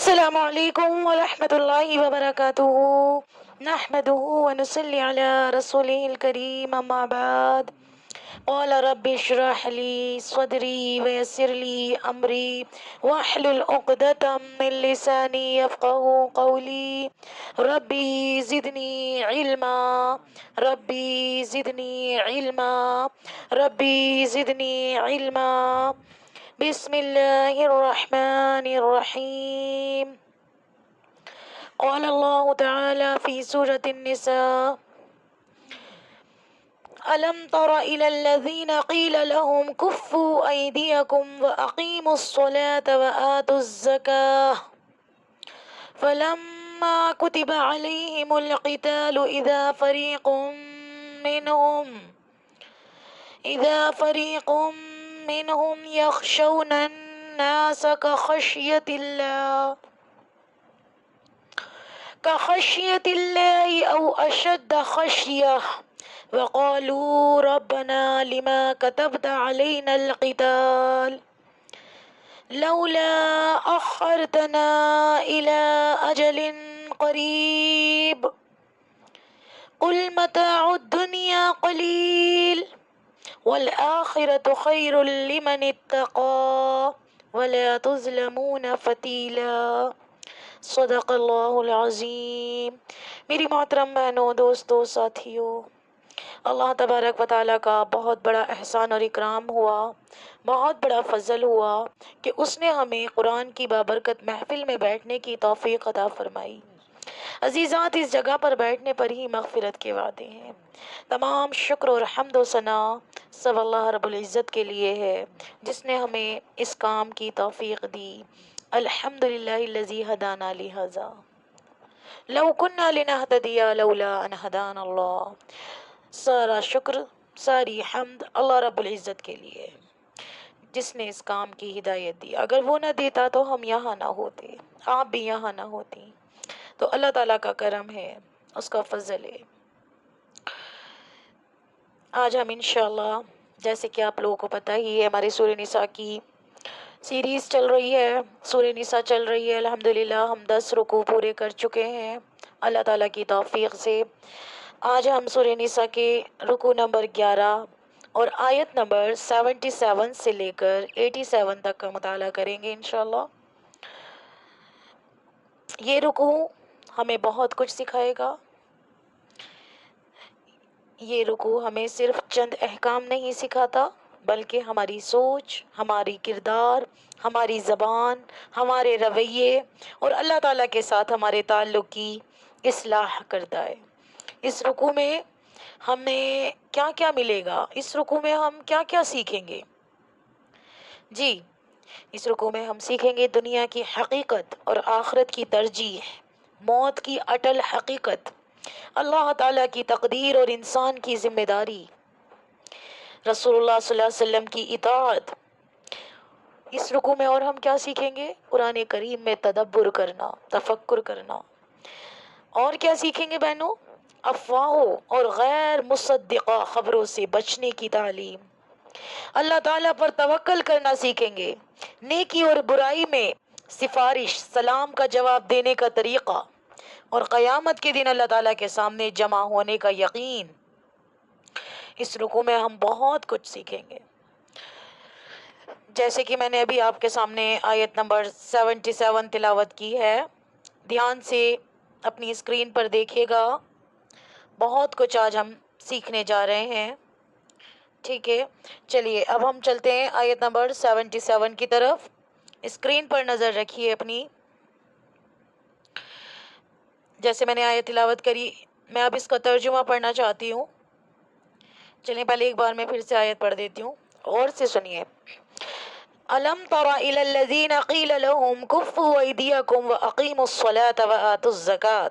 السلام علیکم ورحمۃ اللہ وبرکاتہ نحمده ونصلي على رسوله الكريم اما بعد قال رب اشرح لي صدري ويسر لي امري واحلل عقدة من لساني يفقهوا قولي ربي زدني علما ربي زدني علما ربي زدني علما بسم اللہ الرحمن الرحیم قال اللہ تعالی فی سورة النساء ألم تر إلى الذين قيل لهم كفوا أيديكم وأقيموا الصلاة وآتوا الزكاة فلما كتب عليهم القتال إذا فريق منهم يخشون الناس كخشية الله أو أشد خشية وقالوا ربنا لما كتبت علينا القتال لولا أخرتنا إلى أجل قريب قل متاع الدنيا قليل والآخرة خير لمن اتقى ولا تظلمون فتیلا صدق اللہ العظیم۔ میری محترم بہنوں، دوستوں، ساتھیوں، اللہ تبارک و تعالیٰ کا بہت بڑا احسان اور اکرام ہوا، بہت بڑا فضل ہوا کہ اس نے ہمیں قرآن کی بابرکت محفل میں بیٹھنے کی توفیق عطا فرمائی۔ عزیزات، اس جگہ پر بیٹھنے پر ہی مغفرت کے وعدے ہیں۔ تمام شکر اور حمد و ثنا سب اللہ رب العزت کے لیے ہے جس نے ہمیں اس کام کی توفیق دی۔ الحمدللہ الذی ہدانا لہذا لو کنا لنہتدی لولا ان ہدانا اللہ۔ سارا شکر، ساری حمد اللہ رب العزت کے لیے جس نے اس کام کی ہدایت دی۔ اگر وہ نہ دیتا تو ہم یہاں نہ ہوتے، آپ بھی یہاں نہ ہوتی۔ تو اللہ تعالیٰ کا کرم ہے، اس کا فضل ہے۔ آج ہم انشاءاللہ، جیسے کہ آپ لوگوں کو پتہ ہی ہے، ہماری سورہ نساء کی سیریز چل رہی ہے، سورہ نساء چل رہی ہے۔ الحمدللہ ہم 10 رکوع پورے کر چکے ہیں اللہ تعالیٰ کی توفیق سے۔ آج ہم سورہ نساء کے رکوع نمبر 11 اور آیت نمبر 77 سے لے کر 87 تک کا مطالعہ کریں گے انشاءاللہ۔ یہ رکوع ہمیں بہت کچھ سکھائے گا۔ یہ رکوع ہمیں صرف چند احکام نہیں سکھاتا بلکہ ہماری سوچ، ہماری کردار، ہماری زبان، ہمارے رویے اور اللہ تعالیٰ کے ساتھ ہمارے تعلق کی اصلاح کرتا ہے۔ اس رکوع میں ہمیں کیا کیا ملے گا؟ اس رکوع میں ہم کیا کیا سیکھیں گے؟ جی، اس رکوع میں ہم سیکھیں گے دنیا کی حقیقت اور آخرت کی ترجیح، موت کی اٹل حقیقت، اللہ تعالیٰ کی تقدیر اور انسان کی ذمہ داری، رسول اللہ صلی اللہ علیہ وسلم کی اطاعت۔ اس رکوع میں اور ہم کیا سیکھیں گے؟ قرآن کریم میں تدبر کرنا، تفکر کرنا۔ اور کیا سیکھیں گے بہنوں؟ افواہوں اور غیر مصدقہ خبروں سے بچنے کی تعلیم، اللہ تعالیٰ پر توکل کرنا سیکھیں گے، نیکی اور برائی میں سفارش، سلام کا جواب دینے کا طریقہ، اور قیامت کے دن اللہ تعالیٰ کے سامنے جمع ہونے کا یقین۔ اس رکوع میں ہم بہت کچھ سیکھیں گے، جیسے کہ میں نے ابھی آپ کے سامنے آیت نمبر 77 تلاوت کی ہے۔ دھیان سے اپنی اسکرین پر دیکھیے گا، بہت کچھ آج ہم سیکھنے جا رہے ہیں، ٹھیک ہے؟ چلیے اب ہم چلتے ہیں آیت نمبر 77 کی طرف۔ اسکرین پر نظر رکھیے اپنی۔ جیسے میں نے آیت تلاوت کری، میں اب اس کا ترجمہ پڑھنا چاہتی ہوں۔ چلیں پہلے ایک بار میں پھر سے آیت پڑھ دیتی ہوں، غور سے سنیے۔ أَلَمْ تَرَ إِلَى الَّذِينَ قِيلَ لَهُمْ كُفُّوا أَيْدِيَكُمْ وَأَقِيمُوا الصَّلَاةَ وَآتُوا الزَّكَاةَ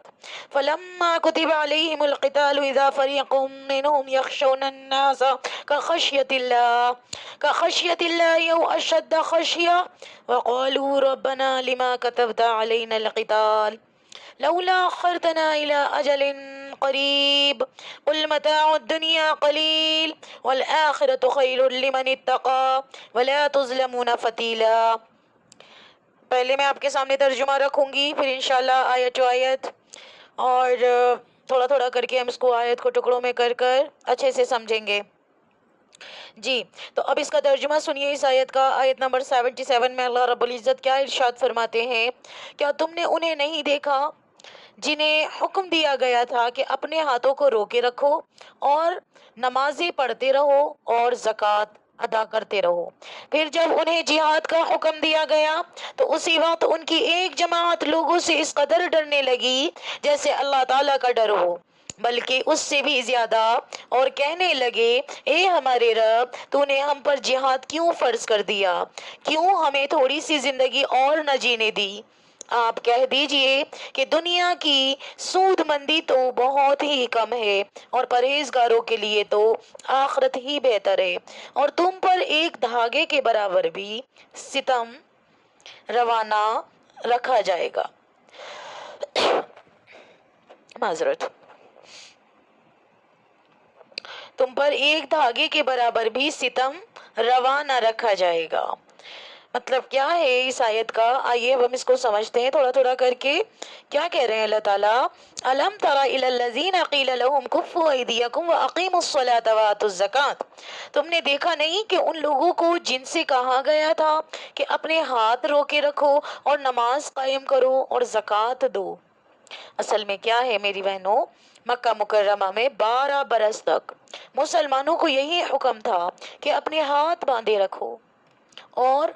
فَلَمَّا كُتِبَ عَلَيْهِمُ الْقِتَالُ إِذَا فَرِيقٌ مِّنْهُمْ يَخْشَوْنَ النَّاسَ كَخَشْيَةِ اللَّهِ أَوْ أَشَدَّ خَشْيَةً وَقَالُوا رَبَّنَا لِمَا كَتَبْتَ عَلَيْنَا الْقِتَالَ لولا أخرتنا إلى أجل قريب قل متاع الدنيا قليل والآخرة خير لمن اتقى ولا تظلمون فتيلا۔ پہلے میں آپ کے سامنے ترجمہ رکھوں گی، پھر انشاءاللہ آیت و آیت اور تھوڑا تھوڑا کر کے ہم اس کو آیت کو ٹکڑوں میں کر کر اچھے سے سمجھیں گے۔ جی، تو اب اس کا ترجمہ سنیے اس آیت کا۔ آیت نمبر 77 میں اللہ رب العزت کیا ارشاد فرماتے ہیں، کیا تم نے انہیں نہیں دیکھا جنہیں حکم دیا گیا تھا کہ اپنے ہاتھوں کو روکے رکھو اور نمازیں پڑھتے رہو اور زکوٰۃ ادا کرتے رہو، پھر جب انہیں جہاد کا حکم دیا گیا تو اسی وقت ان کی ایک جماعت لوگوں سے اس قدر ڈرنے لگی جیسے اللہ تعالیٰ کا ڈر ہو، بلکہ اس سے بھی زیادہ، اور کہنے لگے اے ہمارے رب، تو نے ہم پر جہاد کیوں فرض کر دیا، کیوں ہمیں تھوڑی سی زندگی اور نہ جینے دی۔ آپ کہہ دیجئے کہ دنیا کی سود مندی تو بہت ہی کم ہے اور پرہیزگاروں کے لیے تو آخرت ہی بہتر ہے، اور تم پر ایک دھاگے کے برابر بھی ستم روانہ رکھا جائے گا۔ معذرت، تم پر ایک دھاگے کے برابر بھی ستم روا نہ رکھا جائے گا۔ مطلب کیا ہے اس آیت کا؟ آئیے ہم اس کو سمجھتے ہیں تھوڑا تھوڑا کر کے۔ کیا کہہ رہے ہیں اللہ تعالیٰ؟ أَلَمْ تَرَ إِلَى الَّذِينَ قِيلَ لَهُمْ كُفُّوا أَيْدِيَكُمْ وَأَقِيمُوا الصَّلَاةَ وَآتُوا الزَّكَاةَ۔ تم نے دیکھا نہیں کہ ان لوگوں کو جن سے کہا گیا تھا کہ اپنے ہاتھ روکے رکھو اور نماز قائم کرو اور زکوٰۃ دو۔ اصل میں کیا ہے میری بہنوں، مکہ مکرمہ میں 12 برس تک مسلمانوں کو یہی حکم تھا کہ اپنے ہاتھ باندھے رکھو، اور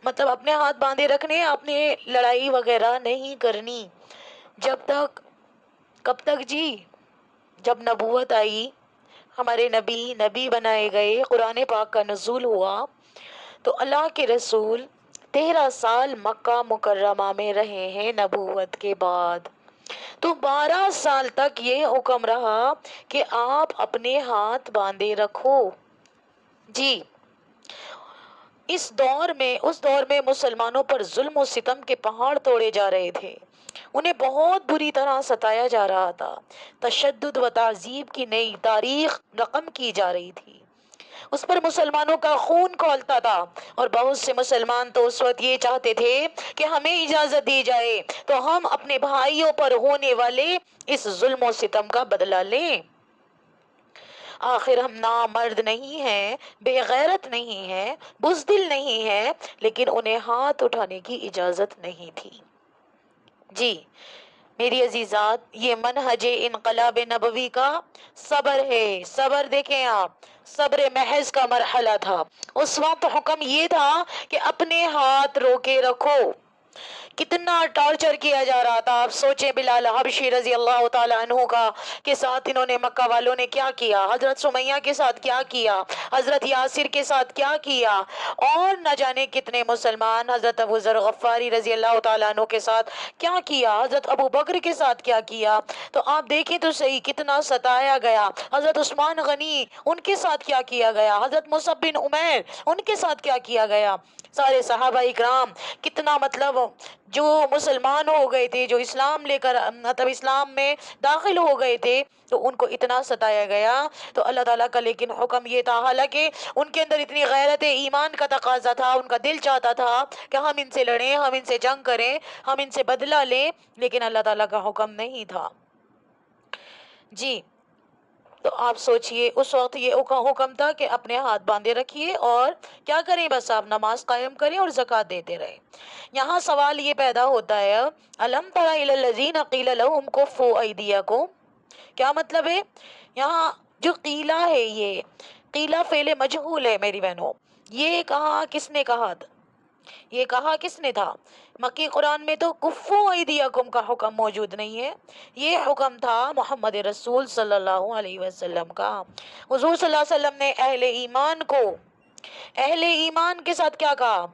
مطلب اپنے ہاتھ باندھے رکھنے، اپنے لڑائی وغیرہ نہیں کرنی جب تک، کب تک جی؟ جب نبوت آئی، ہمارے نبی بنائے گئے، قرآن پاک کا نزول ہوا، تو اللہ کے رسول 13 سال مکہ مکرمہ میں رہے ہیں نبوت کے بعد، تو 12 سال تک یہ حکم رہا کہ آپ اپنے ہاتھ باندھے رکھو۔ جی، اس دور میں مسلمانوں پر ظلم و ستم کے پہاڑ توڑے جا رہے تھے، انہیں بہت بری طرح ستایا جا رہا تھا، تشدد و تعذیب کی نئی تاریخ رقم کی جا رہی تھی، اس پر مسلمانوں کا خون کھولتا تھا، اور بہت سے مسلمان تو اس وقت یہ چاہتے تھے کہ ہمیں اجازت دی جائے تو ہم اپنے بھائیوں پر ہونے والے اس ظلم و ستم کا بدلہ لیں۔ آخر ہم نامرد نہیں ہیں، بے غیرت نہیں ہیں، بزدل نہیں ہیں، لیکن انہیں ہاتھ اٹھانے کی اجازت نہیں تھی۔ جی میری عزیزات، یہ منہج انقلاب نبوی کا صبر ہے۔ صبر دیکھیں آپ، صبر محض کا مرحلہ تھا۔ اس وقت حکم یہ تھا کہ اپنے ہاتھ روکے رکھو۔ کتنا ٹارچر کیا جا رہا تھا، آپ سوچیں بلال حبشی رضی اللہ تعالیٰ عنہ کا کے ساتھ انہوں نے، مکہ والوں نے کیا کیا، حضرت سمیہ کے ساتھ کیا کیا، حضرت یاسر کے ساتھ کیا کیا، اور نہ جانے کتنے مسلمان، حضرت ابو ذر غفاری رضی اللہ تعالیٰ عنہ کے ساتھ کیا کیا، حضرت ابو بکر کے ساتھ کیا کیا۔ تو آپ دیکھیں تو صحیح کتنا ستایا گیا، حضرت عثمان غنی ان کے ساتھ کیا کیا گیا، حضرت مصعب بن عمیر ان کے ساتھ کیا کیا گیا، سارے صحابہ اکرام کتنا، مطلب جو مسلمان ہو گئے تھے، جو اسلام لے کر مطلب اسلام میں داخل ہو گئے تھے، تو ان کو اتنا ستایا گیا۔ تو اللہ تعالیٰ کا لیکن حکم یہ تھا، حالانکہ ان کے اندر اتنی غیرت ایمان کا تقاضا تھا، ان کا دل چاہتا تھا کہ ہم ان سے لڑیں، ہم ان سے جنگ کریں، ہم ان سے بدلہ لیں، لیکن اللہ تعالیٰ کا حکم نہیں تھا۔ جی، تو آپ سوچئے اس وقت یہ حکم تھا کہ اپنے ہاتھ باندھے رکھیے اور کیا کریں، بس آپ نماز قائم کریں اور زکوٰۃ دیتے رہیں۔ یہاں سوال یہ پیدا ہوتا ہے، الم تر الی الذین قیل لہم کفوا ایدیکم، کیا مطلب ہے؟ یہاں جو قیلہ ہے، یہ قیلہ فعل مجہول ہے میری بہنوں، یہ کہا کس نے کہا تھا؟ یہ کہا کس نے تھا؟ مکی قرآن میں تو کفو ایدیکم کا حکم موجود نہیں ہے، یہ حکم تھا محمد رسول صلی اللہ علیہ وسلم کا۔ حضور صلی اللہ علیہ وسلم نے اہل ایمان کے ساتھ کیا کہا؟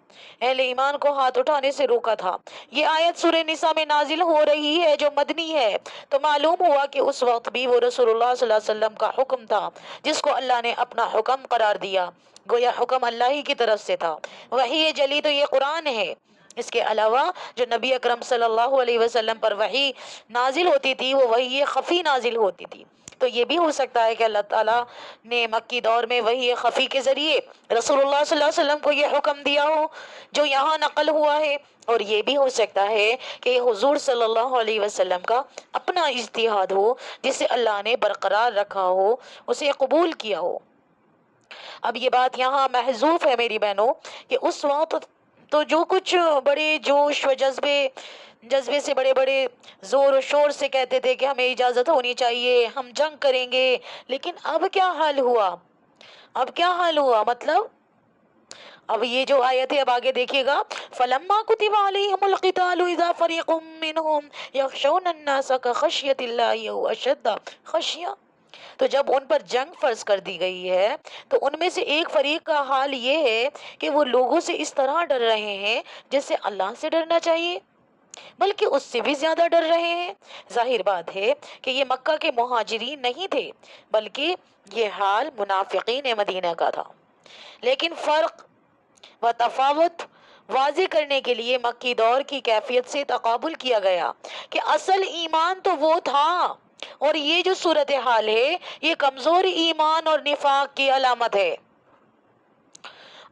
اہل ایمان کو ہاتھ اٹھانے سے روکا تھا۔ یہ آیت سورہ نساء میں نازل ہو رہی ہے جو مدنی ہے، تو معلوم ہوا کہ اس وقت بھی وہ رسول اللہ صلی اللہ علیہ وسلم کا حکم تھا جس کو اللہ نے اپنا حکم قرار دیا، گویا حکم اللہ ہی کی طرف سے تھا۔ وحی جلی تو یہ قرآن ہے، اس کے علاوہ جو نبی اکرم صلی اللہ علیہ وسلم پر وحی نازل ہوتی تھی وہ وحی خفی نازل ہوتی تھی، تو یہ بھی ہو سکتا ہے کہ اللہ تعالیٰ نے مکی دور میں وحی خفی کے ذریعے رسول اللہ صلی اللہ علیہ وسلم کو یہ حکم دیا ہو جو یہاں نقل ہوا ہے، اور یہ بھی ہو سکتا ہے کہ حضور صلی اللہ علیہ وسلم کا اپنا اجتہاد ہو جسے اللہ نے برقرار رکھا ہو، اسے قبول کیا ہو۔ اب یہ بات یہاں محذوف ہے میری بہنوں کہ اس وقت تو جو کچھ بڑے جوش و جذبے سے بڑے بڑے زور و شور سے کہتے تھے کہ ہمیں اجازت ہونی چاہیے، ہم جنگ کریں گے، لیکن اب کیا حال ہوا؟ اب کیا حال ہوا؟ مطلب اب یہ جو آیت ہے اب آگے دیکھیے گا، فَلَمَّا كُتِبَ عَلَيْهِمُ الْقِتَالُ إِذَا فَرِيقٌ مِّنْهُمْ يَخْشَوْنَ النَّاسَ كَخَشْيَةِ اللَّهِ أَوْ أَشَدَّ خَشْيَةً۔ تو جب ان پر جنگ فرض کر دی گئی ہے تو ان میں سے ایک فریق کا حال یہ ہے کہ وہ لوگوں سے اس طرح ڈر رہے ہیں جیسے اللہ سے ڈرنا چاہیے، بلکہ اس سے بھی زیادہ ڈر رہے ہیں۔ ظاہر بات ہے کہ یہ مکہ کے مہاجرین نہیں تھے، بلکہ یہ حال منافقین مدینہ کا تھا۔ لیکن فرق و تفاوت واضح کرنے کے لیے مکی دور کی کیفیت سے تقابل کیا گیا کہ اصل ایمان تو وہ تھا، اور یہ جو صورتحال ہے یہ کمزور ایمان اور نفاق کی علامت ہے۔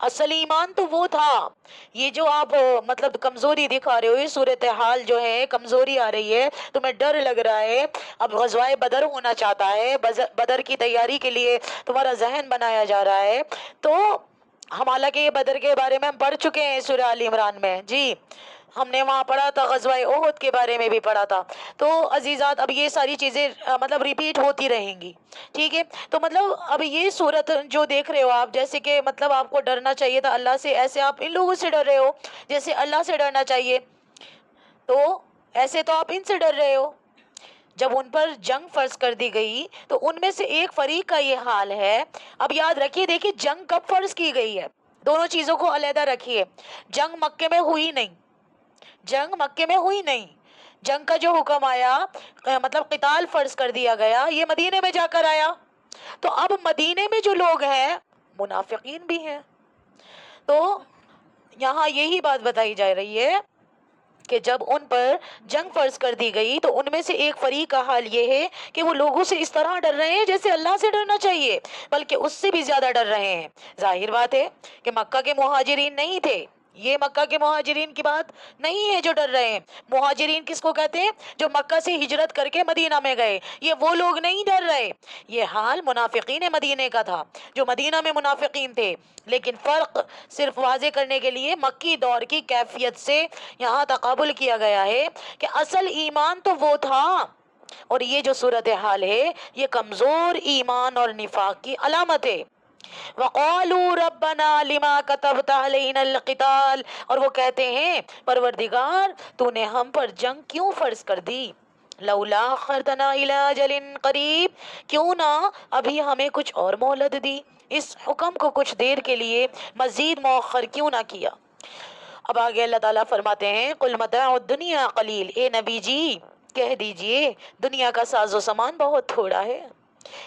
اصل ایمان تو وہ تھا، یہ جو آپ مطلب کمزوری دکھا رہے ہو، یہ صورتحال جو ہے کمزوری آ رہی ہے، تمہیں ڈر لگ رہا ہے، اب غزوہ بدر ہونا چاہتا ہے، بدر کی تیاری کے لیے تمہارا ذہن بنایا جا رہا ہے، تو ہم حالانکہ یہ بدر کے بارے میں ہم پڑھ چکے ہیں سورہ آل عمران میں، جی ہم نے وہاں پڑھا تھا، غزوہ احد کے بارے میں بھی پڑھا تھا۔ تو عزیزات اب یہ ساری چیزیں مطلب ریپیٹ ہوتی رہیں گی، ٹھیک ہے؟ تو مطلب اب یہ صورت جو دیکھ رہے ہو آپ، جیسے کہ مطلب آپ کو ڈرنا چاہیے تھا اللہ سے، ایسے آپ ان لوگوں سے ڈر رہے ہو جیسے اللہ سے ڈرنا چاہیے، تو ایسے تو آپ ان سے ڈر رہے ہو۔ جب ان پر جنگ فرض کر دی گئی تو ان میں سے ایک فریق کا یہ حال ہے۔ اب یاد رکھیے، دیکھیے جنگ کب فرض کی گئی ہے، دونوں چیزوں کو علیحدہ رکھیے۔ جنگ مکے میں ہوئی نہیں، جنگ مکے میں ہوئی نہیں، جنگ کا جو حکم آیا مطلب قتال فرض کر دیا گیا، یہ مدینے میں جا کر آیا۔ تو اب مدینے میں جو لوگ ہیں منافقین بھی ہیں، تو یہاں یہی بات بتائی جا رہی ہے کہ جب ان پر جنگ فرض کر دی گئی تو ان میں سے ایک فریق کا حال یہ ہے کہ وہ لوگوں سے اس طرح ڈر رہے ہیں جیسے اللہ سے ڈرنا چاہیے، بلکہ اس سے بھی زیادہ ڈر رہے ہیں۔ ظاہر بات ہے کہ مکہ کے مہاجرین نہیں تھے، یہ مکہ کے مہاجرین کی بات نہیں ہے جو ڈر رہے ہیں۔ مہاجرین کس کو کہتے ہیں؟ جو مکہ سے ہجرت کر کے مدینہ میں گئے، یہ وہ لوگ نہیں ڈر رہے، یہ حال منافقین مدینے کا تھا جو مدینہ میں منافقین تھے۔ لیکن فرق صرف واضح کرنے کے لیے مکی دور کی کیفیت سے یہاں تقابل کیا گیا ہے کہ اصل ایمان تو وہ تھا، اور یہ جو صورتحال ہے یہ کمزور ایمان اور نفاق کی علامت ہے۔ وَقَالُوا رَبَّنَا لِمَا كَتَبْتَ عَلَيْنَا الْقِتَالَ، اور وہ کہتے ہیں پروردگار تو نے ہم پر جنگ کیوں فرض کر دی؟ لولا اخرتنا الى اجل قریب، کیوں نہ ابھی ہمیں کچھ اور مہلت دی، اس حکم کو کچھ دیر کے لیے مزید مؤخر کیوں نہ کیا۔ اب آگے اللہ تعالیٰ فرماتے ہیں قل متاع الدنیا قلیل، اے نبی جی کہہ دیجئے دنیا کا ساز و سامان بہت تھوڑا ہے۔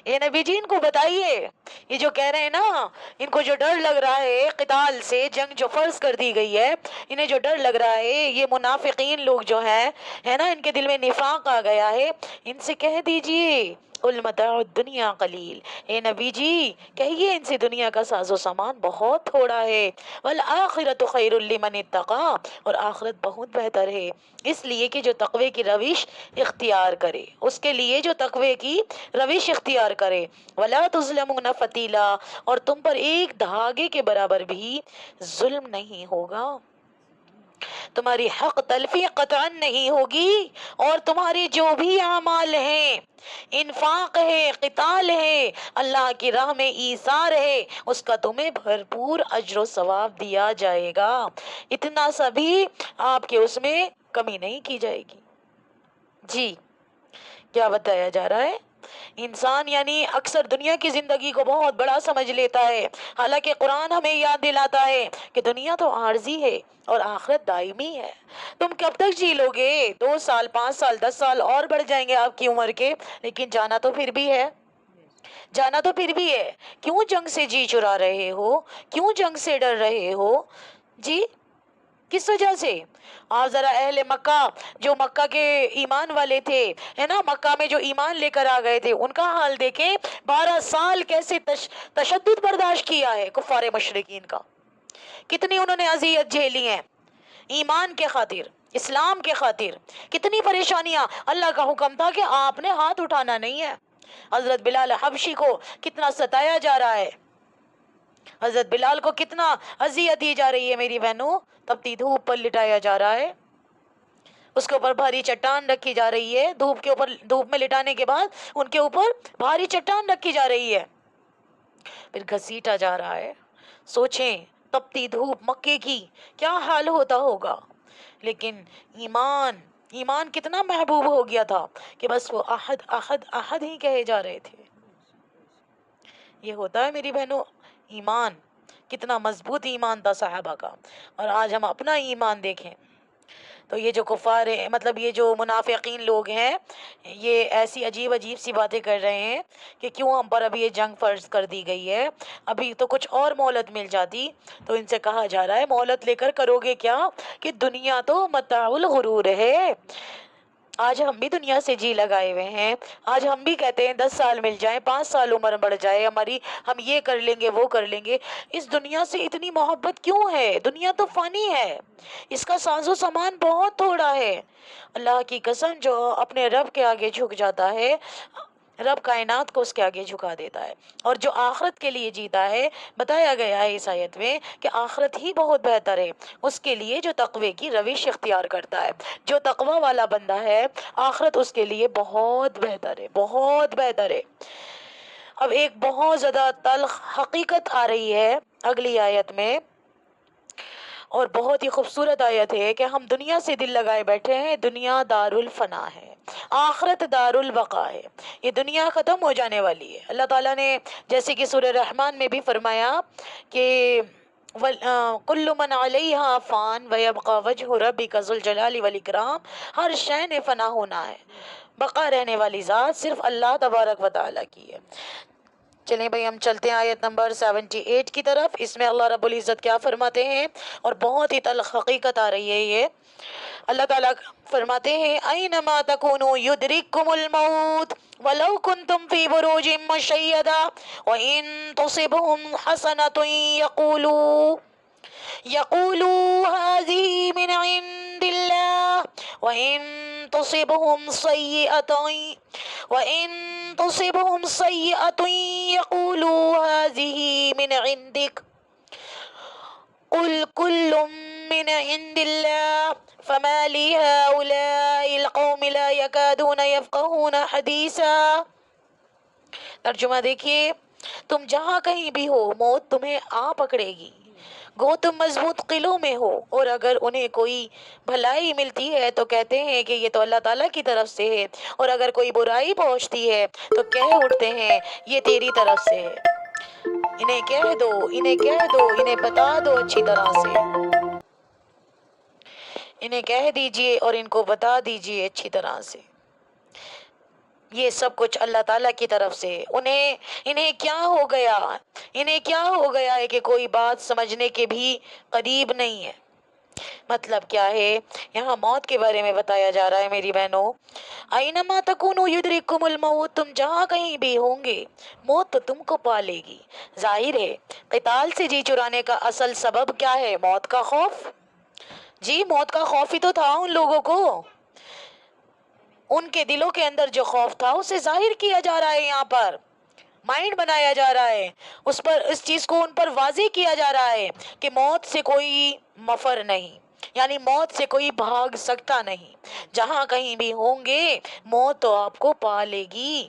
اے نبی جی ان کو بتائیے، یہ جو کہہ رہے ہیں نا، ان کو جو ڈر لگ رہا ہے قتال سے، جنگ جو فرض کر دی گئی ہے، انہیں جو ڈر لگ رہا ہے، یہ منافقین لوگ جو ہیں ہے نا، ان کے دل میں نفاق آ گیا ہے، ان سے کہہ دیجئے قل متاع الدنیا قلیل، اے نبی جی کہیے ان سے دنیا کا ساز و سامان بہت تھوڑا ہے، والآخرۃ خیر لمن اتقی، اور آخرت بہت بہتر ہے اس لیے کہ جو تقوی کی روش اختیار کرے، اس کے لیے جو تقوی کی روش اختیار کرے۔ ولا تظلمون فتیلا، اور تم پر ایک دھاگے کے برابر بھی ظلم نہیں ہوگا، تمہاری حق تلفی قطعاً نہیں ہوگی، اور تمہارے جو بھی اعمال ہیں، انفاق ہے، قتال ہے، اللہ کی راہ میں ایثار ہے، اس کا تمہیں بھرپور اجر و ثواب دیا جائے گا، اتنا سا بھی آپ کے اس میں کمی نہیں کی جائے گی۔ جی کیا بتایا جا رہا ہے؟ انسان یعنی اکثر دنیا کی زندگی کو بہت بڑا سمجھ لیتا ہے، حالانکہ قرآن ہمیں یاد دلاتا ہے کہ دنیا تو عارضی ہے اور آخرت دائمی ہے۔ تم کب تک جی لو گے؟ 2 سال، 5 سال، 10 سال اور بڑھ جائیں گے آپ کی عمر کے، لیکن جانا تو پھر بھی ہے، جانا تو پھر بھی ہے۔ کیوں جنگ سے جی چرا رہے ہو؟ کیوں جنگ سے ڈر رہے ہو؟ جی کس وجہ سے؟ آپ ذرا اہل مکہ جو مکہ کے ایمان والے تھے، ہے نا، مکہ میں جو ایمان لے کر آ گئے تھے، ان کا حال دیکھیں، 12 سال کیسے تشدد برداشت کیا ہے کفار مشرکین کا، کتنی انہوں نے اذیت جھیلی ہیں ایمان کے خاطر، اسلام کے خاطر، کتنی پریشانیاں۔ اللہ کا حکم تھا کہ آپ نے ہاتھ اٹھانا نہیں ہے۔ حضرت بلال حبشی کو کتنا ستایا جا رہا ہے، حضرت بلال کو کتنا اذیت دی جا رہی ہے میری بہنوں، تپتی دھوپ پر لٹایا جا رہا ہے، اس کے اوپر بھاری چٹان رکھی جا رہی ہے، دھوپ میں لٹانے کے بعد ان کے اوپر بھاری چٹان رکھی جا رہی ہے، پھر گھسیٹا جا رہا ہے۔ سوچیں تپتی دھوپ مکے کی کیا حال ہوتا ہوگا، لیکن ایمان کتنا محبوب ہو گیا تھا کہ بس وہ احد احد احد ہی کہے جا رہے تھے۔ یہ ہوتا ہے میری بہنوں، ایمان کتنا مضبوط ایمان تھا صحابہ کا۔ اور آج ہم اپنا ایمان دیکھیں تو یہ جو کفار ہیں، مطلب یہ جو منافقین لوگ ہیں، یہ ایسی عجیب سی باتیں کر رہے ہیں کہ کیوں ہم پر ابھی یہ جنگ فرض کر دی گئی ہے، ابھی تو کچھ اور مہلت مل جاتی۔ تو ان سے کہا جا رہا ہے مہلت لے کر کرو گے کیا، کہ دنیا تو متاع الغرور ہے۔ آج ہم بھی دنیا سے جی لگائے ہوئے ہیں، آج ہم بھی کہتے ہیں 10 سال مل جائیں، 5 سال عمر بڑھ جائے ہماری، ہم یہ کر لیں گے وہ کر لیں گے۔ اس دنیا سے اتنی محبت کیوں ہے؟ دنیا تو فانی ہے، اس کا ساز و سامان بہت تھوڑا ہے۔ اللہ کی قسم جو اپنے رب کے آگے جھک جاتا ہے، رب کائنات کو اس کے آگے جھکا دیتا ہے۔ اور جو آخرت کے لیے جیتا ہے، بتایا گیا ہے اس آیت میں کہ آخرت ہی بہت بہتر ہے اس کے لیے جو تقوی کی روش اختیار کرتا ہے۔ جو تقوی والا بندہ ہے، آخرت اس کے لیے بہت بہتر ہے، بہت بہتر ہے۔ اب ایک بہت زیادہ تلخ حقیقت آ رہی ہے اگلی آیت میں، اور بہت ہی خوبصورت آیت ہے کہ ہم دنیا سے دل لگائے بیٹھے ہیں، دنیا دار الفنا ہے، آخرت دار البقا ہے، یہ دنیا ختم ہو جانے والی ہے۔ اللہ تعالیٰ نے جیسے کہ سورہ رحمان میں بھی فرمایا کہ کل من علیہا فان ویبقى وجہ ربک ذو الجلال والاکرام، ہر شے نے فنا ہونا ہے، بقا رہنے والی ذات صرف اللہ تبارک و تعالیٰ کی ہے۔ چلیں بھئی ہم چلتے ہیں آیت نمبر 78 کی طرف۔ اس میں اللہ رب العزت کیا فرماتے ہیں، اور بہت ہی تلخ حقیقت آ رہی ہے یہ۔ اللہ تعالیٰ فرماتے ہیں اینما تکونوا یدرککم الموت ولو کنتم فی بروج مشیدہ وان تصبهم حسنۃ یقولوا هذه من عند اللہ وَإِن تُصِبْهُمْ سَيِّئَةٌ يَقُولُوا هَذِهِ مِنْ عِنْدِكَ قُلْ كُلٌّ مِّنْ عِنْدِ اللَّهِ فَمَا لِي هَٰؤُلَاءِ الْقَوْمِ لَا يَكَادُونَ يَفْقَهُونَ حَدِيثًا۔ ترجمہ دیکھیے، تم جہاں کہیں بھی ہو موت تمہیں آ پکڑے گی، گو تم مضبوط قلعوں میں ہو، اور اگر انہیں کوئی بھلائی ملتی ہے تو کہتے ہیں کہ یہ تو اللہ تعالیٰ کی طرف سے ہے، اور اگر کوئی برائی پہنچتی ہے تو کہہ اٹھتے ہیں یہ تیری طرف سے ہے۔ انہیں کہہ دو، انہیں کہہ دو، انہیں بتا دو اچھی طرح سے، انہیں کہہ دیجئے اور ان کو بتا دیجئے اچھی طرح سے، یہ سب کچھ اللہ تعالیٰ کی طرف سے۔ انہیں کیا ہو گیا، انہیں کیا ہو گیا ہے کہ کوئی بات سمجھنے کے بھی قریب نہیں ہے۔ مطلب کیا ہے، یہاں موت کے بارے میں بتایا جا رہا ہے میری بہنوں، اینما تکونوا یدرککم الموت، تم جہاں کہیں بھی ہوں گے موت تو تم کو پا لے گی۔ ظاہر ہے قتال سے جی چرانے کا اصل سبب کیا ہے، موت کا خوف۔ جی موت کا خوف ہی تو تھا ان لوگوں کو، ان کے دلوں کے اندر جو خوف تھا اسے ظاہر کیا جا رہا ہے، یہاں پر مائنڈ بنایا جا رہا ہے، اس چیز کو ان پر واضح کیا جا رہا ہے کہ موت سے کوئی مفر نہیں، یعنی موت سے کوئی بھاگ سکتا نہیں، جہاں کہیں بھی ہوں گے موت تو آپ کو پا لے گی۔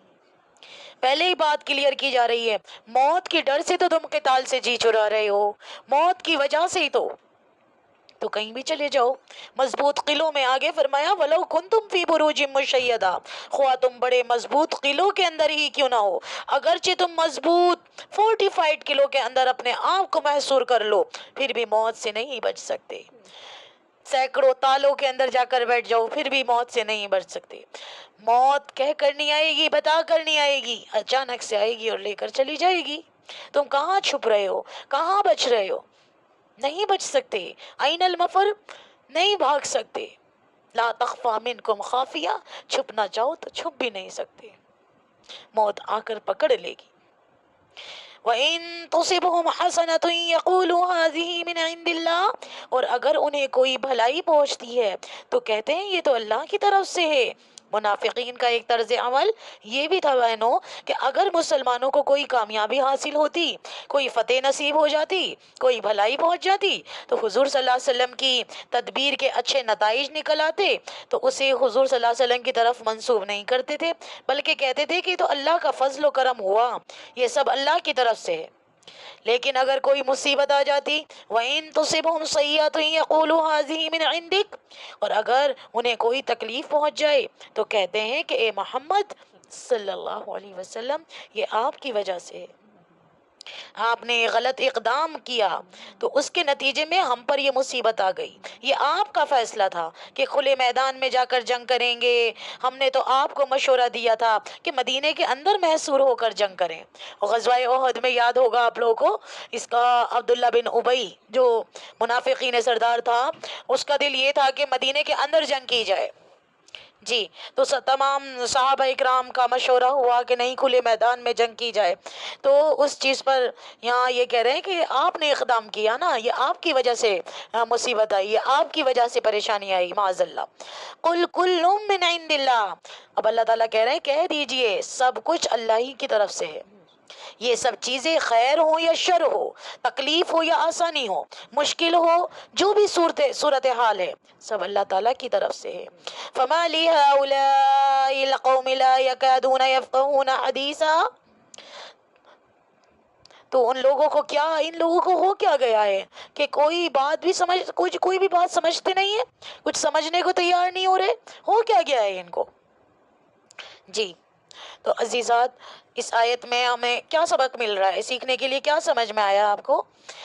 پہلے ہی بات کلیئر کی جا رہی ہے، موت کے ڈر سے تو تم قتال سے جی چرا رہے ہو، موت کی وجہ سے ہی تو کہیں بھی چلے جاؤ مضبوط قلعوں میں۔ آگے فرمایا وَلَوْ كُنْتُمْ فِي بُرُوجٍ مُّشَيَّدَةٍ، خواہ تم بڑے مضبوط قلعوں کے اندر ہی کیوں نہ ہو، اگرچہ تم مضبوط فورٹیفائڈ قلعوں کے اندر اپنے آپ کو محصور کر لو، پھر بھی موت سے نہیں بچ سکتے۔ سینکڑوں تالوں کے اندر جا کر بیٹھ جاؤ پھر بھی موت سے نہیں بچ سکتے۔ موت کہہ کر نہیں آئے گی، بتا کر نہیں آئے گی، اچانک سے آئے گی اور لے کر چلی جائے گی۔ تم کہاں چھپ رہے ہو، کہاں بچ رہے ہو؟ نہیں بچ سکتے. این المفر، نہیں بھاگ سکتے. لا تخفا منکم خافیہ، چھپنا چاہو تو چھپ بھی نہیں سکتے، موت آ کر پکڑ لے گی. وَإِن تُصِبْهُمْ حَسَنَةٌ يَقُولُوا هَٰذِهِ مِنْ عِندِ اللَّهِ، اور اگر انہیں کوئی بھلائی پہنچتی ہے تو کہتے ہیں یہ تو اللہ کی طرف سے ہے. منافقین کا ایک طرز عمل یہ بھی تھا بہنوں کہ اگر مسلمانوں کو کوئی کامیابی حاصل ہوتی، کوئی فتح نصیب ہو جاتی، کوئی بھلائی پہنچ جاتی، تو حضور صلی اللہ علیہ وسلم کی تدبیر کے اچھے نتائج نکل آتے تو اسے حضور صلی اللہ علیہ وسلم کی طرف منسوب نہیں کرتے تھے، بلکہ کہتے تھے کہ یہ تو اللہ کا فضل و کرم ہوا، یہ سب اللہ کی طرف سے ہے. لیکن اگر کوئی مصیبت آ جاتی، وَإِن تُصِبْهُمْ سَيِّئَةٌ يَقُولُوا هَٰذِهِ مِنْ عِندِكَ، اور اگر انہیں کوئی تکلیف پہنچ جائے تو کہتے ہیں کہ اے محمد صلی اللہ علیہ وسلم یہ آپ کی وجہ سے ہے، آپ نے غلط اقدام کیا تو اس کے نتیجے میں ہم پر یہ مصیبت آ گئی، یہ آپ کا فیصلہ تھا کہ کھلے میدان میں جا کر جنگ کریں گے، ہم نے تو آپ کو مشورہ دیا تھا کہ مدینے کے اندر محصور ہو کر جنگ کریں. غزوہ احد میں یاد ہوگا آپ لوگوں کو، اس کا عبداللہ بن ابی جو منافقین سردار تھا، اس کا دل یہ تھا کہ مدینے کے اندر جنگ کی جائے. جی، تو تمام صحابہ اکرام کا مشورہ ہوا کہ نہیں، کھلے میدان میں جنگ کی جائے. تو اس چیز پر یہاں یہ کہہ رہے ہیں کہ آپ نے اقدام کیا نا، یہ آپ کی وجہ سے مصیبت آئی، یہ آپ کی وجہ سے پریشانی آئی، معاذ اللہ. قل کل من عند اللہ، اب اللہ تعالیٰ کہہ رہے ہیں کہہ دیجئے سب کچھ اللہ ہی کی طرف سے ہے. یہ سب چیزیں خیر ہو یا شر ہو، تکلیف ہو یا آسانی ہو، مشکل ہو، جو بھی صورتحال ہے، سب اللہ تعالیٰ کی طرف سے ہے. فما لهؤلاء القوم لا يكادون يفقهون حدیثا، تو ان لوگوں کو کیا، ان لوگوں کو ہو کیا گیا ہے کہ کوئی بات بھی کوئی بھی بات سمجھتے نہیں ہے، کچھ سمجھنے کو تیار نہیں ہو رہے، ہو کیا گیا ہے ان کو. جی، تو عزیزات اس آیت میں ہمیں کیا سبق مل رہا ہے، سیکھنے کے لیے کیا سمجھ میں آیا آپ کو؟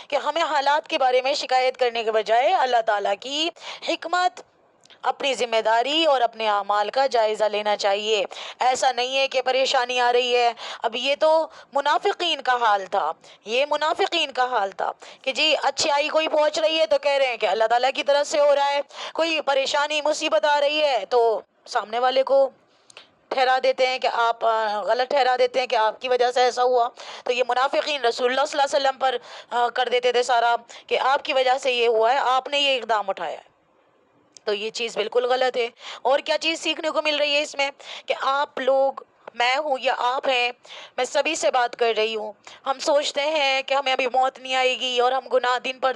کہ ہمیں حالات کے بارے میں شکایت کرنے کے بجائے اللہ تعالیٰ کی حکمت، اپنی ذمہ داری اور اپنے اعمال کا جائزہ لینا چاہیے. ایسا نہیں ہے کہ پریشانی آ رہی ہے، اب یہ تو منافقین کا حال تھا، یہ منافقین کا حال تھا کہ جی اچھائی کوئی پہنچ رہی ہے تو کہہ رہے ہیں کہ اللہ تعالیٰ کی طرف سے ہو رہا ہے، کوئی پریشانی مصیبت آ رہی ہے تو سامنے والے کو ٹھہرا دیتے ہیں کہ آپ غلط ٹھہرا دیتے ہیں کہ آپ کی وجہ سے ایسا ہوا. تو یہ منافقین رسول اللہ صلی اللہ علیہ وسلم پر کر دیتے تھے سارا کہ آپ کی وجہ سے یہ ہوا ہے، آپ نے یہ اقدام اٹھایا ہے. تو یہ چیز بالکل غلط ہے. اور کیا چیز سیکھنے کو مل رہی ہے اس میں کہ آپ لوگ، میں ہوں یا آپ ہیں، میں سبھی سے بات کر رہی ہوں، ہم سوچتے ہیں کہ ہمیں ابھی موت نہیں آئے گی اور ہم گناہ دن پر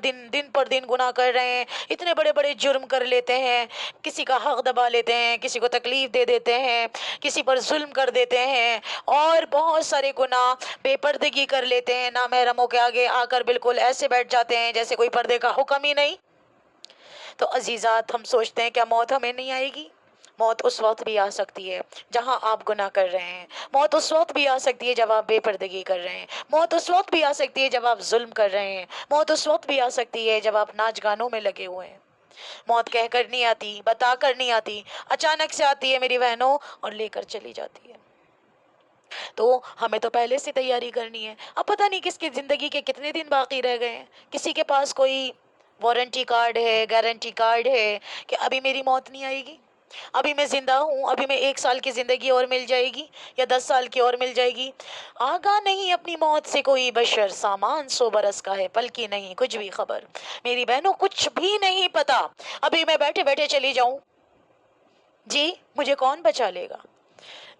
دن گناہ کر رہے ہیں، اتنے بڑے بڑے جرم کر لیتے ہیں، کسی کا حق دبا لیتے ہیں، کسی کو تکلیف دے دیتے ہیں، کسی پر ظلم کر دیتے ہیں، اور بہت سارے گناہ بے پردگی کر لیتے ہیں، نامحرموں کے آگے آ کر بالکل ایسے بیٹھ جاتے ہیں جیسے کوئی پردے کا حکم ہی نہیں. تو عزیزات ہم سوچتے ہیں کیا موت ہمیں نہیں آئے گی؟ موت اس وقت بھی آ سکتی ہے جہاں آپ گناہ کر رہے ہیں، موت اس وقت بھی آ سکتی ہے جب آپ بے پردگی کر رہے ہیں، موت اس وقت بھی آ سکتی ہے جب آپ ظلم کر رہے ہیں، موت اس وقت بھی آ سکتی ہے جب آپ ناچ گانوں میں لگے ہوئے ہیں. موت کہہ کر نہیں آتی، بتا کر نہیں آتی، اچانک سے آتی ہے میری بہنوں اور لے کر چلی جاتی ہے. تو ہمیں تو پہلے سے تیاری کرنی ہے. اب پتہ نہیں کس کی زندگی کے کتنے دن باقی رہ گئے ہیں، کسی کے پاس کوئی وارنٹی کارڈ ہے، گارنٹی کارڈ ہے کہ ابھی میری موت نہیں آئے گی، ابھی میں زندہ ہوں، ابھی میں 1 سال کی زندگی اور مل جائے گی یا 10 سال کی اور مل جائے گی. آگاہ نہیں اپنی موت سے کوئی بشر، سامان 100 برس کا ہے پل کی نہیں کچھ بھی خبر. میری بہنوں کچھ بھی نہیں پتا، ابھی میں بیٹھے بیٹھے چلی جاؤں، جی مجھے کون بچا لے گا؟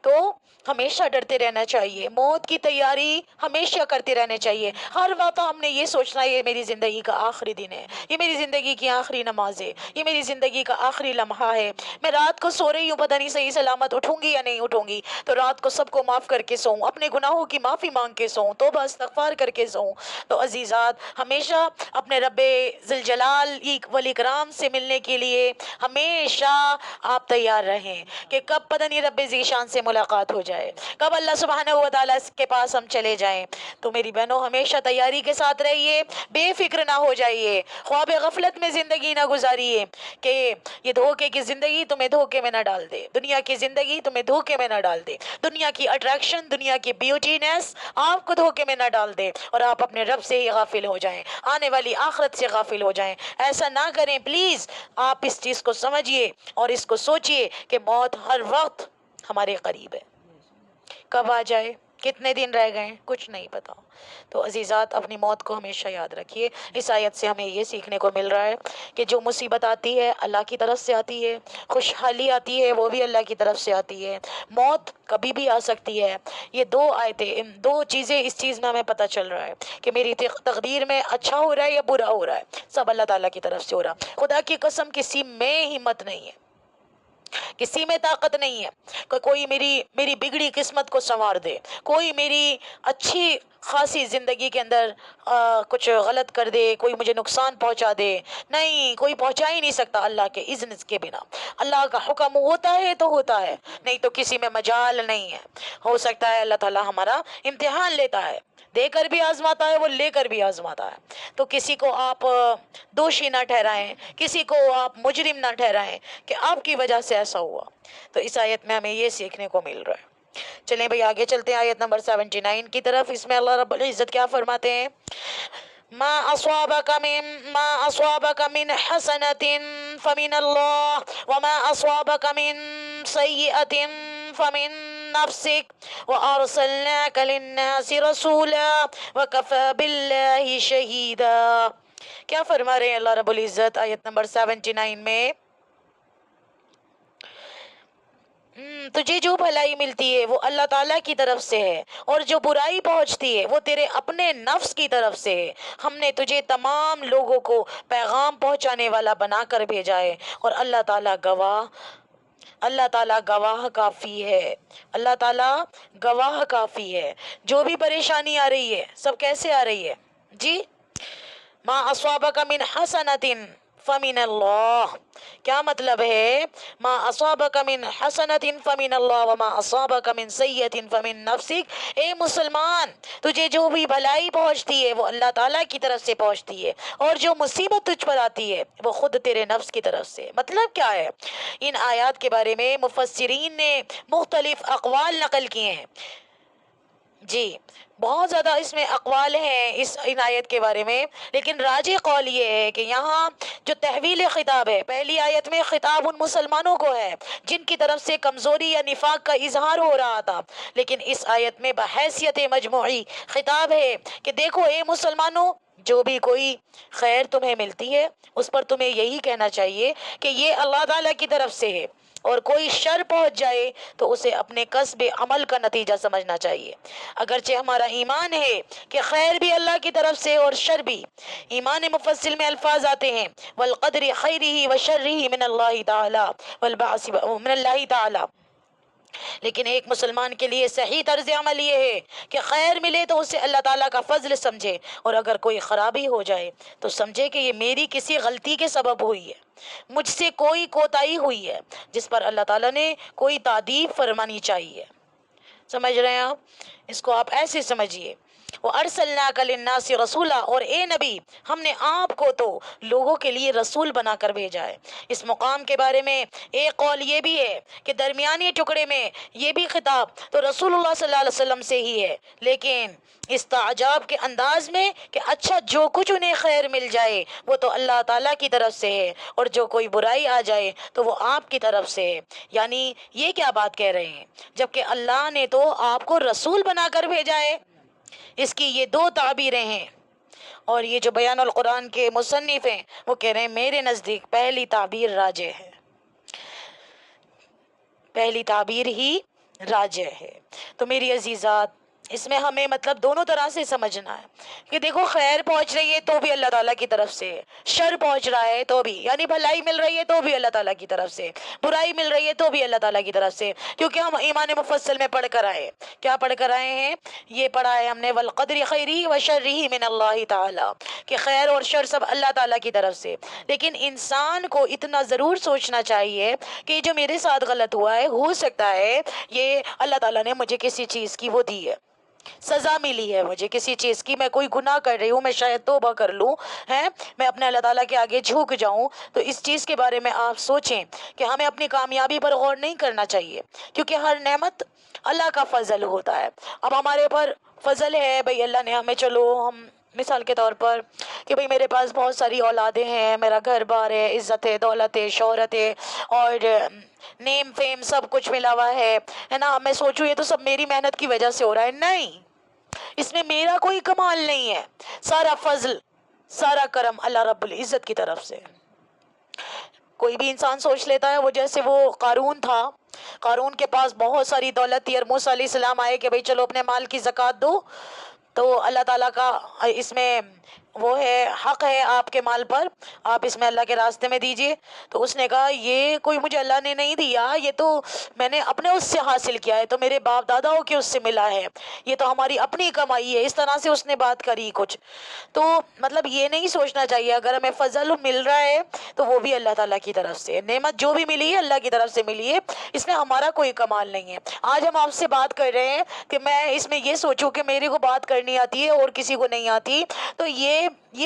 تو ہمیشہ ڈرتے رہنا چاہیے، موت کی تیاری ہمیشہ کرتے رہنے چاہیے. ہر وقت ہم نے یہ سوچنا ہے یہ میری زندگی کا آخری دن ہے، یہ میری زندگی کی آخری نماز ہے، یہ میری زندگی کا آخری لمحہ ہے. میں رات کو سو رہی ہوں، پتہ نہیں صحیح سلامت اٹھوں گی یا نہیں اٹھوں گی، تو رات کو سب کو معاف کر کے سوؤں، اپنے گناہوں کی معافی مانگ کے سوؤں، توبہ استغفار کر کے سوؤں. تو عزیزات ہمیشہ اپنے رب ذوالجلال والاکرام سے ملنے کے لیے ہمیشہ آپ تیار رہیں کہ کب پتہ نہیں رب ذی شان سے ملاقات ہو جائے، کب اللہ سبحانہ و تعالیٰ کے پاس ہم چلے جائیں۔ تو میری بہنوں ہمیشہ تیاری کے ساتھ رہیے، بے فکر نہ ہو جائیے، خواب غفلت میں زندگی نہ گزاریے کہ یہ دھوکے کی زندگی تمہیں دھوکے میں نہ ڈال دے، دنیا کی زندگی تمہیں دھوکے میں نہ ڈال دے، دنیا کی اٹریکشن، دنیا کی بیوٹینس آپ کو دھوکے میں نہ ڈال دے اور آپ اپنے رب سے ہی غافل ہو جائیں، آنے والی آخرت سے غافل ہو جائیں۔ ایسا نہ کریں پلیز، آپ اس چیز کو سمجھیے اور اس کو سوچئے کہ موت ہر وقت ہمارے قریب ہے، کب آ جائے، کتنے دن رہ گئے کچھ نہیں پتا۔ تو عزیزات اپنی موت کو ہمیشہ یاد رکھیے۔ اس آیت سے ہمیں یہ سیکھنے کو مل رہا ہے کہ جو مصیبت آتی ہے اللہ کی طرف سے آتی ہے، خوشحالی آتی ہے وہ بھی اللہ کی طرف سے آتی ہے، موت کبھی بھی آ سکتی ہے۔ یہ دو آیتیں، ان دو چیزیں اس چیز میں ہمیں پتہ چل رہا ہے کہ میری تقدیر میں اچھا ہو رہا ہے یا برا ہو رہا ہے، سب اللہ تعالیٰ کی طرف سے ہو رہا ہے۔ خدا کی قسم کسی میں ہمت نہیں ہے، کسی میں طاقت نہیں ہے کہ کوئی میری بگڑی قسمت کو سنوار دے، کوئی میری اچھی خاصی زندگی کے اندر کچھ غلط کر دے، کوئی مجھے نقصان پہنچا دے، نہیں، کوئی پہنچا ہی نہیں سکتا اللہ کے اذن کے بنا۔ اللہ کا حکم ہوتا ہے تو ہوتا ہے، نہیں تو کسی میں مجال نہیں ہے۔ ہو سکتا ہے اللہ تعالیٰ ہمارا امتحان لیتا ہے، دے کر بھی آزماتا ہے، وہ لے کر بھی آزماتا ہے، تو کسی کو آپ دوشی نہ ٹھہرائیں، کسی کو آپ مجرم نہ ٹھہرائیں کہ آپ کی وجہ سے ایسا ہوا۔ تو اس آیت میں ہمیں یہ سیکھنے کو مل رہا ہے۔ چلیں بھئی آگے چلتے ہیں آیت نمبر 79 کی طرف۔ اس میں اللہ رب العزت کیا فرماتے ہیں؟ ما اصابک من حسنۃ فمن اللہ وما اصابک من سیئۃ فمن نفسک وارسلناک للناس رسولا وکفی باللہ شہیدا۔ کیا فرما رہے ہیں اللہ رب العزت آیت نمبر 79 میں؟ تجھے جو بھلائی ملتی ہے وہ اللہ تعالیٰ کی طرف سے ہے، اور جو برائی پہنچتی ہے وہ تیرے اپنے نفس کی طرف سے ہے۔ ہم نے تجھے تمام لوگوں کو پیغام پہنچانے والا بنا کر بھیجا ہے، اور اللہ تعالیٰ گواہ کافی ہے، اللہ تعالیٰ گواہ کافی ہے۔ جو بھی پریشانی آ رہی ہے سب کیسے آ رہی ہے جی؟ ما اصابک من حسنۃ فمن اللہ، کیا مطلب ہے؟ ما اصابک من حسنۃ فمن اللہ وما اصابک من سیئۃ فمن نفسک۔ اے مسلمان، تجھے جو بھی بھلائی پہنچتی ہے وہ اللہ تعالیٰ کی طرف سے پہنچتی ہے، اور جو مصیبت تجھ پر آتی ہے وہ خود تیرے نفس کی طرف سے۔ مطلب کیا ہے؟ ان آیات کے بارے میں مفسرین نے مختلف اقوال نقل کیے ہیں جی، بہت زیادہ اس میں اقوال ہیں اس ان آیت کے بارے میں، لیکن راجح قول یہ ہے کہ یہاں جو تحویل خطاب ہے، پہلی آیت میں خطاب ان مسلمانوں کو ہے جن کی طرف سے کمزوری یا نفاق کا اظہار ہو رہا تھا، لیکن اس آیت میں بحیثیت مجموعی خطاب ہے کہ دیکھو اے مسلمانوں، جو بھی کوئی خیر تمہیں ملتی ہے اس پر تمہیں یہی کہنا چاہیے کہ یہ اللہ تعالیٰ کی طرف سے ہے، اور کوئی شر پہنچ جائے تو اسے اپنے کسب عمل کا نتیجہ سمجھنا چاہیے۔ اگرچہ ہمارا ایمان ہے کہ خیر بھی اللہ کی طرف سے اور شر بھی، ایمان مفصل میں الفاظ آتے ہیں والقدر خیرہ وشرہ من اللہ تعالی والبعث من اللہ تعالی، لیکن ایک مسلمان کے لیے صحیح طرز عمل یہ ہے کہ خیر ملے تو اسے اللہ تعالیٰ کا فضل سمجھے، اور اگر کوئی خرابی ہو جائے تو سمجھے کہ یہ میری کسی غلطی کے سبب ہوئی ہے، مجھ سے کوئی کوتاہی ہوئی ہے جس پر اللہ تعالیٰ نے کوئی تعدیب فرمانی چاہیے۔ سمجھ رہے ہیں آپ؟ اس کو آپ ایسے سمجھیے، وَأَرْسَلْنَاكَ لِلنَّاسِ رَسُولًا، اور اے نبی ہم نے آپ کو تو لوگوں کے لیے رسول بنا کر بھیجا ہے۔ اس مقام کے بارے میں ایک قول یہ بھی ہے کہ درمیانی ٹکڑے میں یہ بھی خطاب تو رسول اللہ صلی اللہ علیہ وسلم سے ہی ہے، لیکن اس تعجب کے انداز میں کہ اچھا جو کچھ انہیں خیر مل جائے وہ تو اللہ تعالیٰ کی طرف سے ہے، اور جو کوئی برائی آ جائے تو وہ آپ کی طرف سے ہے۔ یعنی یہ کیا بات کہہ رہے ہیں؟ جبکہ اللہ نے تو آپ کو رسول بنا کر بھیجا ہے۔ اس کی یہ دو تعبیریں ہیں، اور یہ جو بیان القرآن کے مصنف ہیں وہ کہہ رہے ہیں میرے نزدیک پہلی تعبیر راجح ہے، پہلی تعبیر ہی راجح ہے۔ تو میری عزیزات، اس میں ہمیں مطلب دونوں طرح سے سمجھنا ہے کہ دیکھو خیر پہنچ رہی ہے تو بھی اللہ تعالیٰ کی طرف سے، شر پہنچ رہا ہے تو بھی، یعنی بھلائی مل رہی ہے تو بھی اللہ تعالیٰ کی طرف سے، برائی مل رہی ہے تو بھی اللہ تعالیٰ کی طرف سے، کیونکہ ہم ایمان مفصل میں پڑھ کر آئے، کیا پڑھ کر آئے ہیں؟ یہ پڑھا ہے ہم نے والقدر خیری و شرری من اللہ تعالیٰ، کہ خیر اور شر سب اللہ تعالیٰ کی طرف سے۔ لیکن انسان کو اتنا ضرور سوچنا چاہیے کہ جو میرے ساتھ غلط ہوا ہے، ہو سکتا ہے یہ اللہ تعالیٰ نے مجھے کسی چیز کی وہ دی ہے، سزا ملی ہے مجھے کسی چیز کی، میں کوئی گناہ کر رہی ہوں، میں شاید توبہ کر لوں ہے، میں اپنے اللہ تعالیٰ کے آگے جھک جاؤں، تو اس چیز کے بارے میں آپ سوچیں کہ ہمیں اپنی کامیابی پر غور نہیں کرنا چاہیے، کیونکہ ہر نعمت اللہ کا فضل ہوتا ہے۔ اب ہمارے پر فضل ہے بھئی، اللہ نے ہمیں، چلو ہم مثال کے طور پر کہ بھئی میرے پاس بہت ساری اولادیں ہیں، میرا گھر بار ہے، عزت ہے، دولت ہے، شہرت ہے، اور نیم فیم سب کچھ ملا ہوا ہے نا، میں سوچوں یہ تو سب میری محنت کی وجہ سے ہو رہا ہے، نہیں، اس میں میرا کوئی کمال نہیں ہے، سارا فضل، سارا کرم اللہ رب العزت کی طرف سے۔ کوئی بھی انسان سوچ لیتا ہے، وہ جیسے وہ قارون تھا، قارون کے پاس بہت ساری دولت تھی، اور موسیٰ علیہ السلام آئے کہ بھئی چلو اپنے مال کی زکوٰۃ دو، تو اللہ تعالیٰ کا اس میں وہ ہے، حق ہے آپ کے مال پر، آپ اس میں اللہ کے راستے میں دیجئے، تو اس نے کہا یہ کوئی مجھے اللہ نے نہیں دیا، یہ تو میں نے اپنے اس سے حاصل کیا ہے، تو میرے باپ داداؤں کے اس سے ملا ہے، یہ تو ہماری اپنی کمائی ہے، اس طرح سے اس نے بات کری کچھ۔ تو مطلب یہ نہیں سوچنا چاہیے، اگر ہمیں فضل مل رہا ہے تو وہ بھی اللہ تعالیٰ کی طرف سے، نعمت جو بھی ملی ہے اللہ کی طرف سے ملی ہے، اس میں ہمارا کوئی کمال نہیں ہے۔ آج ہم آپ سے بات کر رہے ہیں کہ میں اس میں یہ سوچوں کہ میرے کو بات کرنی آتی ہے اور کسی کو نہیں آتی، تو یہ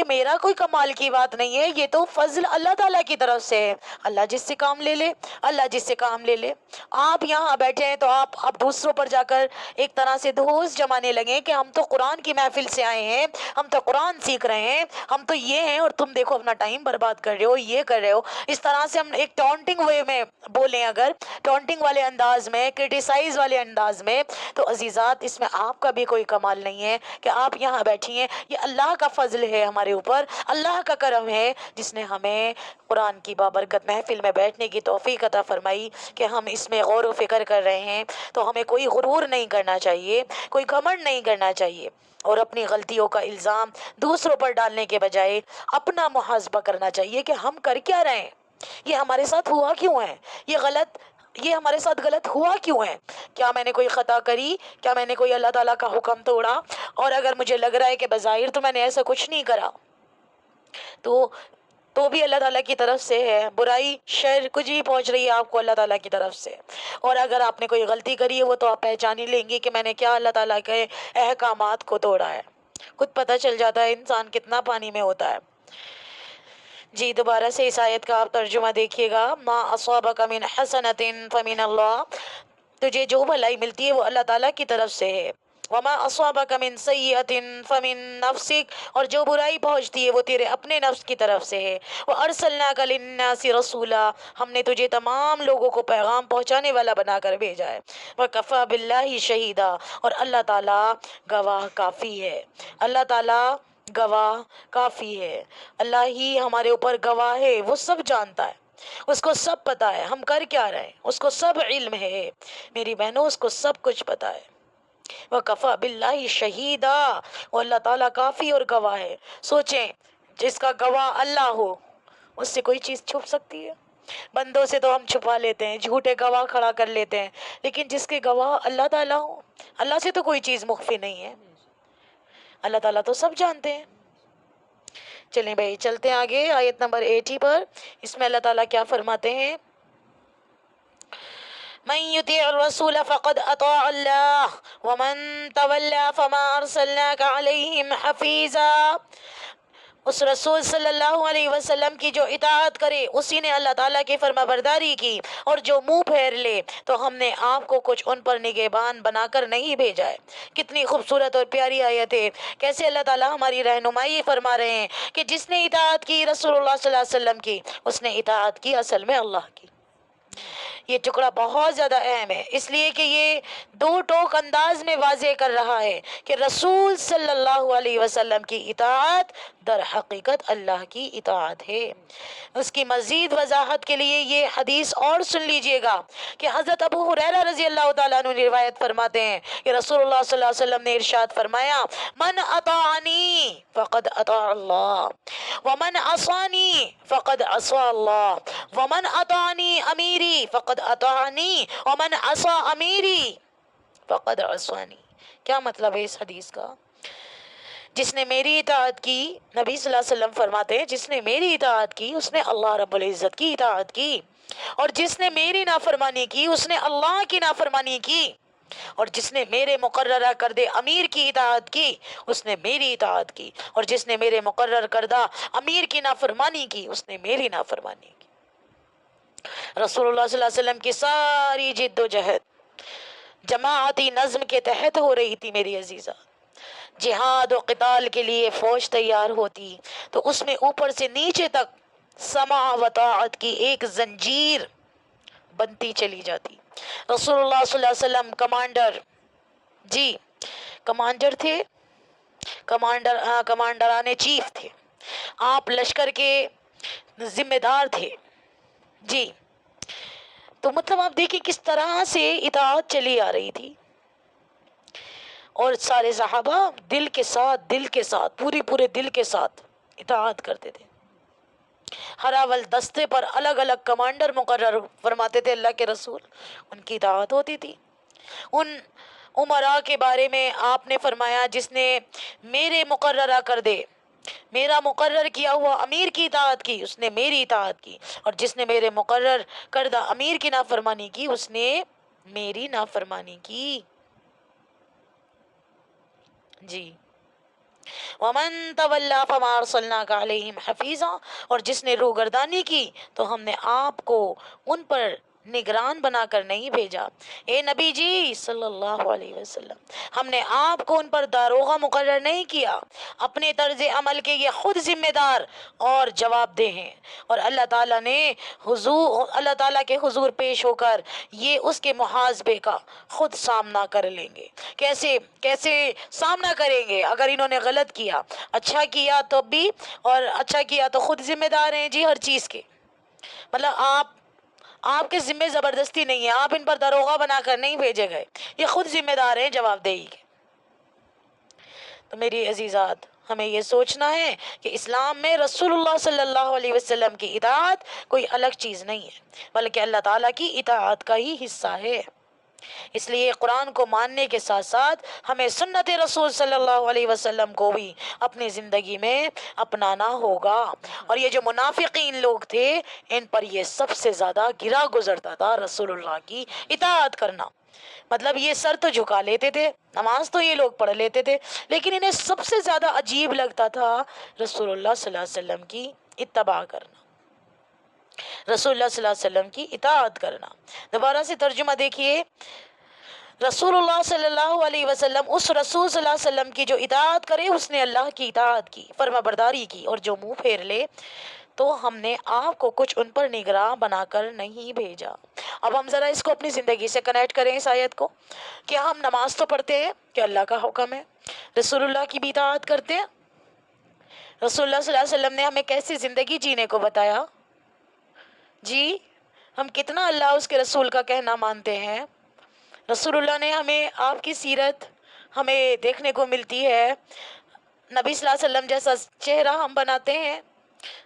میرا کوئی کمال کی بات نہیں ہے، یہ تو فضل اللہ تعالیٰ کی طرف سے ہے، اللہ جس سے کام لے لے، اللہ جس سے کام لے لے۔ آپ یہاں بیٹھے ہیں تو آپ دوسروں پر جا کر ایک طرح سے دھوس جمانے لگے کہ ہم تو قرآن کی محفل سے آئے ہیں، ہم تو قرآن سیکھ رہے ہیں، ہم تو یہ ہیں، اور تم دیکھو اپنا ٹائم برباد کر رہے ہو، یہ کر رہے ہو، اس طرح سے ہم ایک ٹونٹنگ وے میں بولیں، اگر ٹونٹنگ والے انداز میں، کرٹیسائز والے انداز میں، تو عزیزات اس میں آپ کا بھی کوئی کمال نہیں ہے کہ آپ یہاں بیٹھی ہیں، یہ اللہ کا فضل ہے ہمارے اوپر، اللہ کا کرم ہے جس نے ہمیں قرآن کی بابرکت محفل میں بیٹھنے کی توفیق عطا فرمائی کہ ہم اس میں غور و فکر کر رہے ہیں۔ تو ہمیں کوئی غرور نہیں کرنا چاہیے، کوئی گھمنڈ نہیں کرنا چاہیے، اور اپنی غلطیوں کا الزام دوسروں پر ڈالنے کے بجائے اپنا محاسبہ کرنا چاہیے کہ ہم کر کیا رہے ہیں، یہ ہمارے ساتھ ہوا کیوں ہے، یہ ہمارے ساتھ غلط ہوا کیوں ہے، کیا میں نے کوئی خطا کری، کیا میں نے کوئی اللہ تعالیٰ کا حکم توڑا، اور اگر مجھے لگ رہا ہے کہ بظاہر تو میں نے ایسا کچھ نہیں کرا، تو بھی اللہ تعالیٰ کی طرف سے ہے، برائی شر کچھ بھی پہنچ رہی ہے آپ کو اللہ تعالیٰ کی طرف سے، اور اگر آپ نے کوئی غلطی کری ہے وہ تو آپ پہچان ہی لیں گے کہ میں نے کیا اللہ تعالیٰ کے احکامات کو توڑا ہے، خود پتہ چل جاتا ہے انسان کتنا پانی میں ہوتا ہے۔ جی دوبارہ سے اس آیت کا آپ ترجمہ دیکھیے گا، ما اصابک من حسنۃ فمن اللہ، تجھے جو بھلائی ملتی ہے وہ اللہ تعالیٰ کی طرف سے ہے، وما اصابک من سیئۃ فمن نفسک، اور جو برائی پہنچتی ہے وہ تیرے اپنے نفس کی طرف سے ہے، وارسلناک للناس رسولا، ہم نے تجھے تمام لوگوں کو پیغام پہنچانے والا بنا کر بھیجا ہے، وکفی باللہ شہیدا، اور اللہ تعالیٰ گواہ کافی ہے، اللہ تعالیٰ گواہ کافی ہے، اللہ ہی ہمارے اوپر گواہ ہے، وہ سب جانتا ہے، اس کو سب پتا ہے ہم کر کیا رہے ہیں، اس کو سب علم ہے میری بہنوں، اس کو سب کچھ پتا ہے، وَكَفَى بِاللَّهِ شَهِيدًا، وہ اللہ تعالیٰ کافی اور گواہ ہے۔ سوچیں جس کا گواہ اللہ ہو اس سے کوئی چیز چھپ سکتی ہے؟ بندوں سے تو ہم چھپا لیتے ہیں، جھوٹے گواہ کھڑا کر لیتے ہیں، لیکن جس کے گواہ اللہ تعالیٰ ہو، اللہ سے تو کوئی چیز مخفی نہیں ہے، اللہ تعالیٰ تو سب جانتے ہیں۔ چلیں بھائی چلتے ہیں آگے آیت نمبر 80 پر، اس میں اللہ تعالیٰ کیا فرماتے ہیں؟ من يطيع الرسول فقد اطاع الله ومن تولى فما ارسلناك عليهم حفيظا، اس رسول صلی اللہ علیہ وسلم کی جو اطاعت کرے اسی نے اللہ تعالیٰ کی فرما برداری کی، اور جو منہ پھیر لے تو ہم نے آپ کو کچھ ان پر نگہبان بنا کر نہیں بھیجا ہے۔ کتنی خوبصورت اور پیاری آیت ہے، کیسے اللہ تعالیٰ ہماری رہنمائی فرما رہے ہیں کہ جس نے اطاعت کی رسول اللہ صلی اللہ علیہ وسلم کی، اس نے اطاعت کی اصل میں اللہ کی۔ یہ ٹکڑا بہت زیادہ اہم ہے، اس لیے کہ یہ دو ٹوک انداز میں واضح کر رہا ہے کہ رسول صلی اللہ علیہ وسلم کی اطاعت در حقیقت اللہ کی اطاعت ہے۔ اس کی مزید وضاحت کے لیے یہ حدیث اور سن لیجئے گا کہ حضرت ابو ہریرہ رضی اللہ تعالیٰ عنہ روایت فرماتے ہیں کہ رسول اللہ صلی اللہ علیہ وسلم نے ارشاد فرمایا، من اطاعنی فقد اطاع اللہ ومن عصانی فقد عصى اللہ ومن اطاعنی امیری فقد اطاعنی ومن عصى امیری فقد عصانی۔ کیا مطلب ہے اس حدیث کا؟ جس نے میری اطاعت کی، نبی صلی اللہ علیہ وسلم فرماتے ہیں، جس نے میری اطاعت کی اس نے اللہ رب العزت کی اطاعت کی، اور جس نے میری نافرمانی کی اس نے اللہ کی نافرمانی کی، اور جس نے میرے مقررہ کردے امیر کی اطاعت کی اس نے میری اطاعت کی، اور جس نے میرے مقرر کردہ امیر کی نافرمانی کی اس نے میری نافرمانی کی۔ رسول اللہ صلی اللہ علیہ وسلم کی ساری جد و جہد جماعتی نظم کے تحت ہو رہی تھی میری عزیزہ۔ جہاد و قتال کے لیے فوج تیار ہوتی تو اس میں اوپر سے نیچے تک سمع و طاعت کی ایک زنجیر بنتی چلی جاتی۔ رسول اللہ صلی اللہ علیہ وسلم کمانڈر تھے، کمانڈران چیف تھے، آپ لشکر کے ذمہ دار تھے جی۔ تو مطلب آپ دیکھیں کس طرح سے اطاعت چلی آ رہی تھی، اور سارے صحابہ دل کے ساتھ پورے دل کے ساتھ اطاعت کرتے تھے۔ ہر اول دستے پر الگ الگ کمانڈر مقرر فرماتے تھے اللہ کے رسول، ان کی اطاعت ہوتی تھی۔ ان امراء کے بارے میں آپ نے فرمایا، جس نے میرے مقررہ کردے، میرا مقرر کیا ہوا امیر کی اطاعت کی اس نے میری اطاعت کی، اور جس نے میرے مقرر کردہ امیر کی نافرمانی کی اس نے میری نافرمانی کی جی۔ وَمَن تَوَلَّى فَمَا أَرْسَلْنَاكَ عَلَيْهِمْ حَفِيظًا، اور جس نے روگردانی کی تو ہم نے آپ کو ان پر نگران بنا کر نہیں بھیجا۔ اے نبی جی صلی اللہ علیہ وسلم، ہم نے آپ کو ان پر داروغہ مقرر نہیں کیا، اپنے طرز عمل کے یہ خود ذمہ دار اور جواب دہ ہیں، اور اللہ تعالیٰ کے حضور پیش ہو کر یہ اس کے محاسبے کا خود سامنا کر لیں گے۔ کیسے سامنا کریں گے؟ اگر انہوں نے غلط کیا، اچھا کیا تو بھی، اور اچھا کیا تو خود ذمہ دار ہیں جی ہر چیز کے۔ مطلب آپ کے ذمہ زبردستی نہیں ہے، آپ ان پر داروغہ بنا کر نہیں بھیجے گئے، یہ خود ذمہ دار ہیں جواب دہی کے۔ تو میری عزیزات، ہمیں یہ سوچنا ہے کہ اسلام میں رسول اللہ صلی اللہ علیہ وسلم کی اطاعت کوئی الگ چیز نہیں ہے، بلکہ اللہ تعالیٰ کی اطاعت کا ہی حصہ ہے۔ اس لیے قرآن کو ماننے کے ساتھ ساتھ ہمیں سنت رسول صلی اللہ علیہ وسلم کو بھی اپنی زندگی میں اپنانا ہوگا۔ اور یہ جو منافقین لوگ تھے، ان پر یہ سب سے زیادہ گرا گزرتا تھا رسول اللہ کی اطاعت کرنا۔ مطلب یہ سر تو جھکا لیتے تھے، نماز تو یہ لوگ پڑھ لیتے تھے، لیکن انہیں سب سے زیادہ عجیب لگتا تھا رسول اللہ صلی اللہ علیہ وسلم کی اتباع کرنا، رسول اللہ صلی اللہ علیہ وسلم کی اطاعت کرنا۔ دوبارہ سے ترجمہ دیکھیے، رسول اللہ صلی اللہ علیہ وسلم، اس رسول صلی اللہ علیہ وسلم کی جو اطاعت کرے اس نے اللہ کی اطاعت کی، فرما برداری کی، اور جو منہ پھیر لے تو ہم نے آپ کو کچھ ان پر نگراں بنا کر نہیں بھیجا۔ اب ہم ذرا اس کو اپنی زندگی سے کنیکٹ کریں اس آیت کو، کہ ہم نماز تو پڑھتے ہیں کہ اللہ کا حکم ہے، رسول اللہ کی بھی اطاعت کرتے ہیں، رسول اللہ صلی اللہ علیہ وسلم نے ہمیں کیسی زندگی جینے کو بتایا جی، ہم کتنا اللہ اس کے رسول کا کہنا مانتے ہیں۔ رسول اللہ نے ہمیں، آپ کی سیرت ہمیں دیکھنے کو ملتی ہے، نبی صلی اللہ علیہ وسلم جیسا چہرہ ہم بناتے ہیں،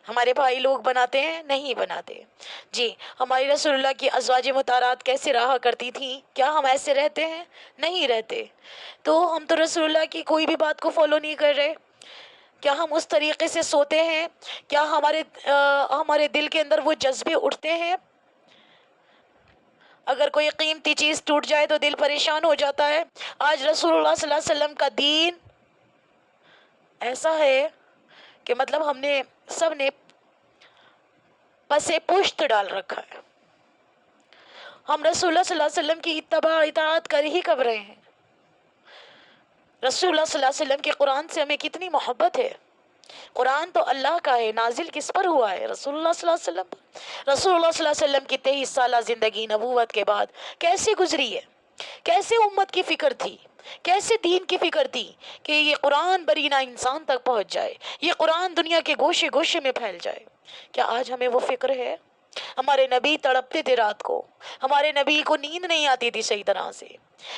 ہمارے بھائی لوگ بناتے ہیں؟ نہیں بناتے جی۔ ہماری رسول اللہ کی ازواج مطہرات کیسے رہا کرتی تھیں؟ کیا ہم ایسے رہتے ہیں؟ نہیں رہتے۔ تو ہم تو رسول اللہ کی کوئی بھی بات کو فالو نہیں کر رہے۔ کیا ہم اس طریقے سے سوتے ہیں؟ کیا ہمارے دل کے اندر وہ جذبے اٹھتے ہیں؟ اگر کوئی قیمتی چیز ٹوٹ جائے تو دل پریشان ہو جاتا ہے۔ آج رسول اللہ صلی اللہ علیہ وسلم کا دین ایسا ہے کہ مطلب سب نے پسے پشت ڈال رکھا ہے۔ ہم رسول اللہ صلی اللہ علیہ وسلم کی اتباع اطاعت کر ہی کب رہے ہیں؟ رسول اللہ صلی اللہ علیہ وسلم کے قرآن سے ہمیں کتنی محبت ہے، قرآن تو اللہ کا ہے، نازل کس پر ہوا ہے؟ رسول اللہ صلی اللہ علیہ وسلم پر۔ رسول اللہ صلی اللہ علیہ وسلم کی 23 سالہ زندگی نبوت کے بعد کیسے گزری ہے؟ کیسے امت کی فکر تھی، کیسے دین کی فکر تھی کہ یہ قرآن برینہ انسان تک پہنچ جائے، یہ قرآن دنیا کے گوشے گوشے میں پھیل جائے؟ کیا آج ہمیں وہ فکر ہے؟ ہمارے نبی تڑپتے تھے رات کو، ہمارے نبی کو نیند نہیں آتی تھی صحیح طرح سے،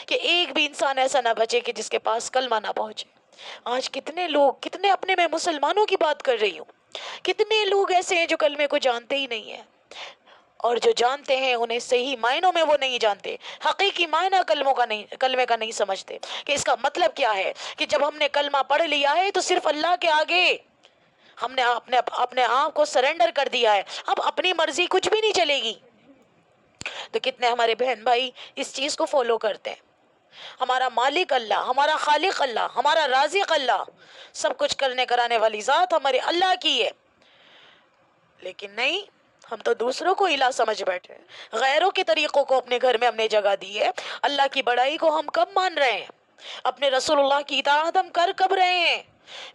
کہ ایک بھی انسان ایسا نہ بچے کہ جس کے پاس کلمہ نہ پہنچے۔ آج کتنے لوگ، کتنے اپنے میں مسلمانوں کی بات کر رہی ہوں، کتنے لوگ ایسے ہیں جو کلمے کو جانتے ہی نہیں ہیں، اور جو جانتے ہیں انہیں صحیح معنوں میں وہ نہیں جانتے، حقیقی معنی کلمے کا نہیں سمجھتے کہ اس کا مطلب کیا ہے، کہ جب ہم نے کلمہ پڑھ لیا ہے تو صرف اللہ کے آگے ہم نے اپنے آپ کو سرنڈر کر دیا ہے، اب اپنی مرضی کچھ بھی نہیں چلے گی۔ تو کتنے ہمارے بہن بھائی اس چیز کو فالو کرتے ہیں، ہمارا مالک اللہ، ہمارا خالق اللہ، ہمارا رازق اللہ، سب کچھ کرنے کرانے والی ذات ہمارے اللہ کی ہے، لیکن نہیں، ہم تو دوسروں کو الہ سمجھ بیٹھے ہیں، غیروں کے طریقوں کو اپنے گھر میں ہم نے جگہ دی ہے۔ اللہ کی بڑائی کو ہم کب مان رہے ہیں؟ اپنے رسول اللہ کی اطاعت ہم کر کب رہے ہیں؟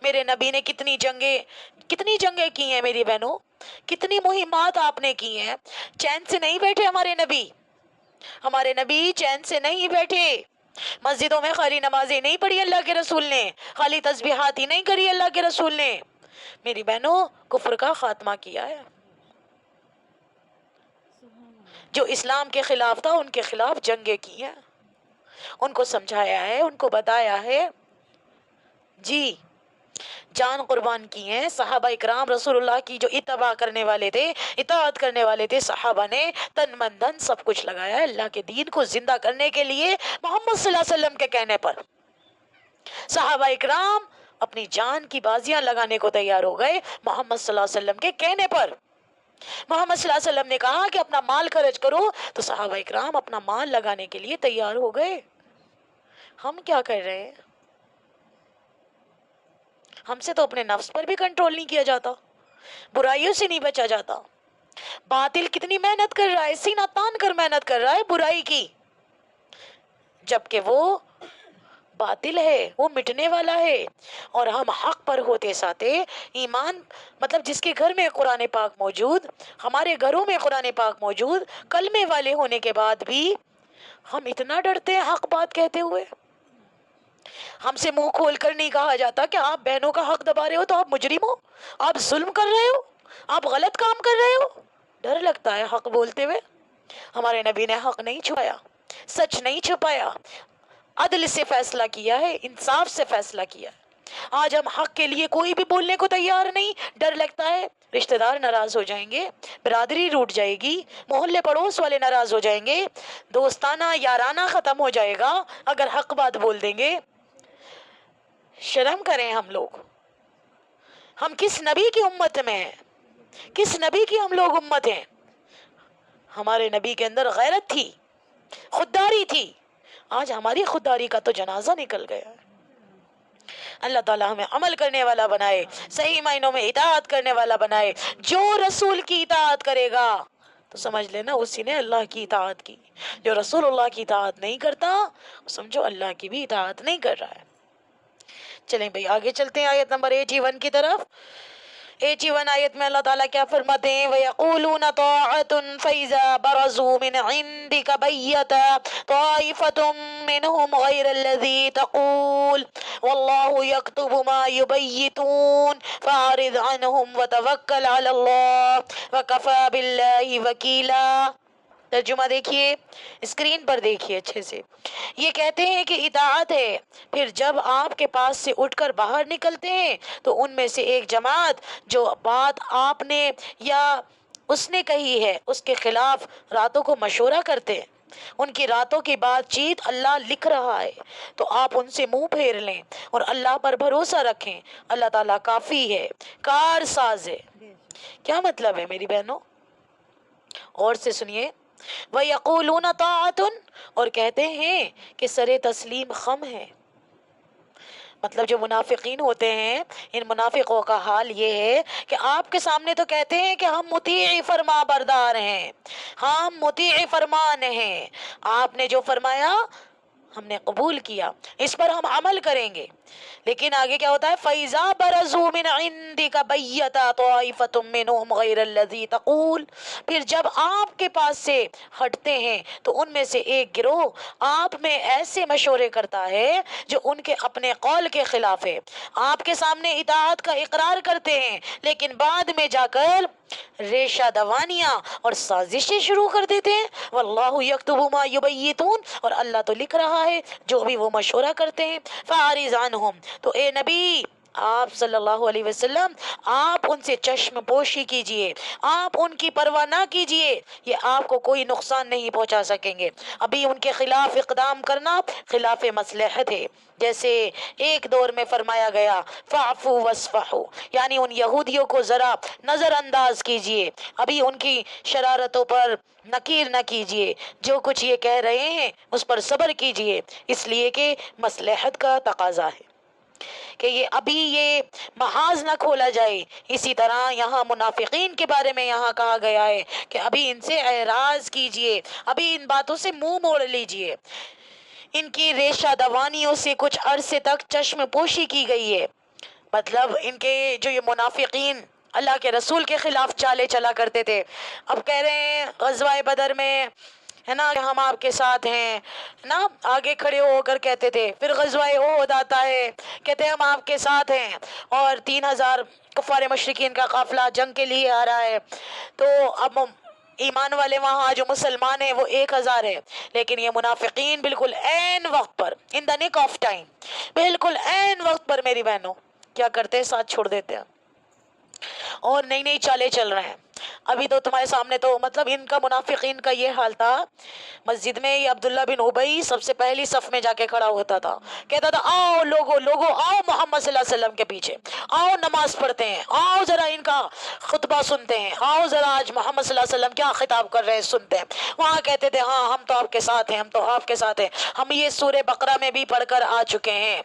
میرے نبی نے کتنی جنگیں کی ہیں میری بہنوں، کتنی مہمات آپ نے کی ہیں، چین سے نہیں بیٹھے ہمارے نبی چین سے نہیں بیٹھے، مسجدوں میں خالی نمازیں نہیں پڑھی اللہ کے رسول نے، خالی تسبیحات ہی نہیں کری اللہ کے رسول نے، میری بہنوں کفر کا خاتمہ کیا ہے، جو اسلام کے خلاف تھا ان کے خلاف جنگیں کی ہیں، ان کو سمجھایا ہے، ان کو بتایا ہے، جی جان قربان کی ہیں صحابہ اکرام رسول اللہ کی جو اتباع کرنے والے تھے، اطاعت کرنے والے تھے، صحابہ نے تن من دھن سب کچھ لگایا ہے اللہ کے دین کو زندہ کرنے کے لیے، محمد صلی اللہ علیہ وسلم کے کہنے پر صحابہ اکرام اپنی جان کی بازیاں لگانے کو تیار ہو گئے، محمد صلی اللہ علیہ وسلم کے کہنے پر۔ محمد صلی اللہ علیہ وسلم نے کہا کہ اپنا مال خرچ کرو تو صحابہ اکرام اپنا مال لگانے کے لیے تیار ہو گئے۔ ہم کیا کر رہے ہیں؟ ہم سے تو اپنے نفس پر بھی کنٹرول نہیں کیا جاتا، برائیوں سے نہیں بچا جاتا۔ باطل کتنی محنت کر رہا ہے، سینہ تان کر محنت کر رہا ہے برائی کی، جبکہ وہ باطل ہے، وہ مٹنے والا ہے، اور ہم حق پر ہوتے ساتے ایمان، مطلب جس کے گھر میں قرآن پاک موجود، ہمارے گھروں میں قرآن پاک موجود، کلمے والے ہونے کے بعد بھی ہم اتنا ڈرتے ہیں حق بات کہتے ہوئے۔ ہم سے منہ کھول کر نہیں کہا جاتا کہ آپ بہنوں کا حق دبا رہے ہو تو آپ مجرم ہو، آپ ظلم کر رہے ہو، آپ غلط کام کر رہے ہو۔ ڈر لگتا ہے حق بولتے ہوئے۔ ہمارے نبی نے حق نہیں چھپایا، سچ نہیں چھپایا، عدل سے فیصلہ کیا ہے، انصاف سے فیصلہ کیا ہے۔ آج ہم حق کے لیے کوئی بھی بولنے کو تیار نہیں، ڈر لگتا ہے رشتہ دار ناراض ہو جائیں گے، برادری روٹ جائے گی، محلے پڑوس والے ناراض ہو جائیں گے، دوستانہ یارانہ ختم ہو جائے گا اگر حق بات بول دیں گے۔ شرم کریں ہم لوگ، ہم کس نبی کی امت میں ہیں، کس نبی کی ہم لوگ امت ہیں؟ ہمارے نبی کے اندر غیرت تھی، خودداری تھی، آج ہماری خودداری کا تو جنازہ نکل گیا ہے۔ اللہ تعالیٰ ہمیں عمل کرنے والا بنائے، صحیح معنوں میں اطاعت کرنے والا بنائے۔ جو رسول کی اطاعت کرے گا تو سمجھ لینا اسی نے اللہ کی اطاعت کی، جو رسول اللہ کی اطاعت نہیں کرتا سمجھو اللہ کی بھی اطاعت نہیں کر رہا ہے۔ چلیں بھئی آگے چلتے ہیں آیت نمبر 81 کی طرف۔ 81 آیت میں اللہ تعالیٰ کیا فرماتے ہیں؟ وَيَقُولُونَ طَاعَةٌ فَإِذَا بَرَزُوا مِنْ عِنْدِكَ بَيَّتَ طَائِفَةٌ مِّنْهُمْ غَيْرَ الَّذِي تَقُولُ وَاللَّهُ يَكْتُبُ مَا يُبَيِّتُونَ فَأَعْرِضْ عَنْهُمْ وَتَوَكَّلْ عَلَى اللَّهِ وَكَفَى بِاللَّهِ وَكِيلًا۔ ترجمہ دیکھیے، اسکرین پر دیکھیے اچھے سے۔ یہ کہتے ہیں کہ اطاعت ہے، پھر جب آپ کے پاس سے اٹھ کر باہر نکلتے ہیں تو ان میں سے ایک جماعت جو بات آپ نے یا اس نے کہی ہے اس کے خلاف راتوں کو مشورہ کرتے ہیں، ان کی راتوں کی بات چیت اللہ لکھ رہا ہے، تو آپ ان سے منہ پھیر لیں اور اللہ پر بھروسہ رکھیں، اللہ تعالیٰ کافی ہے، کار ساز ہے۔ کیا مطلب ہے میری بہنوں؟ اور سے سنیے، وَيَقُولُونَ طَاعَةٌ، اور کہتے ہیں کہ سر تسلیم خم ہے۔ مطلب جو منافقین ہوتے ہیں، ان منافقوں کا حال یہ ہے کہ آپ کے سامنے تو کہتے ہیں کہ ہم مطیع فرما بردار ہیں، ہم مطیع فرمان ہیں، آپ نے جو فرمایا ہم نے قبول کیا، اس پر ہم عمل کریں گے۔ لیکن آگے کیا ہوتا ہے؟ فَإِذَا بَرَزُوا مِنْ عِنْدِكَ بَيَّتَ طَائِفَةٌ مِّنْهُمْ غَيْرَ الَّذِي تَقُولُ، پھر جب آپ کے پاس سے ہٹتے ہیں تو ان میں سے ایک گروہ آپ میں ایسے مشورے کرتا ہے جو ان کے اپنے قول کے خلاف ہے۔ آپ کے سامنے اطاعت کا اقرار کرتے ہیں لیکن بعد میں جا کر ریشہ دوانیاں اور سازشیں شروع کر دیتے ہیں۔ واللہ یکتب ما یبیتون، اور اللہ تو لکھ رہا ہے جو بھی وہ مشورہ کرتے ہیں۔ فاعرض عنہم، تو اے نبی آپ صلی اللہ علیہ وسلم آپ ان سے چشم پوشی کیجئے، آپ ان کی پرواہ نہ کیجئے، یہ آپ کو کوئی نقصان نہیں پہنچا سکیں گے۔ ابھی ان کے خلاف اقدام کرنا خلاف مصلحت ہے، جیسے ایک دور میں فرمایا گیا فاعفوا واصفحوا، یعنی ان یہودیوں کو ذرا نظر انداز کیجئے، ابھی ان کی شرارتوں پر نکیر نہ کیجئے، جو کچھ یہ کہہ رہے ہیں اس پر صبر کیجئے، اس لیے کہ مصلحت کا تقاضا ہے کہ یہ ابھی یہ محاذ نہ کھولا جائے۔ اسی طرح یہاں منافقین کے بارے میں یہاں کہا گیا ہے کہ ابھی ان سے اعراض کیجئے، ابھی ان باتوں سے منہ موڑ لیجئے۔ ان کی ریشہ دوانیوں سے کچھ عرصے تک چشم پوشی کی گئی ہے، مطلب ان کے جو یہ منافقین اللہ کے رسول کے خلاف چالے چلا کرتے تھے، اب کہہ رہے ہیں غزوہ بدر میں ہے نا کہ ہم آپ کے ساتھ ہیں نا، آگے کھڑے ہو کر کہتے تھے۔ پھر غزوہ احد آتا ہے، کہتے ہیں ہم آپ کے ساتھ ہیں، اور 3000 کفار مشرکین کا قافلہ جنگ کے لیے آ رہا ہے، تو اب ایمان والے وہاں جو مسلمان ہیں وہ 1000 ہے، لیکن یہ منافقین بالکل عین وقت پر ان دا نک آف ٹائم، بالکل عین وقت پر میری بہنوں کیا کرتے ہیں؟ ساتھ چھوڑ دیتے ہیں اور نئی نئی چالیں چل رہے ہیں۔ ابھی تو تمہارے سامنے تو مطلب ان کا منافقین کا یہ حال تھا، مسجد میں یہ عبداللہ بن ابی سب سے پہلی صف میں جا کے کھڑا ہوتا تھا، کہتا تھا آؤ لوگو آؤ محمد صلی اللہ علیہ وسلم کے پیچھے آؤ، نماز پڑھتے ہیں، آؤ ذرا ان کا خطبہ سنتے ہیں، آؤ ذرا آج محمد صلی اللہ علیہ وسلم کیا خطاب کر رہے ہیں سنتے ہیں۔ وہاں کہتے تھے ہاں ہم تو آپ کے ساتھ ہیں، ہم تو آپ کے ساتھ ہیں، ہم یہ سورہ بقرہ میں بھی پڑھ کر آ چکے ہیں۔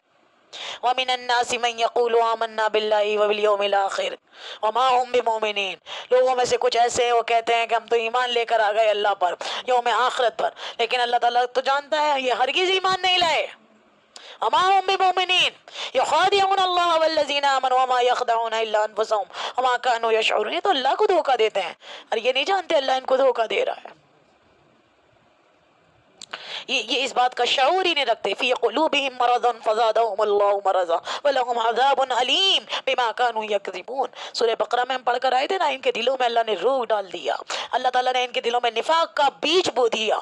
وَمِنَ النَّاسِ مَن يَقُولُ آمَنَّا بِاللَّهِ وَبِالْيَوْمِ الْآخِرِ وَمَا هُمْ بِمُؤْمِنِينَ، لوگوں میں سے کچھ ایسے ہیں وہ کہتے ہیں کہ ہم تو ایمان لے کر آ گئے اللہ پر، یوم آخرت پر، لیکن اللہ تعالیٰ تو جانتا ہے یہ ہرگز ایمان نہیں لائے۔ وَمَا هُمْ بِمُؤْمِنِينَ يُخَادِعُونَ اللَّهَ وَالَّذِينَ آمَنُوا وَمَا يَخْدَعُونَ إِلَّا أَنفُسَهُمْ وَمَا كَانُوا يَشْعُرُونَ، یہ تو اللہ کو دھوکہ دیتے ہیں اور یہ نہیں جانتے اللہ ان کو دھوکہ دے رہا ہے، یہ اس بات کا شعور ہی نہیں رکھتے۔ فی قلوبہم مرض فزادہم اللہ مرضا ولہم عذاب علیم بما کانوا یکذبون۔ سورہ بقرہ میں ہم پڑھ کر آئے تھے نا، ان کے دلوں میں اللہ نے روگ ڈال دیا، اللہ تعالیٰ نے ان کے دلوں میں نفاق کا بیج بو دیا،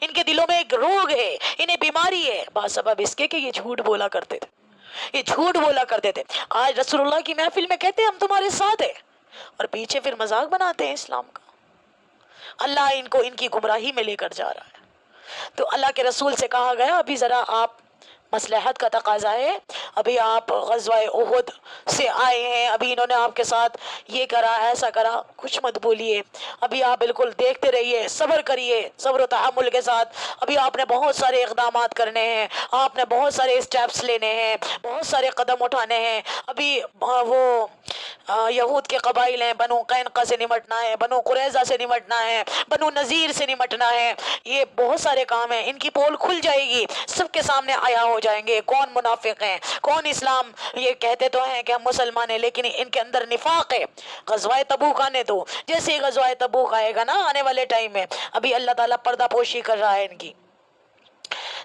ان کے دلوں میں ایک روگ ہے، انہیں بیماری ہے، بسبب اس کے کہ یہ جھوٹ بولا کرتے تھے، یہ جھوٹ بولا کرتے تھے۔ آج رسول اللہ کی محفل میں کہتے ہیں ہم تمہارے ساتھ ہیں، اور پیچھے پھر مذاق بناتے ہیں اسلام کا۔ اللہ ان کو ان کی گمراہی میں لے کر جا رہا ہے۔ تو اللہ کے رسول سے کہا گیا ابھی ذرا آپ، مصلحت کا تقاضا ہے، ابھی آپ غزوہ احد سے آئے ہیں، ابھی انہوں نے آپ کے ساتھ یہ کرا ایسا کرا، کچھ مت بولیے، ابھی آپ بالکل دیکھتے رہیے، صبر کریے، صبر و تحمل کے ساتھ، ابھی آپ نے بہت سارے اقدامات کرنے ہیں، آپ نے بہت سارے اسٹیپس لینے ہیں، بہت سارے قدم اٹھانے ہیں، ابھی وہ یہود کے قبائل ہیں، بنو قینقاع سے نمٹنا ہے، بنو قریظہ سے نمٹنا ہے، بنو نذیر سے نمٹنا ہے، یہ بہت سارے کام ہیں، ان کی پول کھل جائے گی، سب کے سامنے آیا ہو جائیں گے کون منافق ہیں، کون اسلام، یہ کہتے تو ہیں کہ ہم مسلمان ہیں لیکن ان کے اندر نفاق ہے۔ غزوہ تبوک آنے دو، جیسے ہی غزوہ تبوک آئے گا نا آنے والے ٹائم میں، ابھی اللہ تعالیٰ پردہ پوشی کر رہا ہے ان کی،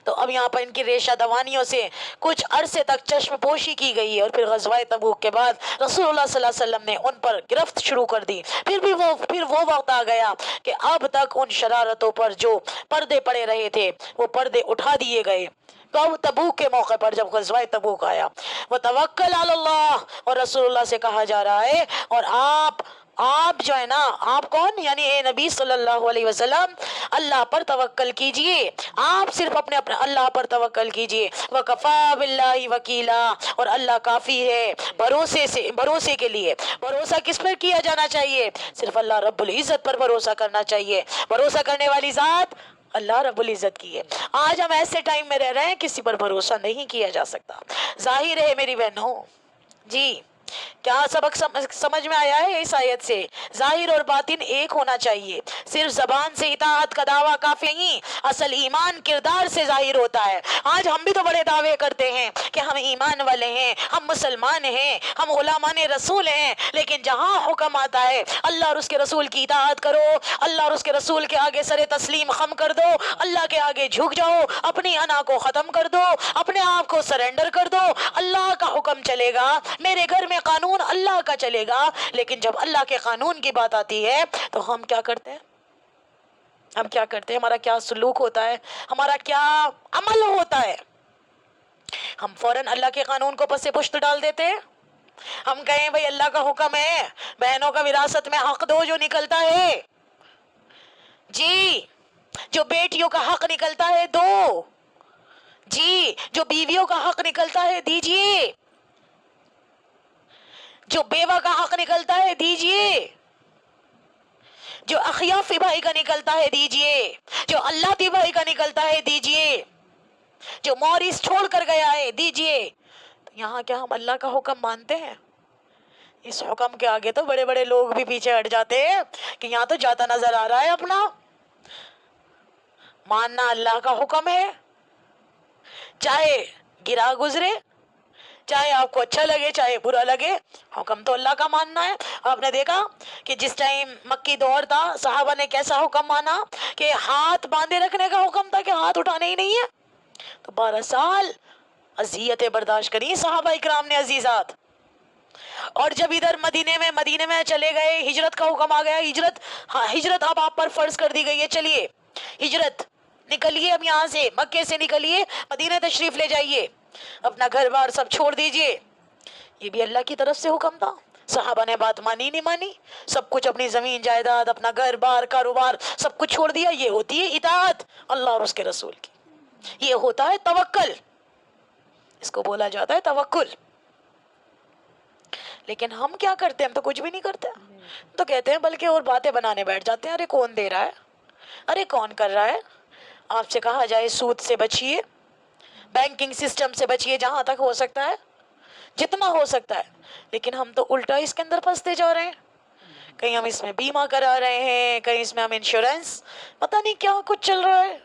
تو اب یہاں پر ان کی ریشہ دوانیوں سے کچھ عرصے تک چشم پوشی کی گئی ہے، اور پھر غزوہ تبوک کے بعد رسول اللہ صلی اللہ علیہ وسلم نے ان پر گرفت شروع کر دی۔ پھر وہ وقت آ گیا کہ اب تک ان شرارتوں پر جو پردے پڑے رہے تھے وہ پردے اٹھا دیے گئے۔ تو اب تبوک کے موقع پر جب غزوہ تبوک آیا، وَتَوَكَّلْ عَلَى اللَّهِ، اور رسول اللہ سے کہا جا رہا ہے اور آپ جو ہے نا، آپ کون، یعنی اے نبی صلی اللہ علیہ وسلم اللہ پر توکل کیجئے، آپ صرف اپنے اللہ پر توکل کیجئے، وَكَفَى بِاللَّهِ وَكِيلًا، اور اللہ کافی ہے بھروسے کے لیے۔ بھروسہ کس پر کیا جانا چاہیے؟ صرف اللہ رب العزت پر بھروسہ کرنا چاہیے، بھروسہ کرنے والی ذات اللہ رب العزت کی ہے۔ آج ہم ایسے ٹائم میں رہ رہے ہیں کسی پر بھروسہ نہیں کیا جا سکتا، ظاہر ہے میری بہنوں جی، کیا سبق سمجھ میں آیا ہے اس آیت سے؟ ظاہر اور باطن ایک ہونا چاہیے، صرف زبان سے اطاعت کا دعویٰ کافی نہیں، اصل ایمان کردار سے ظاہر ہوتا ہے۔ آج ہم بھی تو بڑے دعوے کرتے ہیں کہ ہم ایمان والے ہیں، ہم مسلمان ہیں، ہم غلامان رسول ہیں، لیکن جہاں حکم آتا ہے اللہ اور اس کے رسول کی اطاعت کرو، اللہ اور اس کے رسول کے آگے سر تسلیم خم کر دو، اللہ کے آگے جھک جاؤ، اپنی انا کو ختم کر دو، اپنے آپ کو سرنڈر کر دو، اللہ کا حکم چلے گا، میرے گھر میں قانون اللہ کا چلے گا۔ لیکن جب اللہ کے قانون کی بات آتی ہے تو ہم کیا کرتے ہیں؟ ہم کیا کرتے ہیں؟ ہمارا کیا سلوک ہوتا ہے؟ ہمارا کیا عمل ہوتا ہے؟ ہم فوراً اللہ کے قانون کو پس پشت ڈال دیتے ہیں۔ ہم کہیں بھئی اللہ کا حکم ہے، بہنوں کا وراثت میں حق دو، جو نکلتا ہے جی، جو بیٹیوں کا حق نکلتا ہے دو جی، جو بیویوں کا حق نکلتا ہے دیجئے، جو بیوہ کا حق نکلتا ہے دیجئے، جو اخیافی بھائی کا نکلتا ہے دیجئے، جو اللہ تی بھائی کا نکلتا ہے دیجئے، جو موریث چھوڑ کر گیا ہے دیجئے۔ یہاں کیا ہم اللہ کا حکم مانتے ہیں؟ اس حکم کے آگے تو بڑے بڑے لوگ بھی پیچھے ہٹ جاتے ہیں کہ یہاں تو جاتا نظر آ رہا ہے اپنا۔ ماننا اللہ کا حکم ہے، چاہے گرا گزرے، چاہے آپ کو اچھا لگے چاہے برا لگے، حکم تو اللہ کا ماننا ہے۔ آپ نے دیکھا کہ جس ٹائم مکی دور تھا صحابہ نے کیسا حکم مانا کہ ہاتھ باندھے رکھنے کا حکم تھا کہ ہاتھ اٹھانے ہی نہیں ہے، تو 12 سال اذیتیں برداشت کری صحابہ اکرام نے عزیزات۔ اور جب ادھر مدینے میں چلے گئے، ہجرت کا حکم آ گیا، ہجرت اب آپ پر فرض کر دی گئی ہے، چلیے ہجرت، نکلیے اب یہاں سے، مکے سے نکلیے، مدینے تشریف لے جائیے، اپنا گھر بار سب چھوڑ دیجئے۔ یہ بھی اللہ کی طرف سے حکم تھا، صحابہ نے بات مانی نہیں مانی، سب کچھ اپنی زمین جائیداد، اپنا گھر بار کاروبار سب کچھ چھوڑ دیا۔ یہ ہوتی ہے اطاعت اللہ اور اس کے رسول کی، یہ ہوتا ہے توکل، اس کو بولا جاتا ہے توکل۔ لیکن ہم کیا کرتے ہیں؟ ہم تو کچھ بھی نہیں کرتے، تو کہتے ہیں بلکہ اور باتیں بنانے بیٹھ جاتے ہیں، ارے کون دے رہا ہے، ارے کون کر رہا ہے۔ آپ سے کہا جائے سود سے بچیے، بینکنگ سسٹم سے بچیے جہاں تک ہو سکتا ہے، جتنا ہو سکتا ہے، لیکن ہم تو الٹا اس کے اندر پھنستے جا رہے ہیں۔ کہیں ہم اس میں بیمہ کرا رہے ہیں، کہیں اس میں ہم انشورنس، پتہ نہیں کیا کچھ چل رہا ہے۔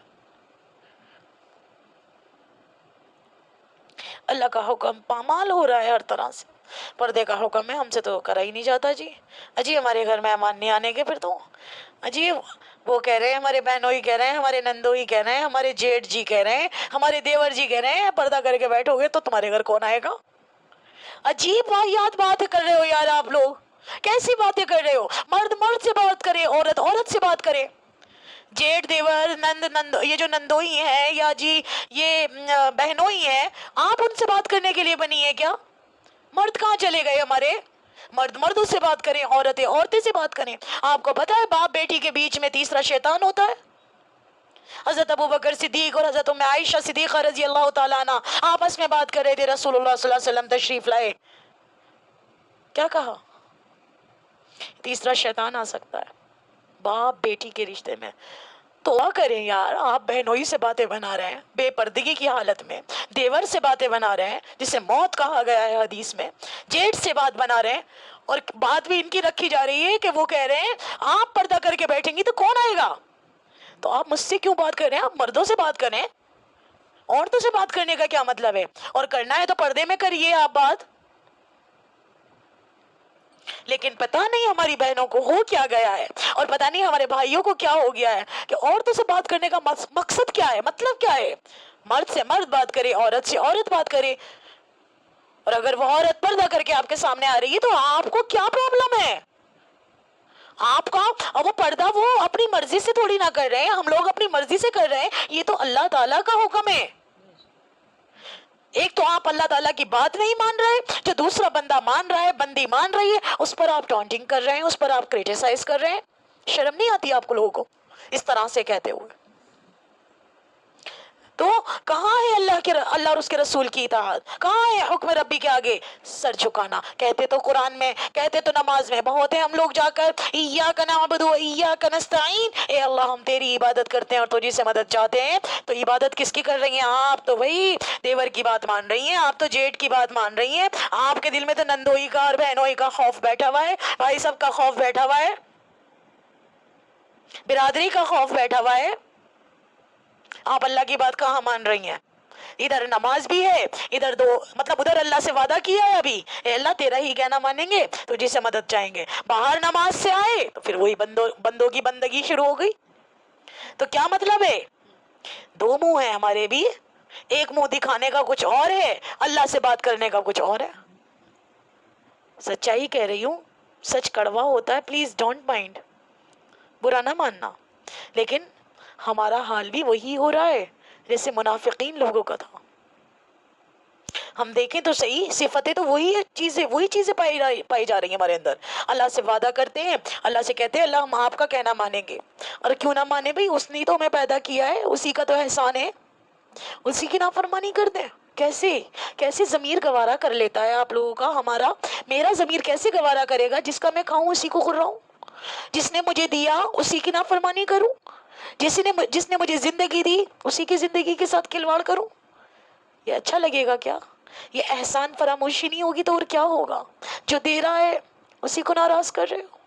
اللہ کا حکم پامال ہو رہا ہے ہر طرح سے، پردے کا حکم ہے، ہم سے تو کرا ہی نہیں جاتا جی۔ اجی ہمارے گھر مہمان نہیں آنے کے، پھر تو اجی وہ کہہ رہے ہیں، ہمارے بہنوئی کہہ رہے ہیں، ہمارے نندوئی کہہ رہے ہیں، ہمارے جیٹھ جی کہہ رہے ہیں، ہمارے دیور جی کہہ رہے ہیں پردہ کر کے بیٹھو گے تو تمہارے گھر کون آئے گا۔ عجیب واہیات باتیں کر رہے ہو یار آپ لوگ، کیسی باتیں کر رہے ہو؟ مرد مرد سے بات کرے، عورت عورت سے بات کرے، جیٹھ دیور یہ جو نندوئی ہے یا جی یہ بہنوئی ہے، آپ ان سے بات کرنے کے لیے بنی ہے کیا؟ مرد کہاں چلے گئے ہمارے؟ مرد مردوں سے بات کریں، عورتیں عورتیں سے بات کریں۔ آپ کو پتا ہے باپ بیٹی کے بیچ میں تیسرا شیطان ہوتا ہے؟ حضرت ابو بکر صدیق اور حضرت ام عائشہ صدیقہ رضی اللہ تعالیٰ عنہ آپس میں بات کر رہے تھے، رسول اللہ صلی اللہ علیہ وسلم تشریف لائے، کیا کہا؟ تیسرا شیطان آ سکتا ہے باپ بیٹی کے رشتے میں، تو کریں یار، آپ بہنوئی سے باتیں بنا رہے ہیں بے پردگی کی حالت میں، دیور سے باتیں بنا رہے ہیں جسے موت کہا گیا ہے حدیث میں، جیٹھ سے بات بنا رہے ہیں، اور بات بھی ان کی رکھی جا رہی ہے کہ وہ کہہ رہے ہیں آپ پردہ کر کے بیٹھیں گی تو کون آئے گا؟ تو آپ مجھ سے کیوں بات کر رہے ہیں؟ آپ مردوں سے بات کریں، عورتوں سے بات کرنے کا کیا مطلب ہے؟ اور کرنا ہے تو پردے میں کریے آپ بات۔ لیکن پتہ نہیں ہماری بہنوں کو ہو کیا گیا ہے، اور پتہ نہیں ہمارے بھائیوں کو کیا ہو گیا ہے کہ عورتوں سے بات کرنے کا مقصد کیا ہے، مطلب کیا ہے؟ مرد سے مرد بات کرے، عورت سے عورت بات کرے، اور اگر وہ عورت پردہ کر کے آپ کے سامنے آ رہی ہے تو آپ کو کیا پرابلم ہے؟ آپ کا اور وہ پردہ وہ اپنی مرضی سے تھوڑی نہ کر رہے ہیں، ہم لوگ اپنی مرضی سے کر رہے ہیں، یہ تو اللہ تعالیٰ کا حکم ہے۔ ایک تو آپ اللہ تعالیٰ کی بات نہیں مان رہے، جو دوسرا بندہ مان رہا ہے، بندی مان رہی ہے، اس پر آپ ٹانٹنگ کر رہے ہیں، اس پر آپ کریٹیسائز کر رہے ہیں۔ شرم نہیں آتی آپ کو لوگوں کو اس طرح سے کہتے ہوئے؟ تو کہاں ہے اللہ اور اس کے رسول کی اطاعت؟ کہاں ہے حکم ربی کے آگے سر جھکانا؟ کہتے تو قرآن میں، کہتے تو نماز میں بہت ہیں ہم لوگ جا کر ایاک نعبد و ایاک نستعین، اے اللہ ہم تیری عبادت کرتے ہیں اور تجھی سے مدد چاہتے ہیں. تو عبادت کس کی کر رہی ہیں آپ؟ تو وہی دیور کی بات مان رہی ہیں، آپ تو جیٹ کی بات مان رہی ہیں. آپ کے دل میں تو نندوئی کا اور بہنوئی کا خوف بیٹھا ہوا ہے، بھائی سب کا خوف بیٹھا ہوا ہے، برادری کا خوف بیٹھا ہوا ہے. آپ اللہ کی بات کہاں مان رہی ہیں؟ ادھر نماز بھی ہے، ادھر ادھر اللہ سے وعدہ کیا ہے ابھی، اے اللہ تیرا ہی کہنا مانیں گے تو جسے مدد چاہیں گے. باہر نماز سے آئے تو پھر وہی بندوں کی بندگی شروع ہو گئی. تو کیا مطلب ہے؟ دو منہ ہیں ہمارے بھی، ایک منہ دکھانے کا کچھ اور ہے، اللہ سے بات کرنے کا کچھ اور ہے. سچائی کہہ رہی ہوں، سچ کڑوا ہوتا ہے، پلیز ڈونٹ مائنڈ، برا نہ ماننا. لیکن ہمارا حال بھی وہی ہو رہا ہے جیسے منافقین لوگوں کا تھا. ہم دیکھیں تو صحیح، صفتیں تو وہی چیزیں پائی جا رہی ہیں ہمارے اندر. اللہ سے وعدہ کرتے ہیں، اللہ سے کہتے ہیں اللہ ہم آپ کا کہنا مانیں گے. اور کیوں نہ مانے بھائی، اس نے تو ہمیں پیدا کیا ہے، اسی کا تو احسان ہے، اسی کی نافرمانی کر دیں؟ کیسے ضمیر گوارا کر لیتا ہے آپ لوگوں کا؟ میرا ضمیر کیسے گوارا کرے گا جس کا میں کھاؤں اسی کو خراؤں، جس نے مجھے دیا اسی کی نافرمانی کروں، جس نے مجھے زندگی دی اسی کی زندگی کے ساتھ کھلواڑ کروں؟ یہ اچھا لگے گا کیا؟ یہ احسان فراموشی نہیں ہوگی تو اور کیا ہوگا؟ جو دے رہا ہے اسی کو ناراض کر رہے ہو.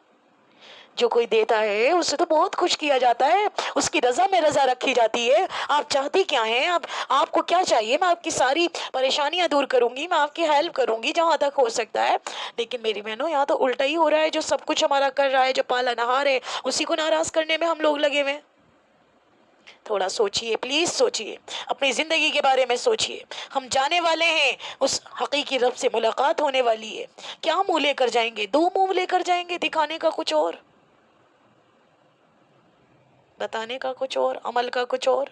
جو کوئی دیتا ہے اسے تو بہت خوش کیا جاتا ہے، اس کی رضا میں رضا رکھی جاتی ہے. آپ چاہتی کیا ہیں؟ آپ کو کیا چاہیے؟ میں آپ کی ساری پریشانیاں دور کروں گی، میں آپ کی ہیلپ کروں گی جہاں تک ہو سکتا ہے. لیکن میری بہنوں یہاں تو الٹا ہی ہو رہا ہے. جو سب کچھ ہمارا کر رہا ہے، جو پالا نہار ہے، اسی کو ناراض کرنے میں ہم لوگ لگے ہوئے. تھوڑا سوچئے، پلیز سوچئے، اپنی زندگی کے بارے میں سوچئے. ہم جانے والے ہیں، اس حقیقی رب سے ملاقات ہونے والی ہے. کیا منہ لے کر جائیں گے؟ دو منہ لے کر جائیں گے، دکھانے کا کچھ اور، بتانے کا کچھ اور، عمل کا کچھ اور.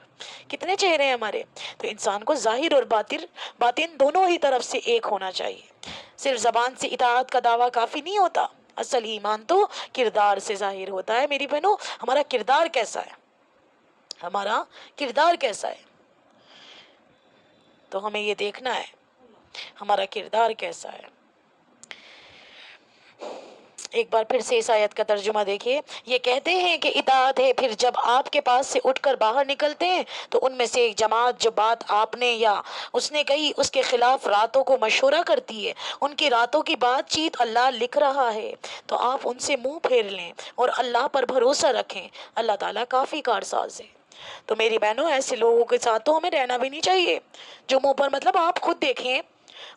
کتنے چہرے ہیں ہمارے؟ تو انسان کو ظاہر اور باطن دونوں ہی طرف سے ایک ہونا چاہیے. صرف زبان سے اطاعت کا دعویٰ کافی نہیں ہوتا، اصل ایمان تو کردار سے ظاہر ہوتا ہے. میری بہنوں ہمارا کردار کیسا ہے؟ ہمارا کردار کیسا ہے؟ تو ہمیں یہ دیکھنا ہے ہمارا کردار کیسا ہے. ایک بار پھر سے اس آیت کا ترجمہ دیکھیے. یہ کہتے ہیں کہ اطاعت ہے، پھر جب آپ کے پاس سے اٹھ کر باہر نکلتے ہیں تو ان میں سے ایک جماعت جو بات آپ نے یا اس نے کہی اس کے خلاف راتوں کو مشورہ کرتی ہے، ان کی راتوں کی بات چیت اللہ لکھ رہا ہے، تو آپ ان سے منہ پھیر لیں اور اللہ پر بھروسہ رکھیں. اللہ تعالیٰ کافی کارساز ہے. تو میری بہنوں ایسے لوگوں کے ساتھ تو ہمیں رہنا بھی نہیں چاہیے جو منہ پر، مطلب آپ خود دیکھیں،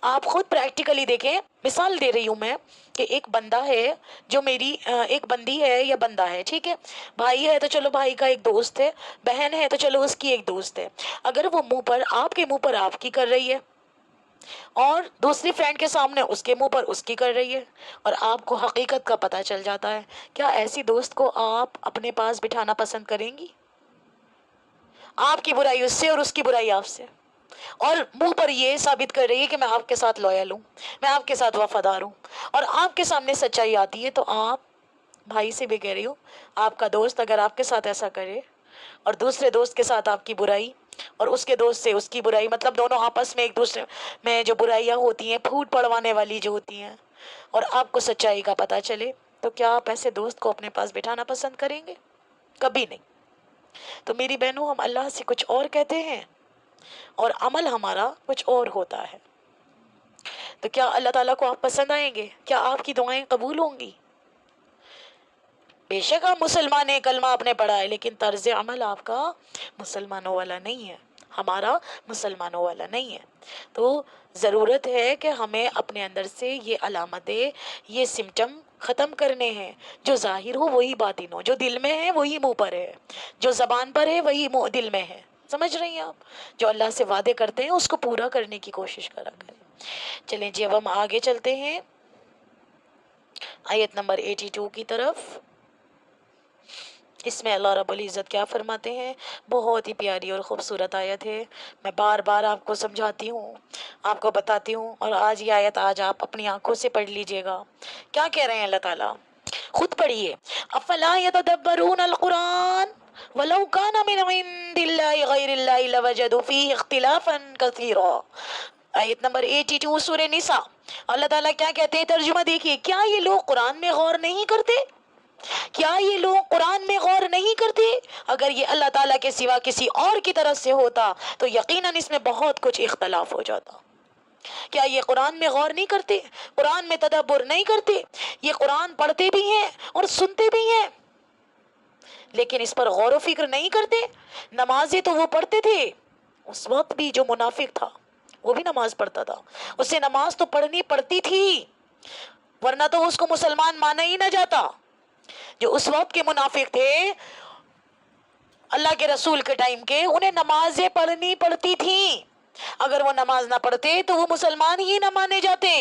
آپ خود پریکٹیکلی دیکھیں. مثال دے رہی ہوں میں کہ ایک بندہ ہے جو میری ایک بندی ہے یا بندہ ہے، ٹھیک ہے، بھائی ہے تو چلو بھائی کا ایک دوست ہے، بہن ہے تو چلو اس کی ایک دوست ہے. اگر وہ منہ پر آپ کے منہ پر آپ کی کر رہی ہے اور دوسری فرینڈ کے سامنے اس کے منہ پر اس کی کر رہی ہے اور آپ کو حقیقت کا پتہ چل جاتا ہے، کیا ایسی دوست کو آپ اپنے پاس بٹھانا پسند کریں گی؟ آپ کی برائی اس سے اور اس کی برائی آپ سے، اور منہ پر یہ ثابت کر رہی ہے کہ میں آپ کے ساتھ لویل ہوں، میں آپ کے ساتھ وفادار ہوں، اور آپ کے سامنے سچائی آتی ہے تو آپ، بھائی سے بھی کہہ رہی ہوں، آپ کا دوست اگر آپ کے ساتھ ایسا کرے اور دوسرے دوست کے ساتھ آپ کی برائی اور اس کے دوست سے اس کی برائی، مطلب دونوں آپس میں ایک دوسرے میں جو برائیاں ہوتی ہیں پھوٹ پڑوانے والی جو ہوتی ہیں، اور آپ کو سچائی کا پتہ چلے، تو کیا آپ ایسے دوست کو اپنے پاس بٹھانا پسند کریں گے؟ کبھی نہیں. تو میری بہنوں ہم اللہ سے کچھ اور کہتے ہیں اور عمل ہمارا کچھ اور ہوتا ہے. تو کیا اللہ تعالیٰ کو آپ پسند آئیں گے؟ کیا آپ کی دعائیں قبول ہوں گی؟ بے شک آپ مسلمان ہیں، کلمہ آپ نے پڑھا ہے، لیکن طرز عمل آپ کا مسلمانوں والا نہیں ہے، ہمارا مسلمانوں والا نہیں ہے. تو ضرورت ہے کہ ہمیں اپنے اندر سے یہ علامتیں، یہ سمٹم ختم کرنے ہیں. جو ظاہر ہو وہی باطن ہو، جو دل میں ہے وہی منہ پر ہے، جو زبان پر ہے وہی دل میں ہے. سمجھ رہی ہیں آپ؟ جو اللہ سے وعدے کرتے ہیں اس کو پورا کرنے کی کوشش کرا کریں. چلیں جی اب ہم آگے چلتے ہیں آیت نمبر 82 کی طرف. اس میں اللہ رب العزت کیا فرماتے ہیں؟ بہت ہی پیاری اور خوبصورت آیت ہے. میں بار بار آپ کو سمجھاتی ہوں، آپ کو بتاتی ہوں، اور آج یہ آیت آج آپ اپنی آنکھوں سے پڑھ لیجئے گا. کیا کہہ رہے ہیں اللہ تعالیٰ؟ خود پڑھیے. افلا یتدبرون القرآن، وَلَوْ كَانَ مِنْ عِنْدِ اللَّهِ غَيْرِ اللَّهِ لَوَجَدُوا فِيهِ اخْتِلَافًا كَثِيرًا۔ آیت نمبر 82 سورہ نساء۔ اللہ تعالیٰ کیا کہتے ہیں؟ ترجمہ دیکھیے، کیا یہ لوگ قرآن میں غور نہیں کرتے؟ کیا یہ لوگ قرآن میں غور نہیں کرتے؟ اگر یہ اللہ تعالیٰ کے سوا کسی اور کی طرف سے ہوتا تو یقیناً اس میں بہت کچھ اختلاف ہو جاتا۔ کیا یہ قرآن میں غور نہیں کرتے؟ قرآن میں تدبر نہیں کرتے؟ یہ قرآن پڑھتے بھی ہیں اور سنتے بھی ہیں لیکن اس پر غور و فکر نہیں کرتے۔ نمازیں تو وہ پڑھتے تھے، اس وقت بھی جو منافق تھا وہ بھی نماز پڑھتا تھا، اسے نماز تو پڑھنی پڑتی تھی ورنہ تو اس کو مسلمان مانا ہی نہ جاتا۔ جو اس وقت کے منافق تھے اللہ کے رسول کے ٹائم کے، انہیں نمازیں پڑھنی پڑتی تھیں، اگر وہ نماز نہ پڑھتے تو وہ مسلمان ہی نہ مانے جاتے۔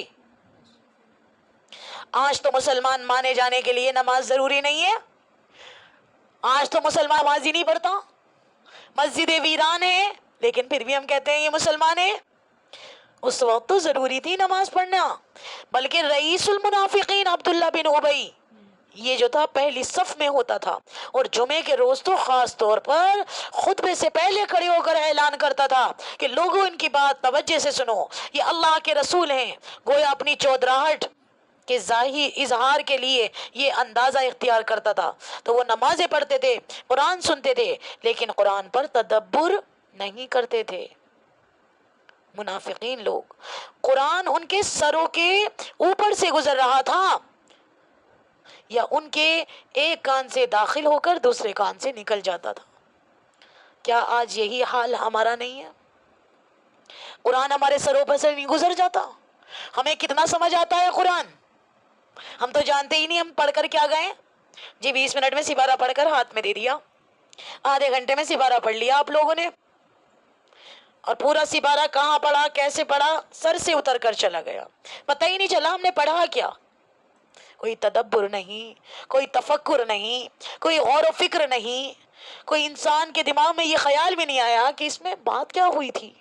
آج تو مسلمان مانے جانے کے لیے نماز ضروری نہیں ہے، آج تو مسلمان نماز ہی نہیں پڑھتا، مسجدیں ویران ہیں لیکن پھر بھی ہم کہتے ہیں یہ مسلمان ہے۔ اس وقت تو ضروری تھی نماز پڑھنا، بلکہ رئیس المنافقین عبداللہ بن ابی یہ جو تھا پہلی صف میں ہوتا تھا اور جمعے کے روز تو خاص طور پر خطبے سے پہلے کھڑے ہو کر اعلان کرتا تھا کہ لوگوں ان کی بات توجہ سے سنو، یہ اللہ کے رسول ہیں۔ گویا اپنی چودراہٹ کے ظاہری اظہار کے لیے یہ اندازہ اختیار کرتا تھا۔ تو وہ نمازیں پڑھتے تھے، قرآن سنتے تھے لیکن قرآن پر تدبر نہیں کرتے تھے۔ منافقین لوگ، قرآن ان کے سروں کے اوپر سے گزر رہا تھا یا ان کے ایک کان سے داخل ہو کر دوسرے کان سے نکل جاتا تھا۔ کیا آج یہی حال ہمارا نہیں ہے؟ قرآن ہمارے سروں پر سے نہیں گزر جاتا؟ ہمیں کتنا سمجھ آتا ہے قرآن؟ ہم تو جانتے ہی نہیں ہم پڑھ کر کیا گئے۔ جی 20 منٹ میں سپارہ پڑھ کر ہاتھ میں دے دیا، آدھے گھنٹے میں سپارہ پڑھ لیا آپ لوگوں نے، اور پورا سپارہ کہاں پڑھا، کیسے پڑھا، سر سے اتر کر چلا گیا، پتہ ہی نہیں چلا ہم نے پڑھا کیا۔ کوئی تدبر نہیں، کوئی تفکر نہیں، کوئی غور و فکر نہیں، کوئی انسان کے دماغ میں یہ خیال بھی نہیں آیا کہ اس میں بات کیا ہوئی تھی،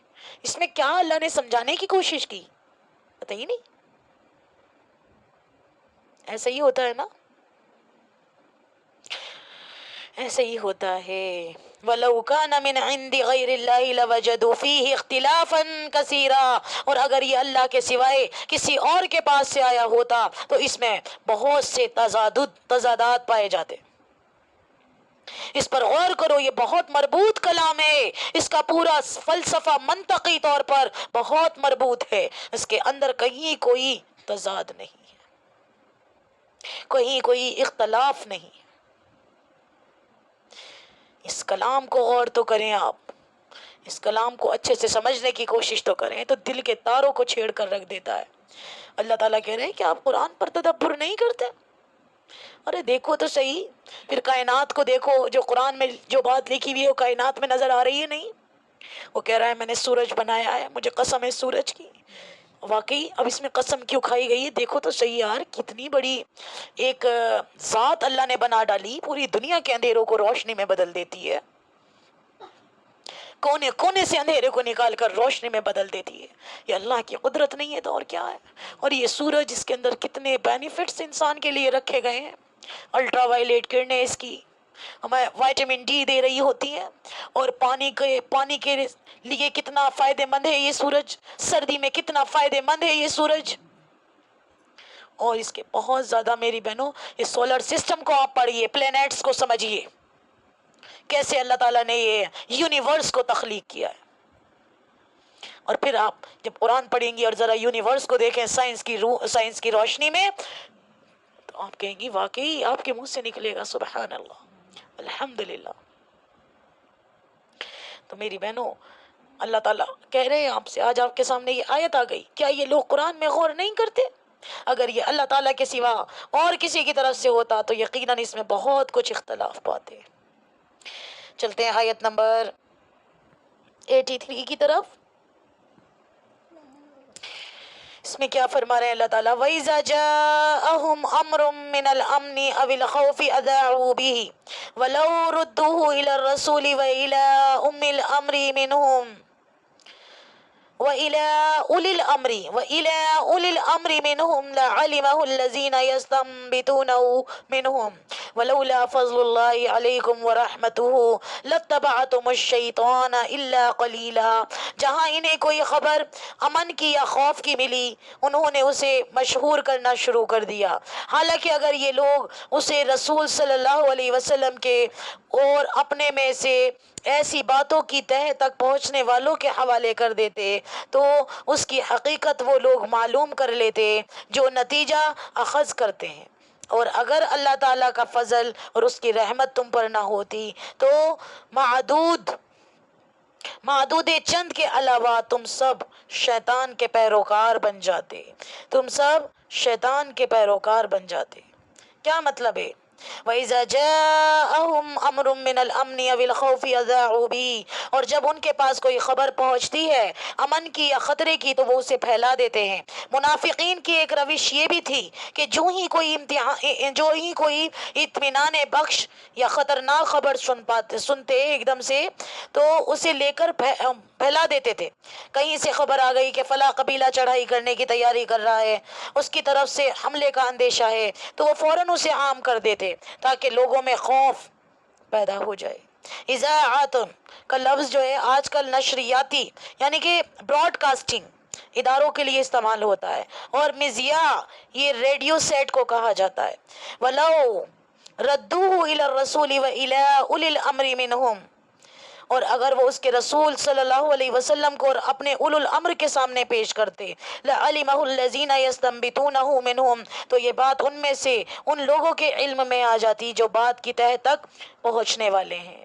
اس میں کیا اللہ نے سمجھانے کی کوشش کی، پتہ ہی نہیں۔ ایسا ہی ہوتا ہے نا، ایسا ہی ہوتا ہے۔ وَلَوْ كَانَ مِنْ عِنْدِ غَيْرِ اللَّهِ لَوَجَدُوا فِيهِ اخْتِلَافًا كَثِيرًا، اور اگر یہ اللہ کے سوائے کسی اور کے پاس سے آیا ہوتا تو اس میں بہت سے تضادات پائے جاتے۔ اس پر غور کرو، یہ بہت مربوط کلام ہے، اس کا پورا فلسفہ منطقی طور پر بہت مربوط ہے، اس کے اندر کہیں کوئی تضاد نہیں ہے، کہیں کوئی اختلاف نہیں۔ اس کلام کو غور تو کریں، آپ اس کلام کو اچھے سے سمجھنے کی کوشش تو کریں، تو دل کے تاروں کو چھیڑ کر رکھ دیتا ہے۔ اللہ تعالیٰ کہہ رہے ہیں کہ آپ قرآن پر تدبر نہیں کرتے؟ ارے دیکھو تو صحیح، پھر کائنات کو دیکھو، جو قرآن میں جو بات لکھی ہوئی ہے وہ کائنات میں نظر آ رہی ہے نہیں؟ وہ کہہ رہا ہے میں نے سورج بنایا ہے، مجھے قسم ہے سورج کی۔ واقعی اب اس میں قسم کیوں کھائی گئی ہے؟ دیکھو تو صحیح یار، کتنی بڑی ایک ذات اللہ نے بنا ڈالی، پوری دنیا کے اندھیروں کو روشنی میں بدل دیتی ہے، کونے کونے سے اندھیرے کو نکال کر روشنی میں بدل دیتی ہے۔ یہ اللہ کی قدرت نہیں ہے تو اور کیا ہے؟ اور یہ سورج، اس کے اندر کتنے بینیفٹس انسان کے لیے رکھے گئے ہیں، الٹرا وائلیٹ کرنیں اس کی ہمیں وائٹامن ڈی دے رہی ہوتی ہیں، اور پانی کے لیے کتنا فائدہ مند ہے یہ سورج، سردی میں کتنا فائدہ مند ہے یہ سورج۔ اور اس کے بہت زیادہ میری بہنوں، اس سولر سسٹم کو آپ پڑھیے، پلینیٹس کو سمجھیے، کیسے اللہ تعالیٰ نے یہ یونیورس کو تخلیق کیا ہے۔ اور پھر آپ جب قرآن پڑھیں گی اور ذرا یونیورس کو دیکھیں سائنس کی روشنی میں، تو آپ کہیں گی واقعی آپ کے منہ سے نکلے گا سبحان اللہ الحمدللہ۔ تو میری بہنوں، اللہ تعالیٰ کہہ رہے ہیں آپ سے، آج آپ کے سامنے یہ آیت آ گئی، کیا یہ لوگ قرآن میں غور نہیں کرتے؟ اگر یہ اللہ تعالیٰ کے سوا اور کسی کی طرف سے ہوتا تو یقیناً اس میں بہت کچھ اختلاف پاتے۔ چلتے ہیں آیت نمبر 83 کی طرف۔ اس میں کیا فرما رہے ہیں اللہ تعالیٰ؟ وَإِذَا جَاءَهُمْ أَمْرٌ مِّنَ الْأَمْنِ أَوِ الْخَوْفِ أَذَاعُوا بِهِ وَلَوْ رُدُّوهُ إِلَى الرَّسُولِ وَإِلَى أُمِّ الْأَمْرِ مِنْهُمْ وَإِلَىٰ أُولِي الْأَمْرِ مِنْهُمْ لَعَلِمَهُ الَّذِينَ يَسْتَنبِطُونَهُ مِنْهُمْ وَلَوْلَا فَضْلُ اللَّهِ عَلَيْكُمْ وَرَحْمَتُهُ لَاتَّبَعْتُمُ الشَّيْطَانَ إِلَّا قَلِيلًا۔ جہاں انہیں کوئی خبر امن کی یا خوف کی ملی انہوں نے اسے مشہور کرنا شروع کر دیا، حالانکہ اگر یہ لوگ اسے رسول صلی اللہ علیہ وسلم کے اور اپنے میں سے ایسی باتوں کی تہہ تک پہنچنے والوں کے حوالے کر دیتے تو اس کی حقیقت وہ لوگ معلوم کر لیتے جو نتیجہ اخذ کرتے ہیں، اور اگر اللہ تعالیٰ کا فضل اور اس کی رحمت تم پر نہ ہوتی تو معدود چند کے علاوہ تم سب شیطان کے پیروکار بن جاتے، تم سب شیطان کے پیروکار بن جاتے۔ کیا مطلب ہے؟ وَإِذَا جَاءَهُمْ أَمْرٌ مِّنَ الْأَمْنِ أَوِ الْخَوْفِ أَذَاعُوا بِهِ، اور جب ان کے پاس کوئی خبر پہنچتی ہے امن کی یا خطرے کی تو وہ اسے پھیلا دیتے ہیں۔ منافقین کی ایک روش یہ بھی تھی کہ جو ہی کوئی اطمینان بخش یا خطرناک خبر سنتے ایک دم سے تو اسے لے کر پھیلا دیتے تھے۔ کہیں سے خبر آ گئی کہ فلاں قبیلہ چڑھائی کرنے کی تیاری کر رہا ہے، اس کی طرف سے حملے کا اندیشہ ہے، تو وہ فوراً اسے عام کر دیتے تاکہ لوگوں میں خوف پیدا ہو جائے۔ اذاعت کا لفظ جو ہے آج کل نشریاتی یعنی کہ براڈ کاسٹنگ اداروں کے لیے استعمال ہوتا ہے، اور مذیاع یہ ریڈیو سیٹ کو کہا جاتا ہے۔ وَلَوْ رَدُّوهُ إِلَى الرَّسُولِ وَإِلَىٰ أُولِي الْأَمْرِ مِنْهُمْ، اور اگر وہ اس کے رسول صلی اللہ علیہ وسلم کو اور اپنے اولو الامر کے سامنے پیش کرتے لَعَلِمَهُ الَّذِينَ يَسْتَنبِطُونَهُ مِنْهُمْ، تو یہ بات ان میں سے ان لوگوں کے علم میں آ جاتی جو بات کی تہہ تک پہنچنے والے ہیں۔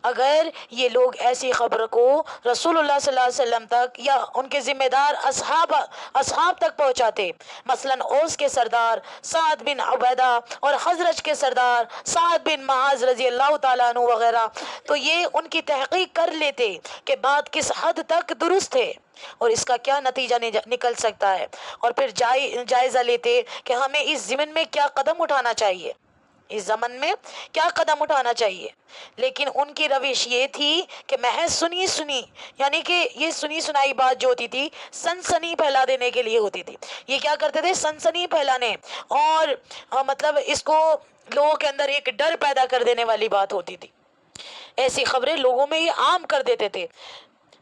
اگر یہ لوگ ایسی خبر کو رسول اللہ صلی اللہ علیہ وسلم تک یا ان کے ذمہ دار اصحاب تک پہنچاتے، مثلاً اوس کے سردار سعد بن عبیدہ اور خزرج کے سردار سعد بن معاذ رضی اللہ تعالیٰ عنہ وغیرہ، تو یہ ان کی تحقیق کر لیتے کہ بات کس حد تک درست ہے اور اس کا کیا نتیجہ نکل سکتا ہے، اور پھر جائزہ لیتے کہ ہمیں اس ضمن میں کیا قدم اٹھانا چاہیے، اس زمن میں کیا قدم اٹھانا چاہیے۔ لیکن ان کی روش یہ تھی کہ محض سنی یعنی کہ یہ سنی سنائی بات جو ہوتی تھی سنسنی پھیلا دینے کے لیے ہوتی تھی۔ یہ کیا کرتے تھے؟ سنسنی پھیلانے، اور مطلب اس کو لوگوں کے اندر ایک ڈر پیدا کر دینے والی بات ہوتی تھی۔ ایسی خبریں لوگوں میں یہ عام کر دیتے تھے۔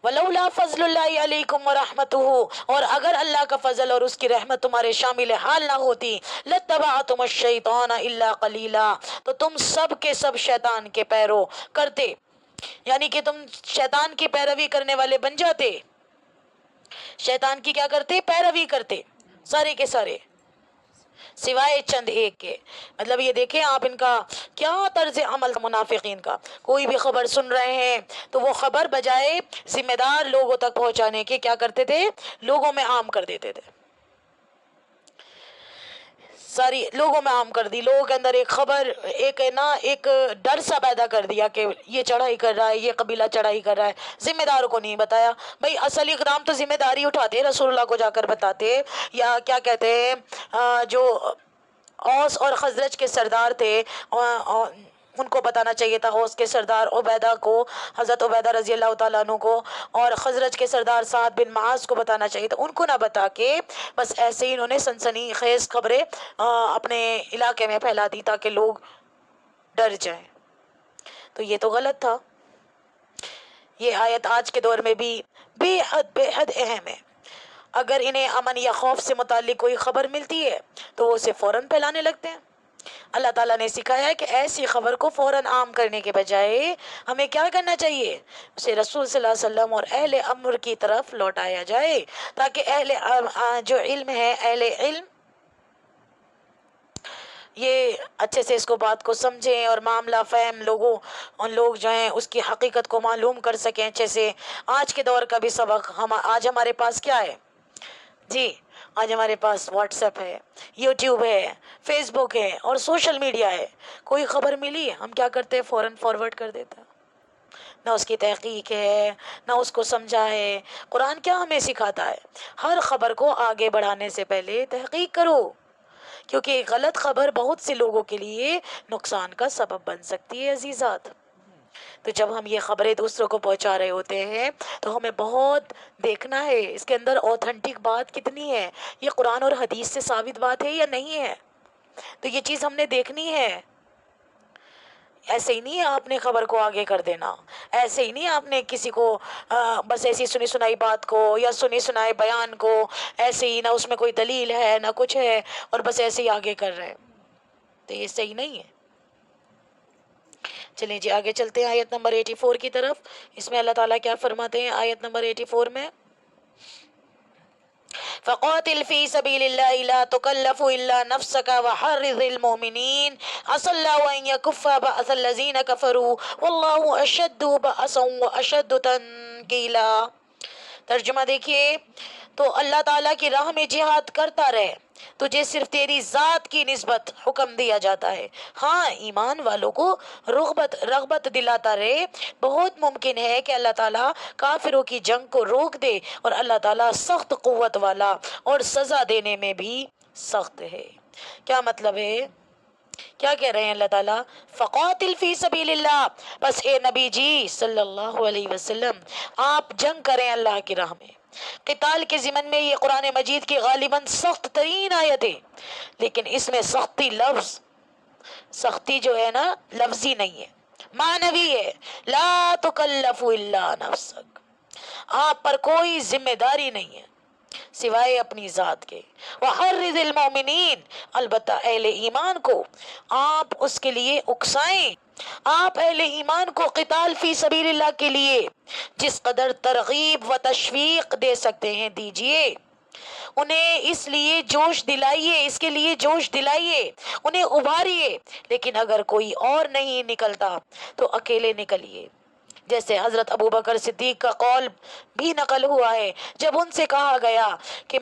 وَلَوْلَا فَضْلُ اللَّهِ عَلَيْكُمْ وَرَحْمَتُهُ، اور اگر اللہ کا فضل اور اس کی رحمت تمہارے شامل حال نہ ہوتی لَاتَّبَعْتُمُ الشَّيْطَانَ إِلَّا قَلِيلًا، تو تم سب کے سب شیطان کے پیرو کرتے، یعنی کہ تم شیطان کی پیروی کرنے والے بن جاتے، شیطان کی کیا کرتے؟ پیروی کرتے، سارے کے سارے سوائے چند ایک کے۔ مطلب یہ دیکھیں آپ ان کا کیا طرز عمل تھا منافقین کا، کوئی بھی خبر سن رہے ہیں تو وہ خبر بجائے ذمہ دار لوگوں تک پہنچانے کے کیا کرتے تھے؟ لوگوں میں عام کر دیتے تھے، ساری لوگوں میں عام کر دی، لوگوں کے اندر ایک خبر ایک ڈر سا پیدا کر دیا کہ یہ چڑھائی کر رہا ہے، یہ قبیلہ چڑھائی کر رہا ہے، ذمہ داروں کو نہیں بتایا۔ بھئی اصل اقدام تو ذمہ داری اٹھاتے، رسول اللہ کو جا کر بتاتے، یا کیا کہتے ہیں جو اوس اور خزرج کے سردار تھے ان کو بتانا چاہیے تھا، اوس کے سردار عبیدہ کو، حضرت عبیدہ رضی اللہ تعالیٰ عنہ کو، اور خزرج کے سردار سعد بن معاذ کو بتانا چاہیے تھا، ان کو نہ بتا کے بس ایسے ہی انہوں نے سنسنی خیز خبریں اپنے علاقے میں پھیلا دی تاکہ لوگ ڈر جائیں۔ تو یہ تو غلط تھا۔ یہ آیت آج کے دور میں بھی بے حد اہم ہے۔ اگر انہیں امن یا خوف سے متعلق کوئی خبر ملتی ہے تو وہ اسے فوراً پھیلانے لگتے ہیں۔ اللہ تعالیٰ نے سکھایا ہے کہ ایسی خبر کو فوراً عام کرنے کے بجائے ہمیں کیا کرنا چاہیے؟ اسے رسول صلی اللہ علیہ وسلم اور اہل امر کی طرف لوٹایا جائے تاکہ جو علم ہے، اہل علم یہ اچھے سے اس کو بات کو سمجھیں اور معاملہ فہم ان لوگ جو ہیں اس کی حقیقت کو معلوم کر سکیں اچھے سے۔ آج کے دور کا بھی سبق آج ہمارے پاس کیا ہے جی؟ آج ہمارے پاس واٹس ایپ ہے، یوٹیوب ہے، فیس بک ہے اور سوشل میڈیا ہے۔ کوئی خبر ملی ہم کیا کرتے ہیں؟ فوراً فارورڈ کر دیتا، نہ اس کی تحقیق ہے نہ اس کو سمجھا ہے۔ قرآن کیا ہمیں سکھاتا ہے؟ ہر خبر کو آگے بڑھانے سے پہلے تحقیق کرو، کیونکہ غلط خبر بہت سے لوگوں کے لیے نقصان کا سبب بن سکتی ہے عزیزات۔ تو جب ہم یہ خبریں دوسروں کو پہنچا رہے ہوتے ہیں تو ہمیں بہت دیکھنا ہے اس کے اندر اوتھینٹک بات کتنی ہے، یہ قرآن اور حدیث سے ثابت بات ہے یا نہیں ہے، تو یہ چیز ہم نے دیکھنی ہے۔ ایسے ہی نہیں آپ نے خبر کو آگے کر دینا، ایسے ہی نہیں آپ نے کسی کو بس ایسی سنی سنائی بات کو یا سنی سنائے بیان کو ایسے ہی، نہ اس میں کوئی دلیل ہے نہ کچھ ہے، اور بس ایسے ہی آگے کر رہے ہیں، تو یہ صحیح نہیں ہے۔ چلیں جی آگے چلتے ہیں آیت نمبر 84 کی طرف۔ اس میں اللہ تعالیٰ کیا فرماتے ہیں آیت نمبر 84 میں؟ فقاتل فی سبیل اللہ لا تکلف الا نفسک وحرض المؤمنین عسى اللہ ان یکف بأس الذین کفروا واللہ اشد بأسا واشد تنکیلا۔ ترجمہ دیکھیے، تو اللہ تعالیٰ کی راہ میں جہاد کرتا رہے، تجھے صرف تیری ذات کی نسبت حکم دیا جاتا ہے، ہاں ایمان والوں کو رغبت دلاتا رہے۔ بہت ممکن ہے کہ اللہ تعالیٰ کافروں کی جنگ کو روک دے، اور اللہ تعالیٰ سخت قوت والا اور سزا دینے میں بھی سخت ہے۔ کیا مطلب ہے؟ کیا کہہ رہے ہیں اللہ تعالیٰ؟ فقاتل فی سبیل اللہ، بس اے نبی جی صلی اللہ علیہ وسلم آپ جنگ کریں اللہ کی راہ میں۔ قتال کے ضمن میں یہ قرآن مجید کی غالباً سخت ترین آیت ہے، لیکن اس میں سختی جو ہے نا لفظی نہیں ہے، معنوی ہے۔ لا تکلف الا نفسک، آپ پر کوئی ذمہ داری نہیں ہے سوائے اپنی ذات کے۔ وحرض المؤمنین، البتہ اہل ایمان کو آپ اس کے لیے اکسائیں، آپ اہل ایمان کو قتال فی سبیل اللہ کے لیے جس قدر ترغیب و تشویق دے سکتے ہیں دیجئے، انہیں اس لیے جوش دلائیے، اس کے لیے جوش دلائیے، انہیں ابھاریے، لیکن اگر کوئی اور نہیں نکلتا تو اکیلے نکلیے۔ جیسے حضرت ابو بکر صدیق کا قول بھی نقل ہوا ہے، جب ان سے کہا گیا کہ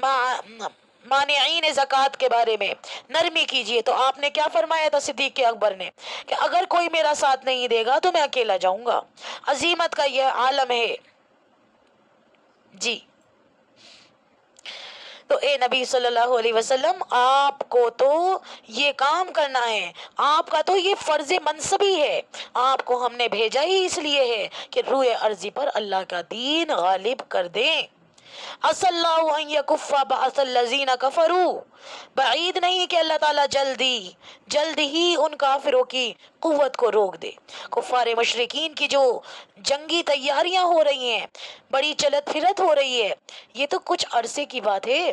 مانعین زکوٰۃ کے بارے میں نرمی کیجئے، تو آپ نے کیا فرمایا تھا صدیق کے اکبر نے کہ اگر کوئی میرا ساتھ نہیں دے گا تو میں اکیلا جاؤں گا۔ عظیمت کا یہ عالم ہے جی۔ تو اے نبی صلی اللہ علیہ وسلم آپ کو تو یہ کام کرنا ہے، آپ کا تو یہ فرض منصبی ہے، آپ کو ہم نے بھیجا ہی اس لیے ہے کہ روئے ارضی پر اللہ کا دین غالب کر دیں۔ عسى اللہ ان یکف بأس الذین کفروا، بعید نہیں کہ اللہ تعالیٰ جلد ہی ان کافروں کی قوت کو روک دے۔ کفار مشرکین کی جو جنگی تیاریاں ہو رہی ہیں، بڑی چلت پھرت ہو رہی ہے، یہ تو کچھ عرصے کی بات ہے،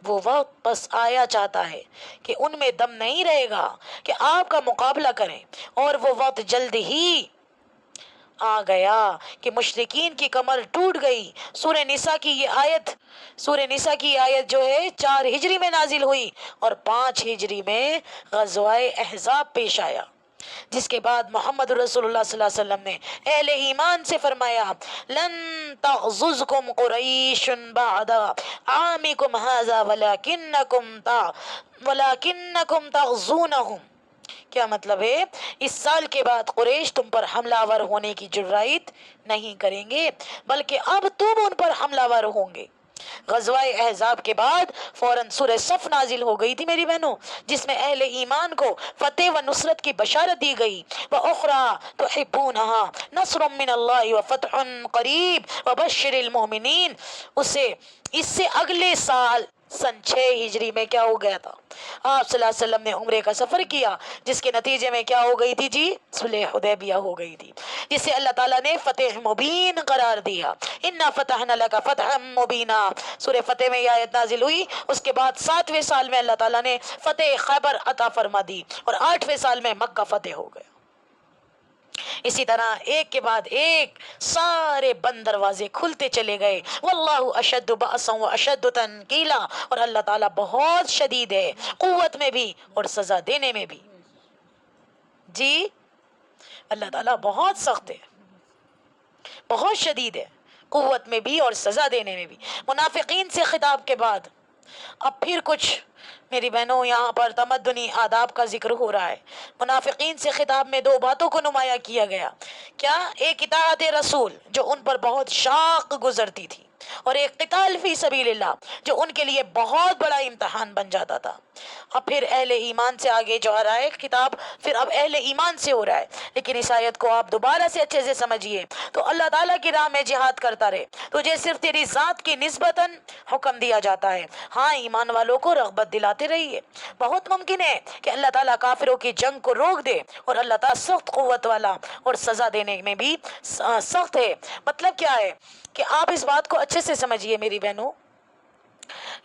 وہ وقت بس آیا چاہتا ہے کہ ان میں دم نہیں رہے گا کہ آپ کا مقابلہ کریں، اور وہ وقت جلد ہی آ گیا کہ مشرکین کی کمر ٹوٹ گئی۔ سورہ نساء کی یہ آیت جو ہے 4 ہجری میں نازل ہوئی اور 5 ہجری میں غزوہ احزاب پیش آیا، جس کے بعد محمد رسول اللہ صلی اللہ علیہ وسلم نے اہل ایمان سے فرمایا لن تغززکم قریش بعد عامکم ھذا ولکنکم تغزونہم۔ کیا مطلب ہے؟ اس سال کے بعد قریش تم پر حملہ آور ہونے کی جرات نہیں کریں گے، بلکہ اب تم ان پر حملہ آور ہوں گے۔ غزوہ احزاب کے بعد فوراً سورہ صف نازل ہو گئی تھی میری بہنوں، جس میں اہل ایمان کو فتح و نصرت کی بشارت دی گئی۔ وَأُخْرَى تُحِبُّونَهَا نَصْرٌ مِّنَ اللَّهِ وَفَتْحٌ قَرِيبٌ وَبَشِّرِ الْمُؤْمِنِينَ۔ اس سے اگلے سال سن 6 ہجری میں کیا ہو گیا تھا؟ آپ صلی اللہ علیہ وسلم نے عمرے کا سفر کیا، جس کے نتیجے میں کیا ہو گئی تھی جی؟ صلح حدیبیہ ہو گئی تھی، جسے اللہ تعالیٰ نے فتح مبین قرار دیا۔ اِنَّا فَتَحْنَا لَكَ فَتْحًا مُبِينًا، سورہ فتح میں یہ آیت نازل ہوئی۔ اس کے بعد 7ویں سال میں اللہ تعالیٰ نے فتح خیبر عطا فرما دی، اور 8ویں سال میں مکہ فتح ہو گیا۔ اسی طرح ایک کے بعد ایک سارے بند دروازے کھلتے چلے گئے۔ واللہ اشد بأسا واشد تنکیلا، اور اللہ تعالیٰ بہت شدید ہے قوت میں بھی اور سزا دینے میں بھی جی۔ اللہ تعالیٰ بہت سخت ہے، بہت شدید ہے قوت میں بھی اور سزا دینے میں بھی۔ منافقین سے خطاب کے بعد اب پھر کچھ میری بہنوں یہاں پر تمدنی آداب کا ذکر ہو رہا ہے. منافقین سے خطاب میں دو باتوں کو نمایاں کیا گیا. کیا؟ ایک اطاعت رسول جو ان پر بہت شاق گزرتی تھی، اور ایک قتال فی سبیل اللہ جو ان کے لیے بہت بڑا امتحان بن جاتا تھا. اب پھر اہل ایمان سے آگے جو آ رہا ہے خطاب، پھر اب اہل ایمان سے ہو رہا ہے. لیکن اس آیت کو آپ دوبارہ سے اچھے سے سمجھیے تو اللہ تعالیٰ کی راہ میں جہاد کرتا رہے، تجھے صرف تیری ذات کی نسبتاً حکم دیا جاتا ہے. ہاں ایمان والوں کو رغبت دلاتے رہیے. بہت ممکن ہے کہ اللہ تعالیٰ کافروں کی جنگ کو روک دے، اور اللہ تعالیٰ سخت قوت والا اور سزا دینے میں بھی سخت ہے. مطلب کیا ہے کہ آپ اس بات کو اچھے سے سمجھیے میری بہنوں.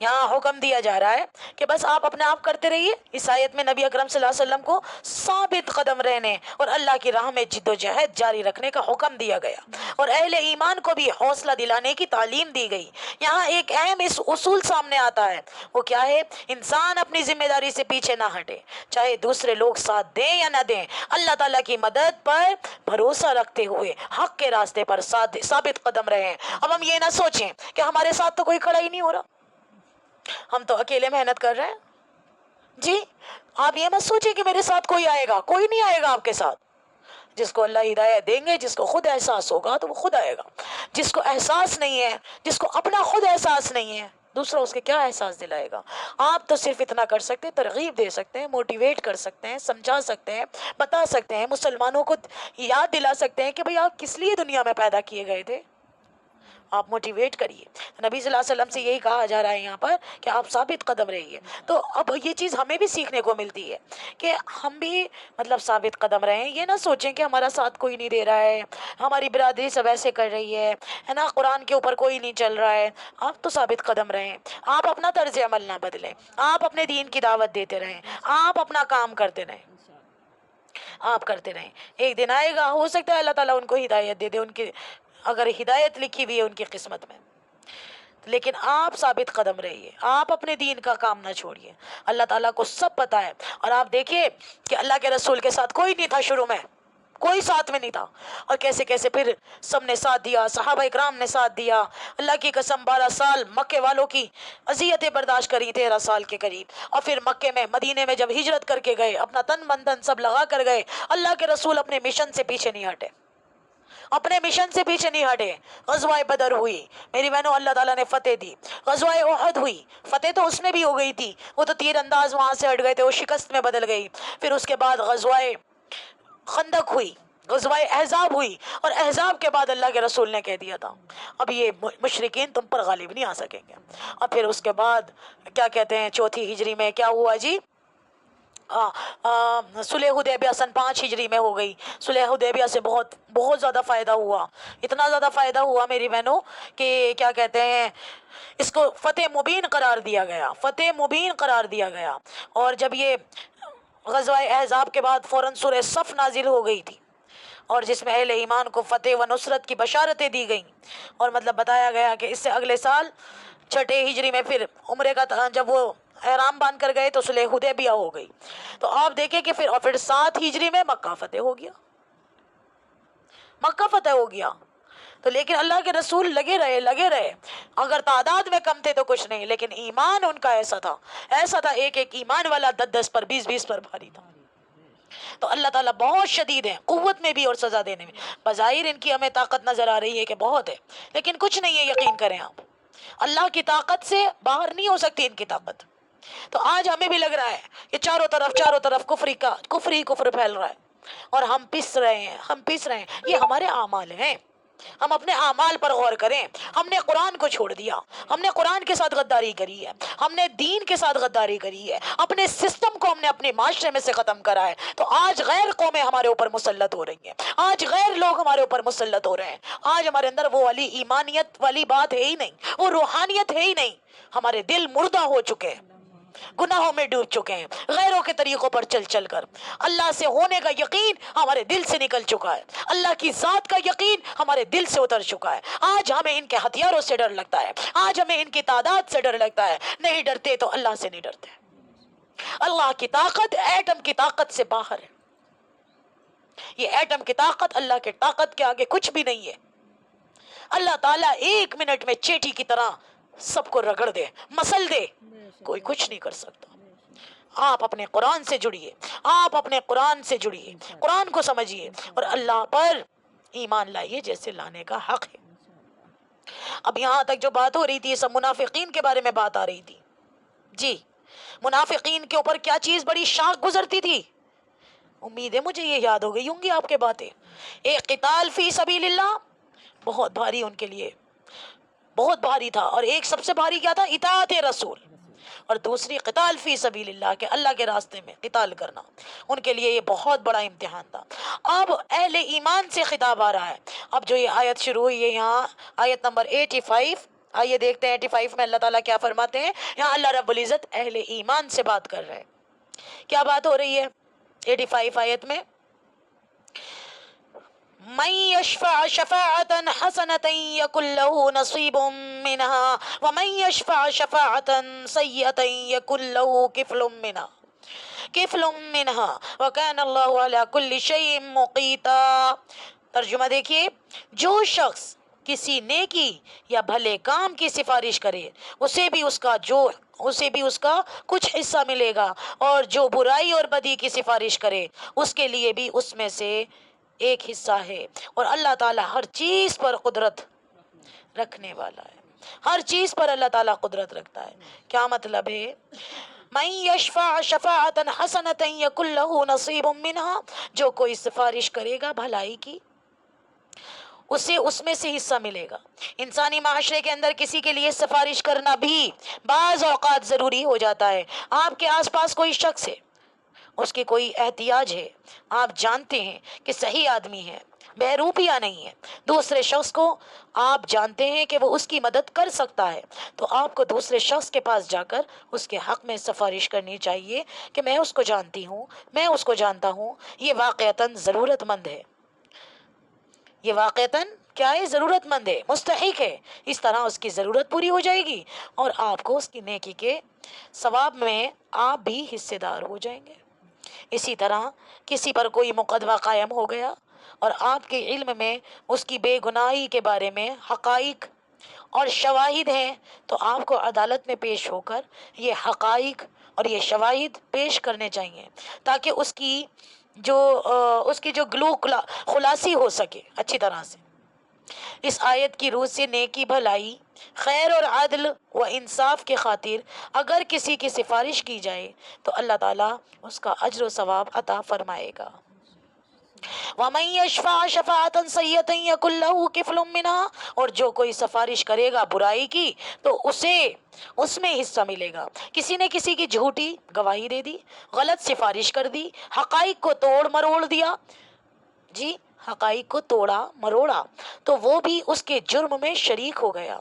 یہاں حکم دیا جا رہا ہے کہ بس آپ اپنے آپ کرتے رہیے. اس آیت میں نبی اکرم صلی اللہ علیہ وسلم کو ثابت قدم رہنے اور اللہ کی راہ میں جد و جہد جاری رکھنے کا حکم دیا گیا، اور اہل ایمان کو بھی حوصلہ دلانے کی تعلیم دی گئی. یہاں ایک اہم اس اصول سامنے آتا ہے، وہ کیا ہے؟ انسان اپنی ذمہ داری سے پیچھے نہ ہٹے، چاہے دوسرے لوگ ساتھ دیں یا نہ دیں. اللہ تعالیٰ کی مدد پر بھروسہ رکھتے ہوئے حق کے راستے پر ثابت قدم رہیں. اب ہم یہ نہ سوچیں کہ ہمارے ساتھ تو کوئی کھڑا ہی نہیں ہو رہا، ہم تو اکیلے محنت کر رہے ہیں. جی آپ یہ مت سوچیں کہ میرے ساتھ کوئی آئے گا، کوئی نہیں آئے گا آپ کے ساتھ. جس کو اللہ ہدایت دیں گے، جس کو خود احساس ہوگا تو وہ خود آئے گا. جس کو احساس نہیں ہے، جس کو اپنا خود احساس نہیں ہے، دوسرا اس کے کیا احساس دلائے گا؟ آپ تو صرف اتنا کر سکتے ہیں، ترغیب دے سکتے ہیں، موٹیویٹ کر سکتے ہیں، سمجھا سکتے ہیں، بتا سکتے ہیں، مسلمانوں کو یاد دلا سکتے ہیں کہ بھئی آپ کس لیے دنیا میں پیدا کیے گئے تھے. آپ موٹیویٹ کریے. نبی صلی اللہ علیہ وسلم سے یہی کہا جا رہا ہے یہاں پر کہ آپ ثابت قدم رہیے. تو اب یہ چیز ہمیں بھی سیکھنے کو ملتی ہے کہ ہم بھی مطلب ثابت قدم رہیں. یہ نہ سوچیں کہ ہمارا ساتھ کوئی نہیں دے رہا ہے، ہماری برادری سب ایسے کر رہی ہے نا، قرآن کے اوپر کوئی نہیں چل رہا ہے. آپ تو ثابت قدم رہیں، آپ اپنا طرز عمل نہ بدلیں، آپ اپنے دین کی دعوت دیتے رہیں، آپ اپنا کام کرتے رہیں، آپ کرتے رہیں. ایک دن آئے گا، ہو سکتا ہے اللہ تعالیٰ ان کو ہدایت دے دے، ان کی اگر ہدایت لکھی ہوئی ہے ان کی قسمت میں. لیکن آپ ثابت قدم رہیے، آپ اپنے دین کا کام نہ چھوڑیے. اللہ تعالیٰ کو سب پتہ ہے. اور آپ دیکھیے کہ اللہ کے رسول کے ساتھ کوئی نہیں تھا، شروع میں کوئی ساتھ میں نہیں تھا، اور کیسے کیسے پھر سب نے ساتھ دیا. صحابہ اکرام نے ساتھ دیا. اللہ کی قسم 12 سال مکے والوں کی اذیتیں برداشت کری، 13 سال کے قریب. اور پھر مکے میں مدینے میں جب ہجرت کر کے گئے، اپنا تن من دھن سب لگا کر گئے. اللہ کے رسول اپنے مشن سے پیچھے نہیں ہٹے، اپنے مشن سے پیچھے نہیں ہٹے. غزوہ بدر ہوئی میری بہنوں، اللہ تعالیٰ نے فتح دی. غزوہ احد ہوئی، فتح تو اس میں بھی ہو گئی تھی، وہ تو تیر انداز وہاں سے ہٹ گئے تھے، وہ شکست میں بدل گئی. پھر اس کے بعد غزوہ خندق ہوئی، غزوہ احزاب ہوئی، اور احزاب کے بعد اللہ کے رسول نے کہہ دیا تھا اب یہ مشرکین تم پر غالب نہیں آ سکیں گے. اور پھر اس کے بعد کیا کہتے ہیں، 4 ہجری میں کیا ہوا جی؟ صلح حدیبیہ سن 5 ہجری میں ہو گئی. صلح حدیبیہ سے بہت بہت زیادہ فائدہ ہوا، اتنا زیادہ فائدہ ہوا میری بہنوں کہ کیا کہتے ہیں، اس کو فتح مبین قرار دیا گیا، فتح مبین قرار دیا گیا. اور جب یہ غزوہ احزاب کے بعد فوراً سورہ صف نازل ہو گئی تھی، اور جس میں اہل ایمان کو فتح و نصرت کی بشارتیں دی گئیں. اور مطلب بتایا گیا کہ اس سے اگلے سال 6 ہجری میں پھر عمرے کا جب وہ احرام باندھ کر گئے تو صلح حدیبیہ ہو گئی. تو آپ دیکھیں کہ پھر 7 ہجری میں مکہ فتح ہو گیا، مکہ فتح ہو گیا. تو لیکن اللہ کے رسول لگے رہے. اگر تعداد میں کم تھے تو کچھ نہیں، لیکن ایمان ان کا ایسا تھا ایک ایک ایمان والا 10 پر 20 پر بھاری تھا. تو اللہ تعالیٰ بہت شدید ہیں، قوت میں بھی اور سزا دینے میں. بظاہر ان کی ہمیں طاقت نظر آ رہی ہے کہ بہت ہے، لیکن کچھ نہیں ہے. یقین کریں آپ، اللہ کی طاقت سے باہر نہیں ہو سکتی ان کی طاقت. تو آج ہمیں بھی لگ رہا ہے کہ چاروں طرف کفر ہی کفر پھیل رہا ہے، اور ہم پس رہے ہیں. یہ ہمارے اعمال ہیں. ہم اپنے اعمال پر غور کریں. ہم نے قرآن کو چھوڑ دیا، ہم نے قرآن کے ساتھ غداری کری ہے، ہم نے دین کے ساتھ غداری کری ہے، اپنے سسٹم کو ہم نے اپنے معاشرے میں سے ختم کرا ہے. تو آج غیر قومیں ہمارے اوپر مسلط ہو رہی ہیں، آج غیر لوگ ہمارے اوپر مسلط ہو رہے ہیں. آج ہمارے اندر وہ والی ایمانیت والی بات ہے ہی نہیں، وہ روحانیت ہے ہی نہیں. ہمارے دل مردہ ہو چکے ہیں، گناہوں میں ڈوب چکے ہیں، غیروں کے طریقوں پر چل کر. اللہ سے ہونے کا یقین ہمارے دل سے نکل چکا ہے، اللہ کی ذات کا یقین ہمارے دل سے اتر چکا ہے. آج ہمیں ان کے ہتھیاروں سے ڈر لگتا ہے، آج ہمیں ان کی تعداد سے ڈر لگتا ہے. نہیں ڈرتے تو اللہ سے نہیں ڈرتے. اللہ کی طاقت ایٹم کی طاقت سے باہر ہے. یہ ایٹم کی طاقت اللہ کی طاقت کے آگے کچھ بھی نہیں ہے. اللہ تعالیٰ 1 منٹ میں چیٹی کی طرح سب کو رگڑ دے، مسل دے، کوئی کچھ نہیں کر سکتا. آپ اپنے قرآن سے جڑیے، آپ اپنے قرآن سے جڑیے، قرآن کو سمجھیے اور اللہ پر ایمان لائیے جیسے لانے کا حق ہے۔ اب یہاں تک جو بات ہو رہی تھی، یہ سب منافقین کے بارے میں بات آ رہی تھی۔ جی، منافقین کے اوپر کیا چیز بڑی شاق گزرتی تھی؟ امید ہے مجھے یہ یاد ہو گئی ہوں گی آپ کے باتیں۔ ایک قتال فی سبیل اللہ، بہت بھاری ان کے لیے، بہت بھاری تھا، اور ایک سب سے بھاری کیا تھا؟ اطاعت رسول، اور دوسری قتال فی سبیل اللہ، کہ اللہ کے راستے میں قتال کرنا، ان کے لیے یہ بہت بڑا امتحان تھا۔ اب اہل ایمان سے خطاب آ رہا ہے۔ اب جو یہ آیت شروع ہوئی ہے یہاں، آیت نمبر 85، آئیے دیکھتے ہیں 85 میں اللہ تعالیٰ کیا فرماتے ہیں۔ یہاں اللہ رب العزت اہل ایمان سے بات کر رہے ہیں۔ کیا بات ہو رہی ہے 85 آیت میں؟ من یشفع شفاعة حسنة یکن له نصیب منها ومن یشفع شفاعة سیئة یکن له کفل منها وکان اللہ علی کل شیء مقیتا۔ ترجمہ دیکھیے، جو شخص کسی نیکی یا بھلے کام کی سفارش کرے اسے بھی اس کا کچھ حصہ ملے گا، اور جو برائی اور بدی کی سفارش کرے اس کے لیے بھی اس میں سے ایک حصہ ہے۔ اور اللہ تعالیٰ ہر چیز پر قدرت رکھنے والا ہے، ہر چیز پر اللہ تعالیٰ قدرت رکھتا ہے۔ کیا مطلب ہے؟ من یشفع شفاعة حسنة یکن له نصیب منها، جو کوئی سفارش کرے گا بھلائی کی اسے اس میں سے حصہ ملے گا۔ انسانی معاشرے کے اندر کسی کے لیے سفارش کرنا بھی بعض اوقات ضروری ہو جاتا ہے۔ آپ کے آس پاس کوئی شخص ہے، اس کی کوئی احتیاج ہے، آپ جانتے ہیں کہ صحیح آدمی ہے، بہروپیہ نہیں ہے، دوسرے شخص کو آپ جانتے ہیں کہ وہ اس کی مدد کر سکتا ہے، تو آپ کو دوسرے شخص کے پاس جا کر اس کے حق میں سفارش کرنی چاہیے کہ میں اس کو جانتی ہوں، میں اس کو جانتا ہوں، یہ واقعتاً ضرورت مند ہے، یہ واقعتاً کیا ہے؟ ضرورت مند ہے، مستحق ہے۔ اس طرح اس کی ضرورت پوری ہو جائے گی اور آپ کو اس کی نیکی کے ثواب میں آپ بھی حصے دار ہو جائیں گے۔ اسی طرح کسی پر کوئی مقدمہ قائم ہو گیا اور آپ کے علم میں اس کی بے گناہی کے بارے میں حقائق اور شواہد ہیں، تو آپ کو عدالت میں پیش ہو کر یہ حقائق اور یہ شواہد پیش کرنے چاہیے، تاکہ اس کی جو گلو خلاصی ہو سکے اچھی طرح سے۔ اس آیت کی روح سے نیکی، بھلائی، خیر اور عدل و انصاف کے خاطر اگر کسی کی سفارش کی جائے تو اللہ تعالیٰ اس کا اجر و ثواب عطا فرمائے گا۔ وَمَن يَشْفَعْ شَفَاعَةً سَيِّئَةً يَكُن لَّهُ كِفْلٌ مِّنْهَا، اور جو کوئی سفارش کرے گا برائی کی تو اسے اس میں حصہ ملے گا۔ کسی نے کسی کی جھوٹی گواہی دے دی، غلط سفارش کر دی، حقائق کو توڑ مروڑ دیا، جی حقائق کو توڑا مروڑا، تو وہ بھی اس کے جرم میں شریک ہو گیا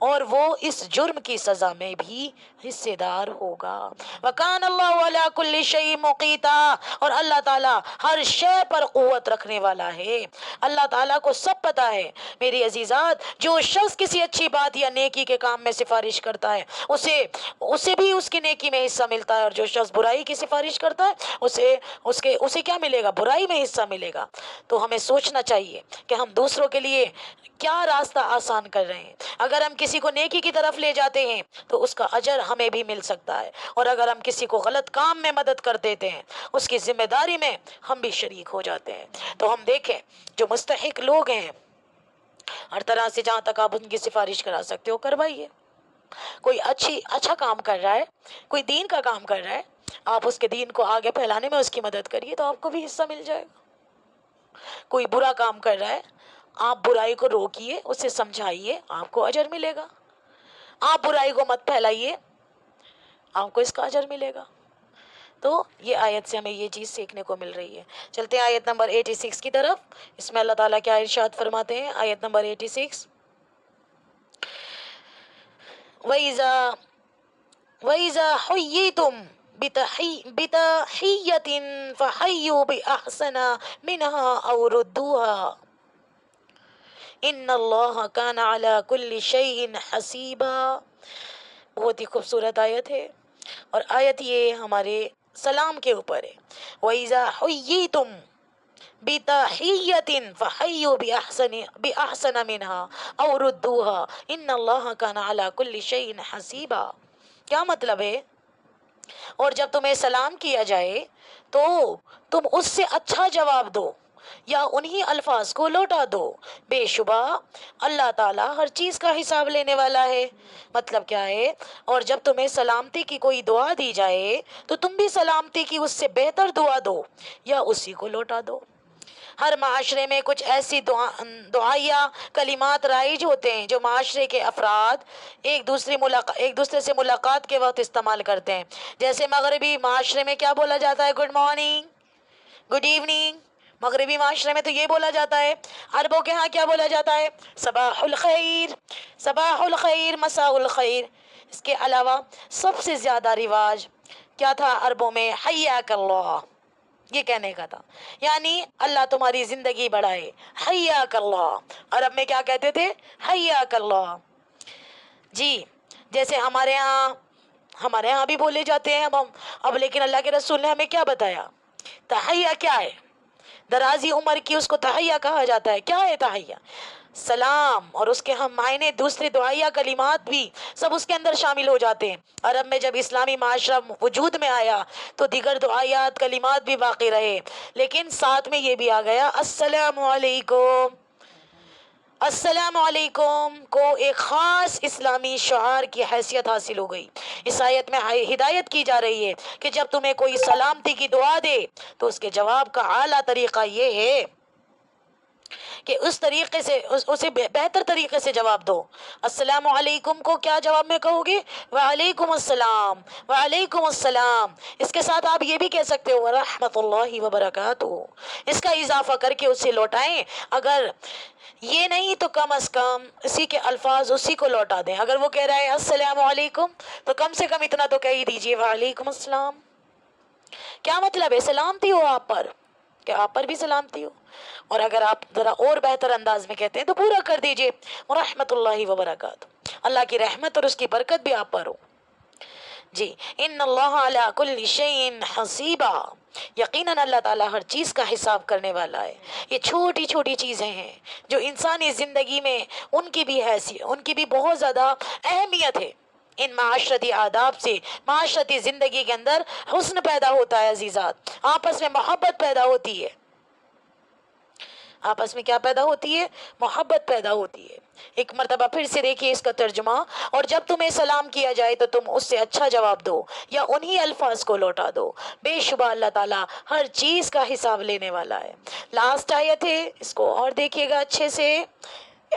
اور وہ اس جرم کی سزا میں بھی حصے دار ہوگا۔ وَكَانَ اللَّهُ عَلَىٰ كُلِّ شَيْءٍ مُقِيتًا، اور اللہ تعالیٰ ہر شے پر قوت رکھنے والا ہے۔ اللہ تعالیٰ کو سب پتہ ہے۔ میری عزیزات، جو شخص کسی اچھی بات یا نیکی کے کام میں سفارش کرتا ہے اسے بھی اس کی نیکی میں حصہ ملتا ہے، اور جو شخص برائی کی سفارش کرتا ہے اسے کیا ملے گا؟ برائی میں حصہ ملے گا۔ تو ہمیں سوچنا چاہیے کہ ہم دوسروں کے لیے کیا راستہ آسان کر رہے ہیں۔ اگر ہم کسی کو نیکی کی طرف لے جاتے ہیں تو اس کا اجر ہمیں بھی مل سکتا ہے، اور اگر ہم کسی کو غلط کام میں مدد کر دیتے ہیں اس کی ذمہ داری میں ہم بھی شریک ہو جاتے ہیں۔ تو ہم دیکھیں جو مستحق لوگ ہیں، ہر طرح سے جہاں تک آپ ان کی سفارش کرا سکتے ہو کروائیے۔ کوئی اچھا کام کر رہا ہے، کوئی دین کا کام کر رہا ہے، آپ اس کے دین کو آگے پھیلانے میں اس کی مدد کریے تو آپ کو بھی حصہ مل جائے گا۔ کوئی برا کام کر رہا ہے، آپ برائی کو روکیے، اسے سمجھائیے، آپ کو اجر ملے گا۔ آپ برائی کو مت پھیلائیے، آپ کو اس کا اجر ملے گا۔ تو یہ آیت سے ہمیں یہ چیز سیکھنے کو مل رہی ہے۔ چلتے ہیں آیت نمبر 86 کی طرف۔ اس میں اللہ تعالیٰ کیا ارشاد فرماتے ہیں؟ آیت نمبر 86، وَإِذَا حُيِّيتُم بِتَحِيَّةٍ فَحَيُّوا بِأَحْسَنَ مِنْهَا أَوْ رُدُّوهَا إِنَّ اللَّهَ كَانَ عَلَىٰ كُلِّ شَيْءٍ حَسِيبًا۔ بہت ہی خوبصورت آیت ہے، اور آیت یہ ہمارے سلام کے اوپر ہے۔ وَإِذَا حُيِّيتُم بِتَحِيَّةٍ فَحَيُّوا بِأَحْسَنَ مِنْهَا أَوْ رُدُّوهَا إِنَّ اللَّهَ كَانَ عَلَىٰ كُلِّ شَيْءٍ حَسِيبًا۔ کیا مطلب ہے؟ اور جب تمہیں سلام کیا جائے تو تم اس سے اچھا جواب دو یا انہی الفاظ کو لوٹا دو، بے شبہ اللہ تعالیٰ ہر چیز کا حساب لینے والا ہے۔ مطلب کیا ہے؟ اور جب تمہیں سلامتی کی کوئی دعا دی جائے تو تم بھی سلامتی کی اس سے بہتر دعا دو یا اسی کو لوٹا دو۔ ہر معاشرے میں کچھ ایسی دعائیہ کلمات رائج ہوتے ہیں جو معاشرے کے افراد ایک دوسرے سے ملاقات کے وقت استعمال کرتے ہیں۔ جیسے مغربی معاشرے میں کیا بولا جاتا ہے؟ Good morning, good evening. مغربی معاشرے میں تو یہ بولا جاتا ہے۔ عربوں کے ہاں کیا بولا جاتا ہے؟ صباح الخیر، صباح الخیر، مساء الخیر۔ اس کے علاوہ سب سے زیادہ رواج کیا تھا عربوں میں؟ حیاک اللہ، یہ کہنے کا تھا، یعنی اللہ تمہاری زندگی بڑھائے، حیاک اللہ۔ عرب میں کیا کہتے تھے؟ حیاک اللہ۔ جی جیسے ہمارے ہاں بھی بولے جاتے ہیں اب لیکن اللہ کے رسول نے ہمیں کیا بتایا؟ تحیہ کیا ہے؟ درازی عمر کی اس کو تحیہ کہا جاتا ہے۔ کیا ہے تحیہ؟ سلام، اور اس کے ہم معنی دوسرے دعائیہ کلمات بھی سب اس کے اندر شامل ہو جاتے ہیں۔ عرب میں جب اسلامی معاشرہ وجود میں آیا تو دیگر دعائیات کلمات بھی باقی رہے، لیکن ساتھ میں یہ بھی آ گیا السلام علیکم۔ السلام علیکم کو ایک خاص اسلامی شعار کی حیثیت حاصل ہو گئی۔ اس آیت میں ہدایت کی جا رہی ہے کہ جب تمہیں کوئی سلامتی کی دعا دے تو اس کے جواب کا اعلیٰ طریقہ یہ ہے کہ اس طریقے سے اسے بہتر طریقے سے جواب دو۔ السلام علیکم کو کیا جواب میں کہو گے؟ وعلیکم السلام، وعلیکم السلام۔ اس کے ساتھ آپ یہ بھی کہہ سکتے ہو ورحمۃ اللہ وبرکاتہ، اس کا اضافہ کر کے اسے لوٹائیں۔ اگر یہ نہیں تو کم از کم اسی کے الفاظ اسی کو لوٹا دیں۔ اگر وہ کہہ رہا ہے السلام علیکم تو کم سے کم اتنا تو کہہ ہی دیجیے وعلیکم السلام۔ کیا مطلب ہے؟ سلامتی ہو آپ پر، کہ آپ پر بھی سلامتی ہو۔ اور اگر آپ ذرا اور بہتر انداز میں کہتے ہیں تو پورا کر دیجئے ورحمۃ اللہ وبرکاتہ، اللہ کی رحمت اور اس کی برکت بھی آپ پر ہو۔ جی، ان اللہ علی کل شیء حسیبا، یقیناً اللہ تعالیٰ ہر چیز کا حساب کرنے والا ہے۔ یہ چھوٹی چھوٹی چیزیں ہیں جو انسانی زندگی میں ان کی بھی حیثیت، ان کی بھی بہت زیادہ اہمیت ہے۔ ان معاشرتی آداب سے معاشرتی زندگی کے اندر حسن پیدا ہوتا ہے عزیزات، آپس میں محبت پیدا ہوتی ہے۔ آپس میں کیا پیدا ہوتی ہے؟ محبت پیدا ہوتی ہے۔ ایک مرتبہ پھر سے دیکھیے اس کا ترجمہ، اور جب تمہیں سلام کیا جائے تو تم اس سے اچھا جواب دو یا انہی الفاظ کو لوٹا دو، بے شبہ اللہ تعالیٰ ہر چیز کا حساب لینے والا ہے۔ لاسٹ آیت ہے، اس کو اور دیکھیے گا اچھے سے۔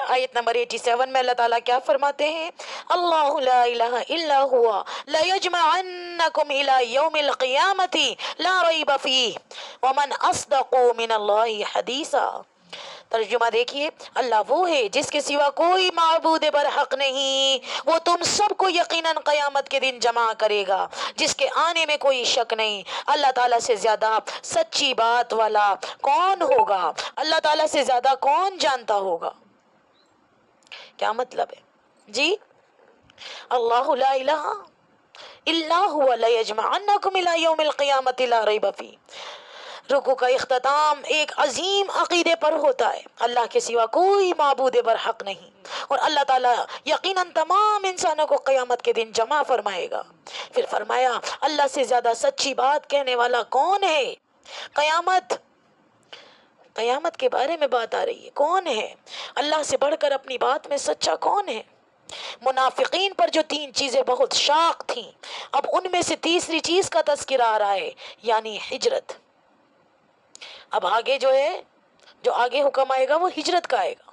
آیت نمبر 87 میں اللہ تعالیٰ کیا فرماتے ہیں؟ اللہ لا الہ الا ہوا لیجمعنکم الی یوم القیامت لا ریب فیہ ومن اصدق من اللہ حدیثا۔ ترجمہ دیکھیے، اللہ وہ ہے جس کے سوا کوئی معبود برحق نہیں، وہ تم سب کو یقیناً قیامت کے دن جمع کرے گا، جس کے آنے میں کوئی شک نہیں۔ اللہ تعالیٰ سے زیادہ سچی بات والا کون ہوگا؟ اللہ تعالیٰ سے زیادہ کون جانتا ہوگا؟ کیا مطلب ہے؟ جی، اللہ لا الہ الا هو لیجمعنکم الی یوم القیامت لا ریب فیہ۔ رکوع کا اختتام ایک عظیم عقیدے پر ہوتا ہے، اللہ کے سوا کوئی معبود برحق نہیں، اور اللہ تعالیٰ یقیناً تمام انسانوں کو قیامت کے دن جمع فرمائے گا۔ پھر فرمایا اللہ سے زیادہ سچی بات کہنے والا کون ہے؟ قیامت کے بارے میں بات آ رہی ہے، کون ہے؟ اللہ سے بڑھ کر اپنی بات میں سچا کون ہے؟ منافقین پر جو 3 چیزیں بہت شاق تھیں، اب ان میں سے تیسری چیز کا تذکرہ آ رہا ہے، یعنی ہجرت۔ اب آگے جو آگے حکم آئے گا وہ ہجرت کا آئے گا۔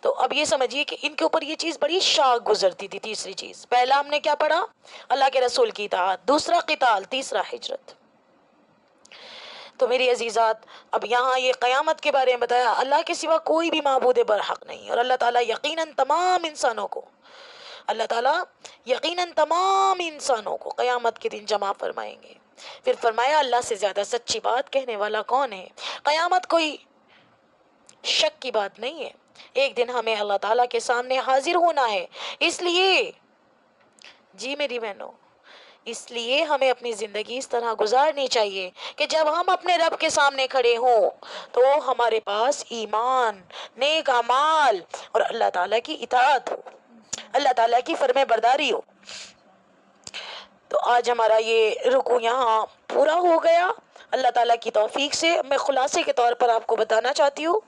تو اب یہ سمجھیے کہ ان کے اوپر یہ چیز بڑی شاق گزرتی تھی۔ تیسری چیز، پہلا ہم نے کیا پڑھا؟ اللہ کے رسول کی اطاعت، دوسرا قتال، تیسرا ہجرت۔ تو میری عزیزات، اب یہاں یہ قیامت کے بارے میں بتایا، اللہ کے سوا کوئی بھی معبود برحق نہیں، اور اللہ تعالیٰ یقیناً تمام انسانوں کو قیامت کے دن جمع فرمائیں گے۔ پھر فرمایا اللہ سے زیادہ سچی بات کہنے والا کون ہے؟ قیامت کوئی شک کی بات نہیں ہے، ایک دن ہمیں اللہ تعالیٰ کے سامنے حاضر ہونا ہے۔ اس لیے جی میری بہنوں، اس لیے ہمیں اپنی زندگی اس طرح گزارنی چاہیے کہ جب ہم اپنے رب کے سامنے کھڑے ہوں تو ہمارے پاس ایمان، نیک اعمال اور اللہ تعالیٰ کی اطاعت ہو، اللہ تعالیٰ کی فرما برداری ہو۔ تو آج ہمارا یہ رکوع یہاں پورا ہو گیا اللہ تعالیٰ کی توفیق سے۔ میں خلاصے کے طور پر آپ کو بتانا چاہتی ہوں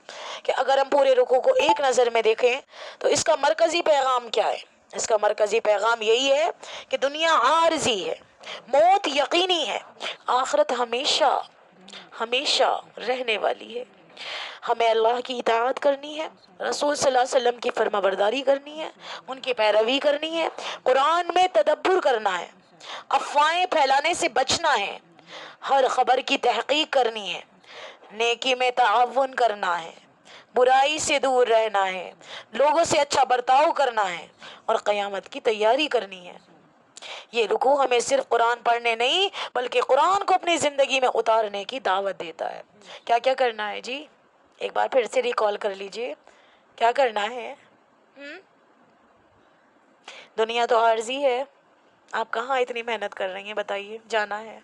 کہ اگر ہم پورے رکوع کو ایک نظر میں دیکھیں تو اس کا مرکزی پیغام کیا ہے؟ اس کا مرکزی پیغام یہی ہے کہ دنیا عارضی ہے، موت یقینی ہے، آخرت ہمیشہ ہمیشہ رہنے والی ہے۔ ہمیں اللہ کی اطاعت کرنی ہے، رسول صلی اللہ علیہ وسلم کی فرما برداری کرنی ہے، ان کی پیروی کرنی ہے، قرآن میں تدبر کرنا ہے، افواہیں پھیلانے سے بچنا ہے، ہر خبر کی تحقیق کرنی ہے، نیکی میں تعاون کرنا ہے، برائی سے دور رہنا ہے، لوگوں سے اچھا برتاؤ کرنا ہے اور قیامت کی تیاری کرنی ہے۔ یہ رکوع ہمیں صرف قرآن پڑھنے نہیں بلکہ قرآن کو اپنی زندگی میں اتارنے کی دعوت دیتا ہے۔ کیا کیا کرنا ہے جی؟ ایک بار پھر سے ریکال کر لیجئے، کیا کرنا ہے؟ دنیا تو عارضی ہے، آپ کہاں اتنی محنت کر رہی ہیں بتائیے، جانا ہے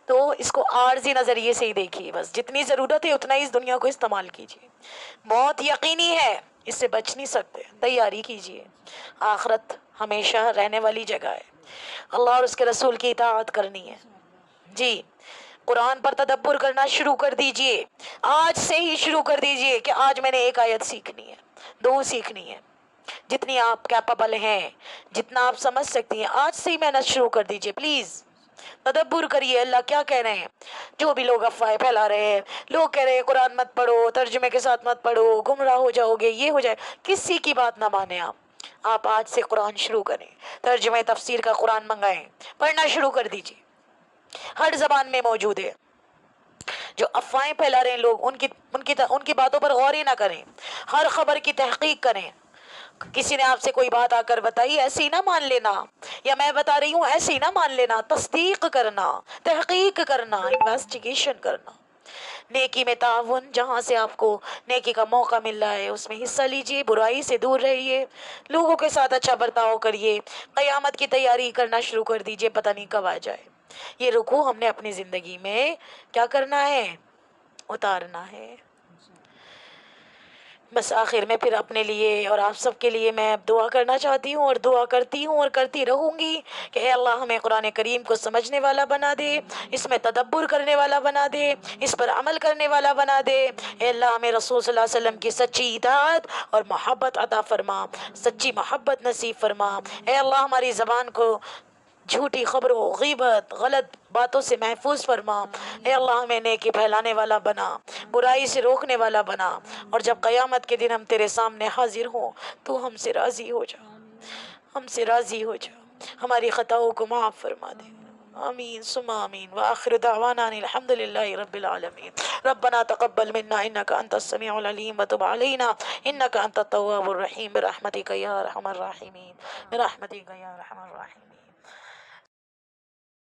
تو اس کو عارضی نظریے سے ہی دیکھیے، بس جتنی ضرورت ہے اتنا ہی اس دنیا کو استعمال کیجیے۔ موت یقینی ہے، اس سے بچ نہیں سکتے، تیاری کیجیے، آخرت ہمیشہ رہنے والی جگہ ہے، اللہ اور اس کے رسول کی اطاعت کرنی ہے۔ جی قرآن پر تدبر کرنا شروع کر دیجئے، آج سے ہی شروع کر دیجئے کہ آج میں نے ایک آیت سیکھنی ہے، 2 سیکھنی ہے، جتنی آپ کیپیبل ہیں، جتنا آپ سمجھ سکتی ہیں، آج سے ہی محنت شروع کر دیجئے پلیز۔ تدبر کریے اللہ کیا کہہ رہے ہیں۔ جو بھی لوگ افواہیں پھیلا رہے ہیں، لوگ کہہ رہے ہیں قرآن مت پڑھو، ترجمے کے ساتھ مت پڑھو، گمراہ ہو جاؤ گے، یہ ہو جائے، کسی کی بات نہ مانیں آپ آج سے قرآن شروع کریں، ترجمہ تفسیر کا قرآن منگائیں، پڑھنا شروع کر دیجئے، ہر زبان میں موجود ہے۔ جو افواہیں پھیلا رہے ہیں لوگ، ان کی باتوں پر غور ہی نہ کریں، ہر خبر کی تحقیق کریں۔ کسی نے آپ سے کوئی بات آ کر بتائی، ایسے ہی نہ مان لینا، یا میں بتا رہی ہوں ایسے ہی نہ مان لینا، تصدیق کرنا، تحقیق کرنا، انویسٹیگیشن کرنا۔ نیکی میں تعاون، جہاں سے آپ کو نیکی کا موقع مل رہا ہے اس میں حصہ لیجئے، برائی سے دور رہیے، لوگوں کے ساتھ اچھا برتاؤ کریے، قیامت کی تیاری کرنا شروع کر دیجئے، پتہ نہیں کب آ جائے۔ یہ رکوع ہم نے اپنی زندگی میں کیا کرنا ہے؟ اتارنا ہے۔ بس آخر میں پھر اپنے لیے اور آپ سب کے لیے میں دعا کرنا چاہتی ہوں اور دعا کرتی ہوں اور کرتی رہوں گی کہ اے اللہ ہمیں قرآن کریم کو سمجھنے والا بنا دے، اس میں تدبر کرنے والا بنا دے، اس پر عمل کرنے والا بنا دے۔ اے اللہ ہمیں رسول صلی اللہ علیہ وسلم کی سچی اطاعت اور محبت عطا فرما، سچی محبت نصیب فرما۔ اے اللہ ہماری زبان کو جھوٹی خبروں، غیبت، غلط باتوں سے محفوظ فرما۔ اے اللہ ہمیں نیکی پھیلانے والا بنا، برائی سے روکنے والا بنا، اور جب قیامت کے دن ہم تیرے سامنے حاضر ہوں تو ہم سے راضی ہو جا، ہم سے راضی ہو جا، ہماری خطاؤں کو معاف فرما دے۔ آمین ثم آمین، وآخر دعوانا ان الحمد للہ رب العالمین۔ ربنا تقبل منا انک انت السمیع العلیم وتب علینا انک انت التواب الرحیم، برحمتک یا ارحم الراحمین، برحمتک یا ارحم الراحمین۔